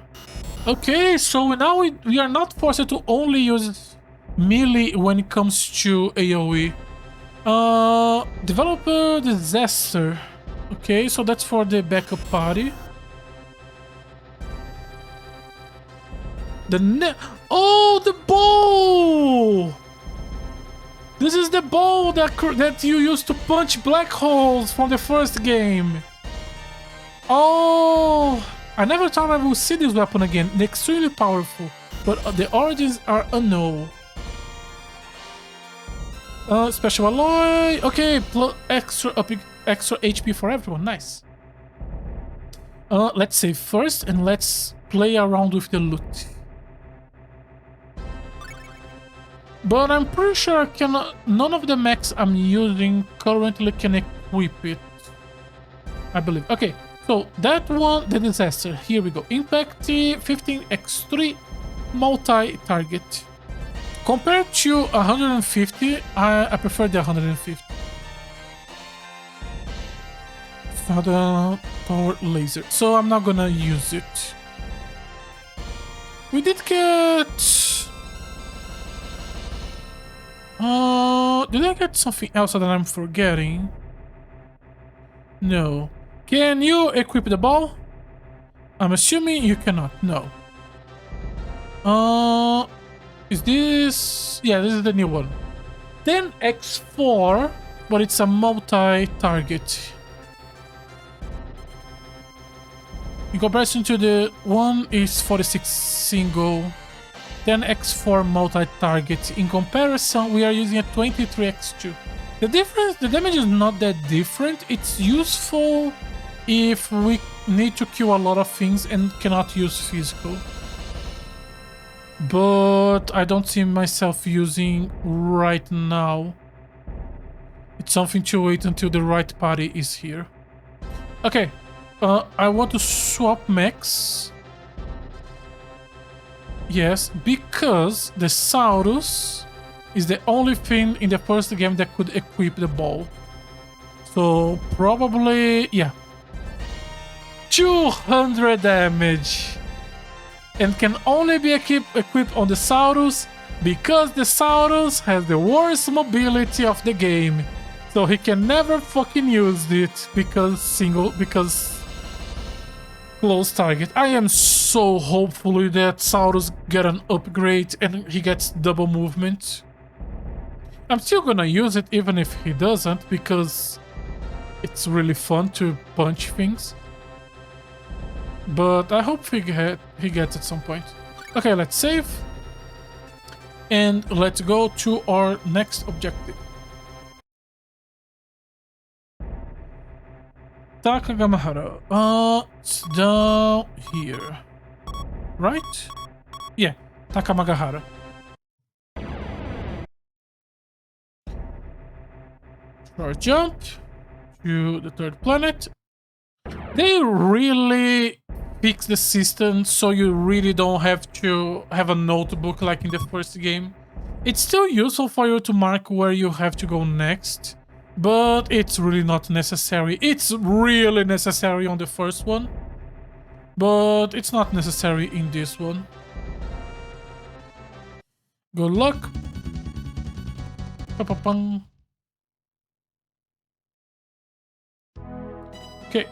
Okay, so now we are not forced to only use melee when it comes to AoE. Developer disaster. Okay, so that's for the backup party. Oh, the bow! This is the bow that you used to punch black holes from the first game. Oh, I never thought I would see this weapon again. They're extremely powerful, but the origins are unknown. Special alloy. Okay, extra HP for everyone. Nice. Let's save first and let's play around with the loot. But I'm pretty sure I cannot. None of the mechs I'm using currently can equip it. I believe. Okay, so that one, the disaster. Here we go. Impact 15x3 multi-target. Compared to 150, I prefer the 150. Father power laser. So I'm not gonna use it. We did get. Did I get something else that I'm forgetting? No. Can you equip the ball? I'm assuming you cannot. No. Is this... Yeah, this is the new one. Then X4, but it's a multi-target. In comparison to the one is 46 single. 10x4 multi-target. In comparison, we are using a 23x2. The damage is not that different. It's useful if we need to kill a lot of things and cannot use physical. But I don't see myself using right now. It's something to wait until the right party is here. Okay, I want to swap mechs. Yes, because the Saurus is the only thing in the first game that could equip the ball. So probably, yeah. 200 damage. And can only be equipped on the Saurus because the Saurus has the worst mobility of the game. So he can never fucking use it because close target. I am so hopeful that Saurus get an upgrade and he gets double movement. I'm still gonna use it even if he doesn't because it's really fun to punch things. But I hope he gets at some point. Okay, let's save. And let's go to our next objective. Takagamahara. It's down here. Right? Yeah, Takamagahara. Short jump to the third planet. They really fix the system so you really don't have to have a notebook like in the first game. It's still useful for you to mark where you have to go next, but it's really not necessary. It's really necessary on the first one, but it's not necessary in this one. Good luck. Pa-pa-pang. Okay.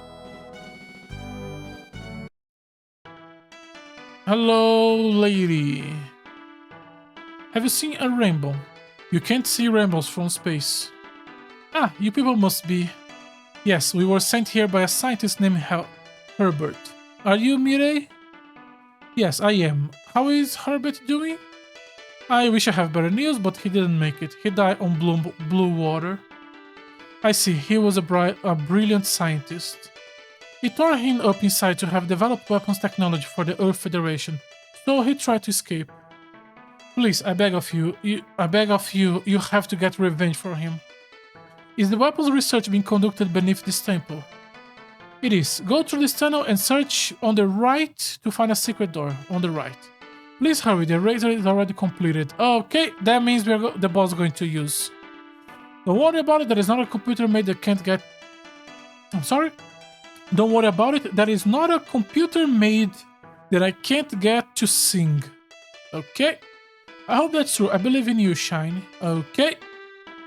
Hello, lady. Have you seen a rainbow? You can't see rainbows from space. Ah, you people must be. Yes, we were sent here by a scientist named Herbert. Are you Mireille? Yes, I am. How is Herbert doing? I wish I have better news, but he didn't make it. He died on blue water. I see, he was a brilliant scientist. It tore him up inside to have developed weapons technology for the Earth Federation, so he tried to escape. Please, I beg of you, you have to get revenge for him. Is the weapons research being conducted beneath this temple? It is. Go through this tunnel and search on the right to find a secret door on the right. Please hurry, the razor is already completed. Okay, that means the boss is going to use. Don't worry about it, there is not a computer made that can't get... I'm sorry? Don't worry about it, there is not a computer made that I can't get to sing. Okay? I hope that's true. I believe in you, Shiny. Okay.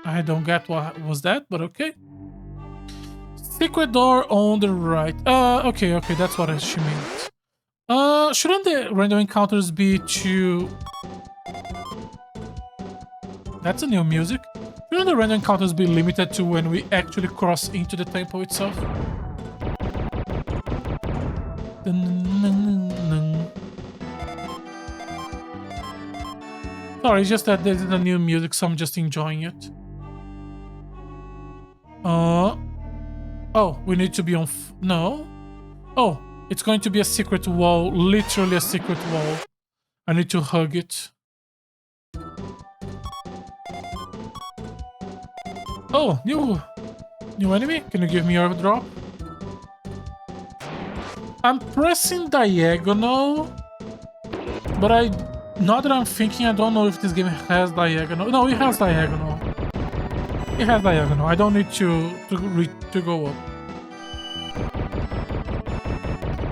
I don't get what was that, but okay. Secret door on the right. Okay, that's what she meant. Shouldn't the random encounters be to... That's a new music. Shouldn't the random encounters be limited to when we actually cross into the temple itself? Sorry, it's just that there's a new music, so I'm just enjoying it. Oh, we need to be on... No? Oh, it's going to be a secret wall. Literally a secret wall. I need to hug it. Oh, new enemy? Can you give me your drop? I'm pressing diagonal, but now that I'm thinking, I don't know if this game has diagonal. No, it has diagonal. It has diagonal. I don't need to go up.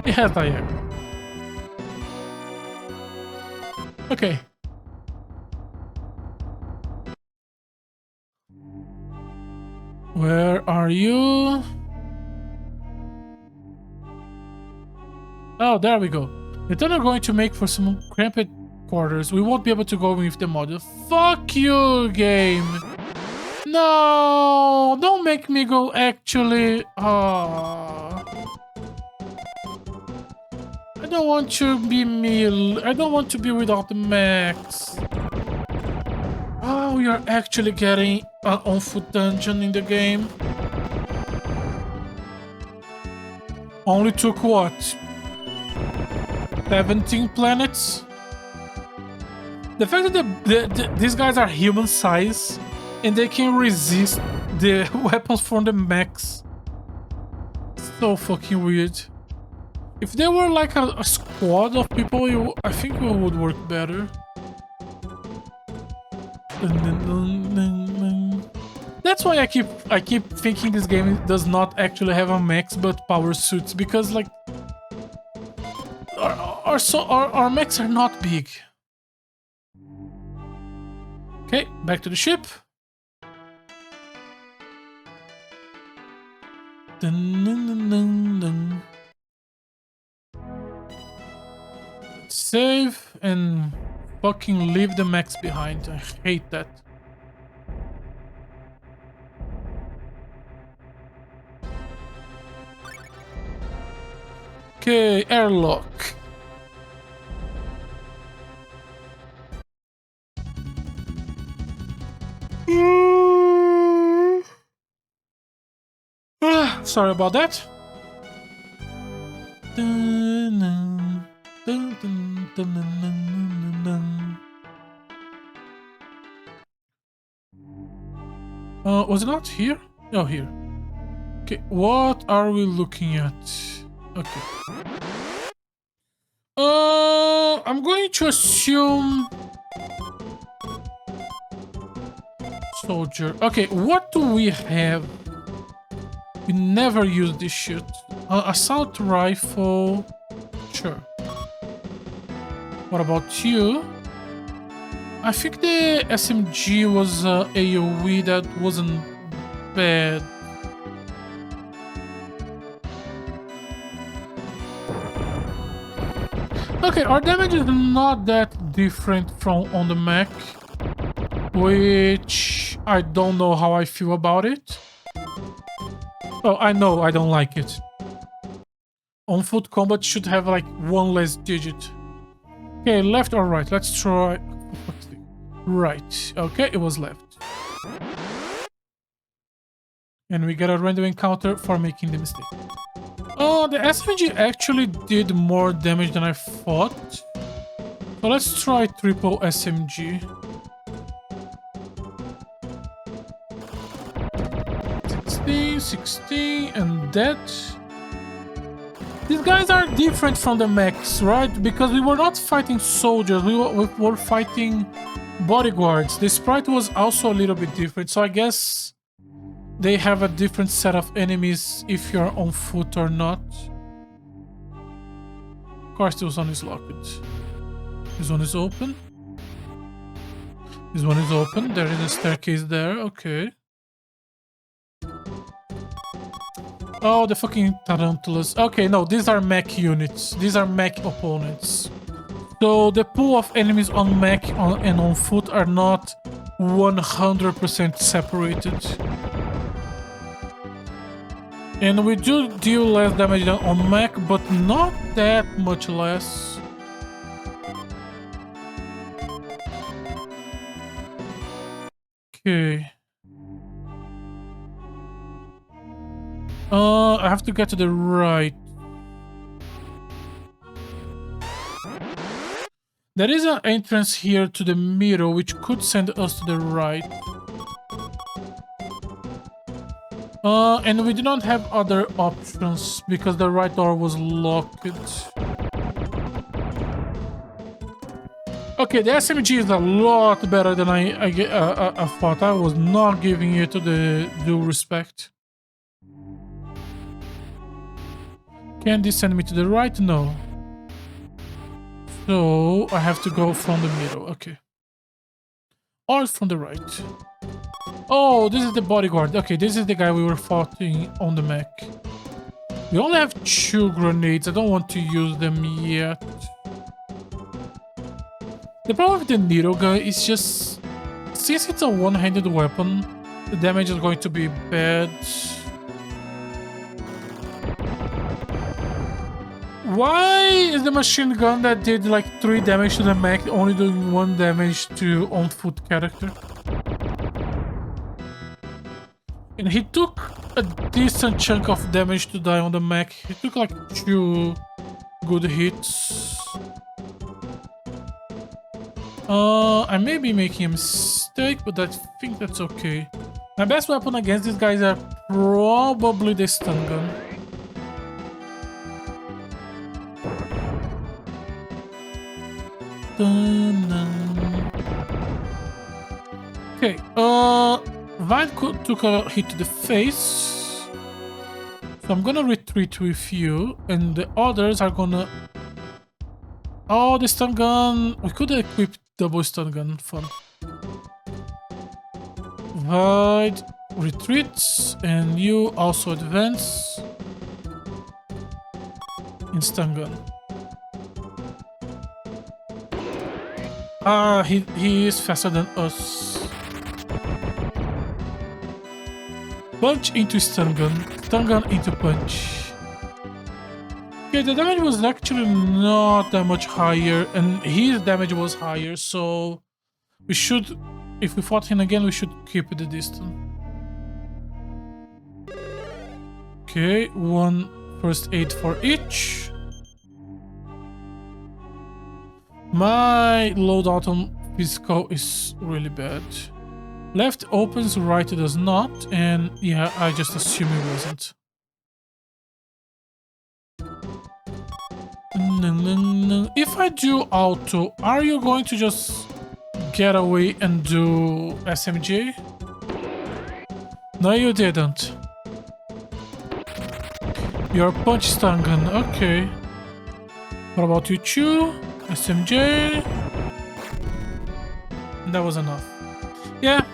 It has diagonal. Okay. Where are you? Oh, there we go. The tunnel going to make for some cramped quarters. We won't be able to go with the model. Fuck you, game. No, don't make me go actually. I don't want to be meal. I don't want to be without the max. Oh, we are actually getting an on-foot dungeon in the game. Only took what? 17 planets? The fact that these guys are human size and they can resist the weapons from the mechs. So fucking weird. If they were like a squad of people, I think it would work better. That's why I keep thinking this game does not actually have a mechs but power suits, because like our mechs are not big. Okay, back to the ship. Save and fucking leave the mechs behind. I hate that. Okay, airlock. Sorry about that. Was it not here? Oh, here. Okay, what are we looking at? Okay. I'm going to assume... Soldier. Okay, what do we have? We never use this shit. Assault rifle. Sure. What about you? I think the SMG was AoE that wasn't bad. Okay, our damage is not that different from on the mech, which I don't know how I feel about it. Oh, I know I don't like it. On foot combat should have like one less digit. Okay, left or right? Let's try... Right. Okay, it was left. And we get a random encounter for making the mistake. Oh, the SMG actually did more damage than I thought. So let's try triple SMG. 16, and that. These guys are different from the mechs, right? Because we were not fighting soldiers, we were fighting bodyguards. The sprite was also a little bit different, so I guess they have a different set of enemies if you're on foot or not. Of course, this one is locked. This one is open. This one is open. There is a staircase there. Okay. Oh, the fucking tarantulas. Okay, no, these are mech units. These are mech opponents. So the pool of enemies on mech and on foot are not 100% separated. And we do deal less damage than on mech, but not that much less. Okay. I have to get to the right. There is an entrance here to the middle, which could send us to the right. And we do not have other options because the right door was locked. Okay, the SMG is a lot better than I thought. I was not giving it the due respect. Can this send me to the right? No. So I have to go from the middle. Okay. Or from the right. Oh, this is the bodyguard. Okay, this is the guy we were fighting on the mech. We only have 2 grenades. I don't want to use them yet. The problem with the needle gun is just... Since it's a one-handed weapon, the damage is going to be bad. Why is the machine gun that did like 3 damage to the mech only doing 1 damage to on-foot character? And he took a decent chunk of damage to die on the mech. He took like 2 good hits. I may be making a mistake, but I think that's okay. My best weapon against these guys are probably the stun gun. Okay, Vine took a hit to the face. So I'm gonna retreat with you, and the others are gonna... Oh, the stun gun! We could equip double stun gun, fun. Vine retreats, and you also advance. In stun gun. Ah, he is faster than us. Punch into stun gun into punch. Okay, the damage was actually not that much higher, and his damage was higher, so we should, if we fought him again, we should keep the distance. Okay, 1 first aid for each. My loadout on physical is really bad. Left opens, right does not, and yeah, I just assume it wasn't. If I do auto, are you going to just get away and do SMG? No, you didn't. Your punch stun gun, okay. What about you two? SMJ. That was enough. Yeah,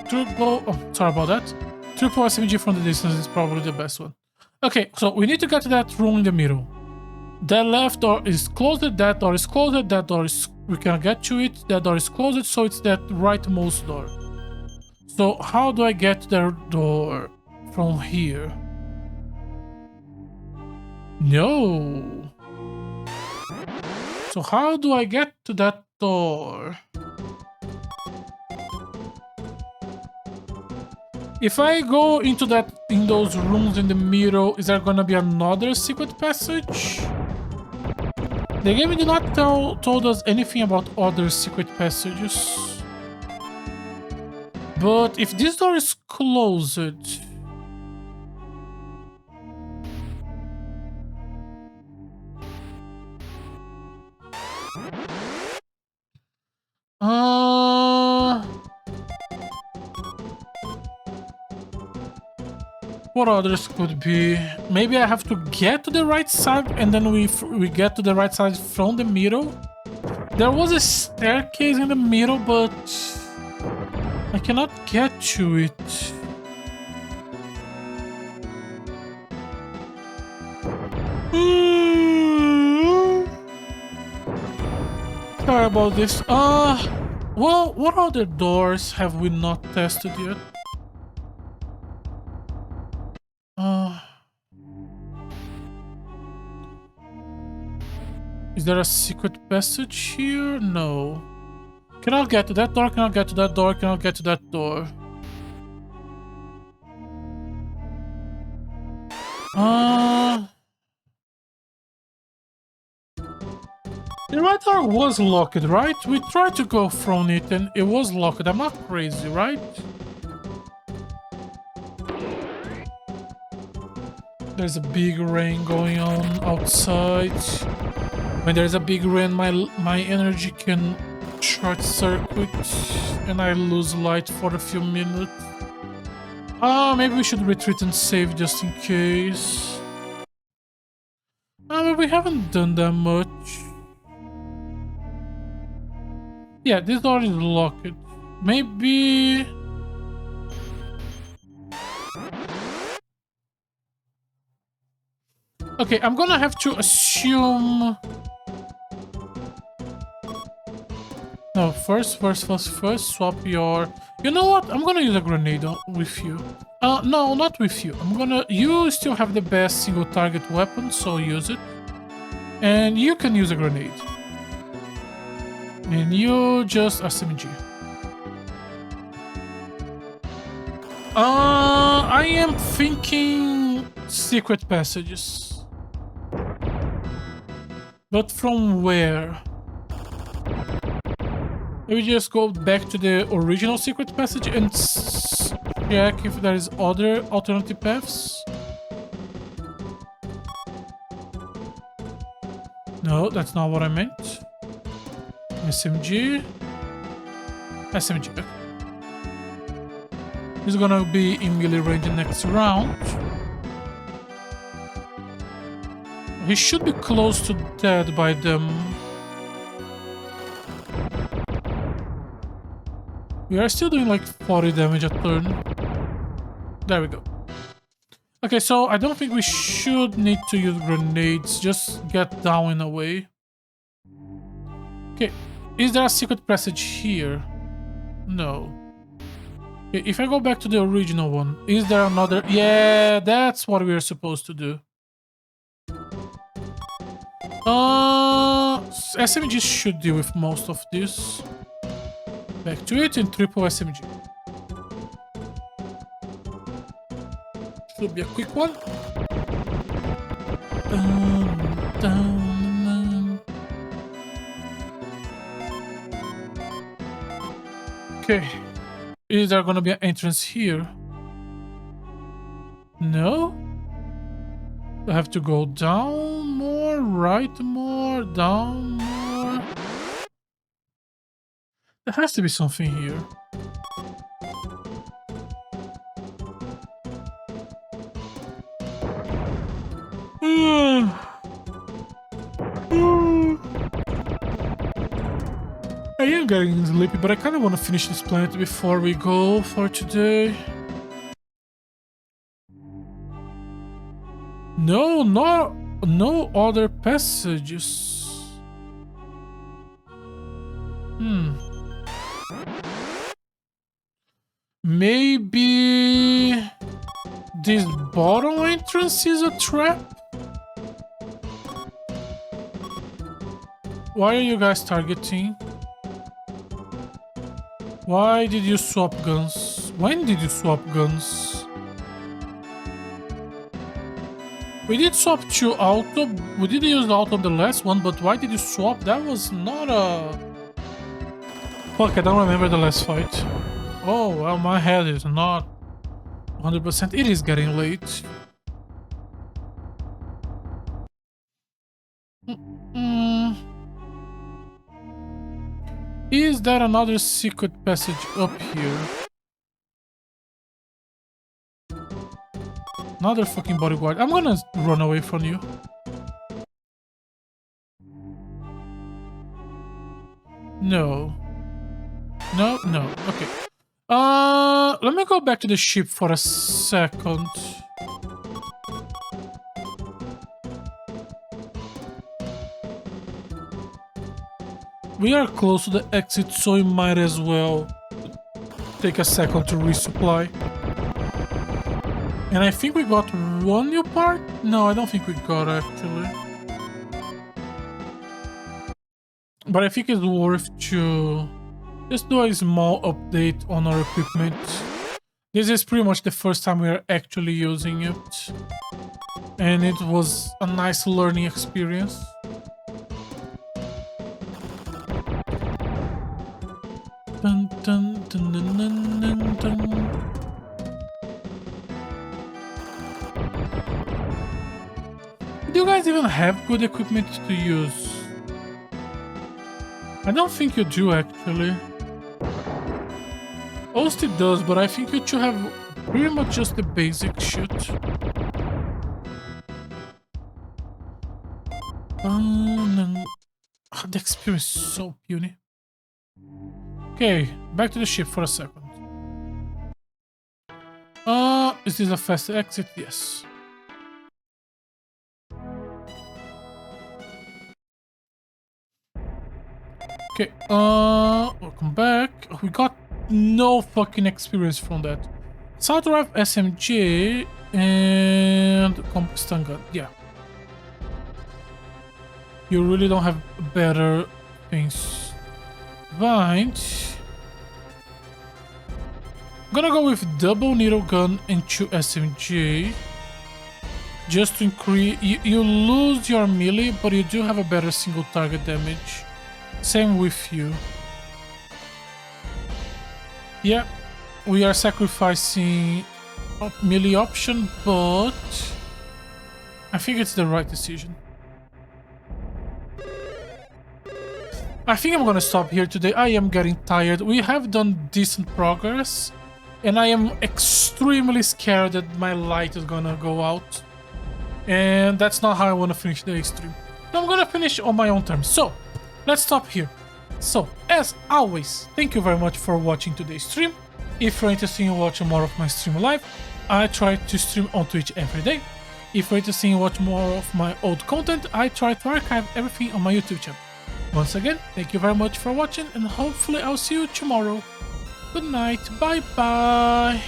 triple. Oh, sorry about that. Triple SMG from the distance is probably the best one. Okay, so we need to get to that room in the middle. That left door is closed, that door is closed, that door is... we can get to it, that door is closed, so it's that rightmost door. So how do I get to the door from here? No. So how do I get to that door? If I go into those rooms in the middle, is there gonna be another secret passage? The game did not told us anything about other secret passages. But if this door is closed... what others could be? Maybe I have to get to the right side and then we get to the right side from the middle. There was a staircase in the middle, but I cannot get to it. Sorry about this. Well, what other doors have we not tested yet? Is there a secret passage here? No. Cannot get to that door, cannot get to that door, cannot get to that door. The right door was locked, right? We tried to go from it and it was locked. I'm not crazy, right? There's a big rain going on outside. When there's a big rain, my energy can short circuit and I lose light for a few minutes. Maybe we should retreat and save just in case. But we haven't done that much. Yeah, this door is locked. Maybe... okay, I'm gonna have to assume... no, first, swap your... you know what? I'm gonna use a grenade with you. No, not with you. You still have the best single target weapon, so use it. And you can use a grenade. And you just SMG. I am thinking secret passages. But from where? Maybe just go back to the original secret passage and check if there is other alternative paths. No, that's not what I meant. SMG. SMG. Okay. He's gonna be in melee range next round. He should be close to dead by them. We are still doing like 40 damage a turn. There we go. Okay, so I don't think we should need to use grenades. Just get down in a way. Okay, is there a secret passage here? No. Okay, if I go back to the original one, is there another? Yeah, that's what we are supposed to do. SMG should deal with most of this. Back to it in triple SMG. Should be a quick one. Okay. Is there gonna be an entrance here? No? I have to go down more, right more, down more. There has to be something here. I am getting sleepy, but I kind of want to finish this planet before we go for today. No, no other passages. Maybe this bottom entrance is a trap? Why are you guys targeting? Why did you swap guns? When did you swap guns? We did swap to auto. We did use the auto on the last one, but why did you swap? That was not a... Fuck, I don't remember the last fight. Oh, well, my head is not 100%. It is getting late. Is there another secret passage up here? Another fucking bodyguard. I'm gonna run away from you. No. No, no. Okay. Let me go back to the ship for a second. We are close to the exit, so we might as well take a second to resupply. And I think we got one new part? No, I don't think we got actually. But I think it's worth to just do a small update on our equipment. This is pretty much the first time we are actually using it. And it was a nice learning experience. Dun, dun, dun, dun, dun, dun, dun. Do you guys even have good equipment to use? I don't think you do actually. Osti does, but I think you two have pretty much just the basic shit. The experience is so puny. Okay, back to the ship for a second. Is this a fast exit? Yes. Okay, welcome back. We got no fucking experience from that. South Drive SMG and compass stun gun. Yeah. You really don't have better things. Right. I'm gonna go with double needle gun and 2 SMG. Just to increase... You lose your melee, but you do have a better single target damage. Same with you. Yeah, we are sacrificing a melee option, but I think it's the right decision. I think I'm gonna stop here today. I am getting tired. We have done decent progress, and I am extremely scared that my light is gonna go out. And that's not how I want to finish the stream. I'm gonna finish on my own terms. So, let's stop here. So, as always, thank you very much for watching today's stream. If you're interested in watching more of my stream live, I try to stream on Twitch every day. If you're interested in watching more of my old content, I try to archive everything on my YouTube channel. Once again, thank you very much for watching, and hopefully I'll see you tomorrow. Good night, bye bye!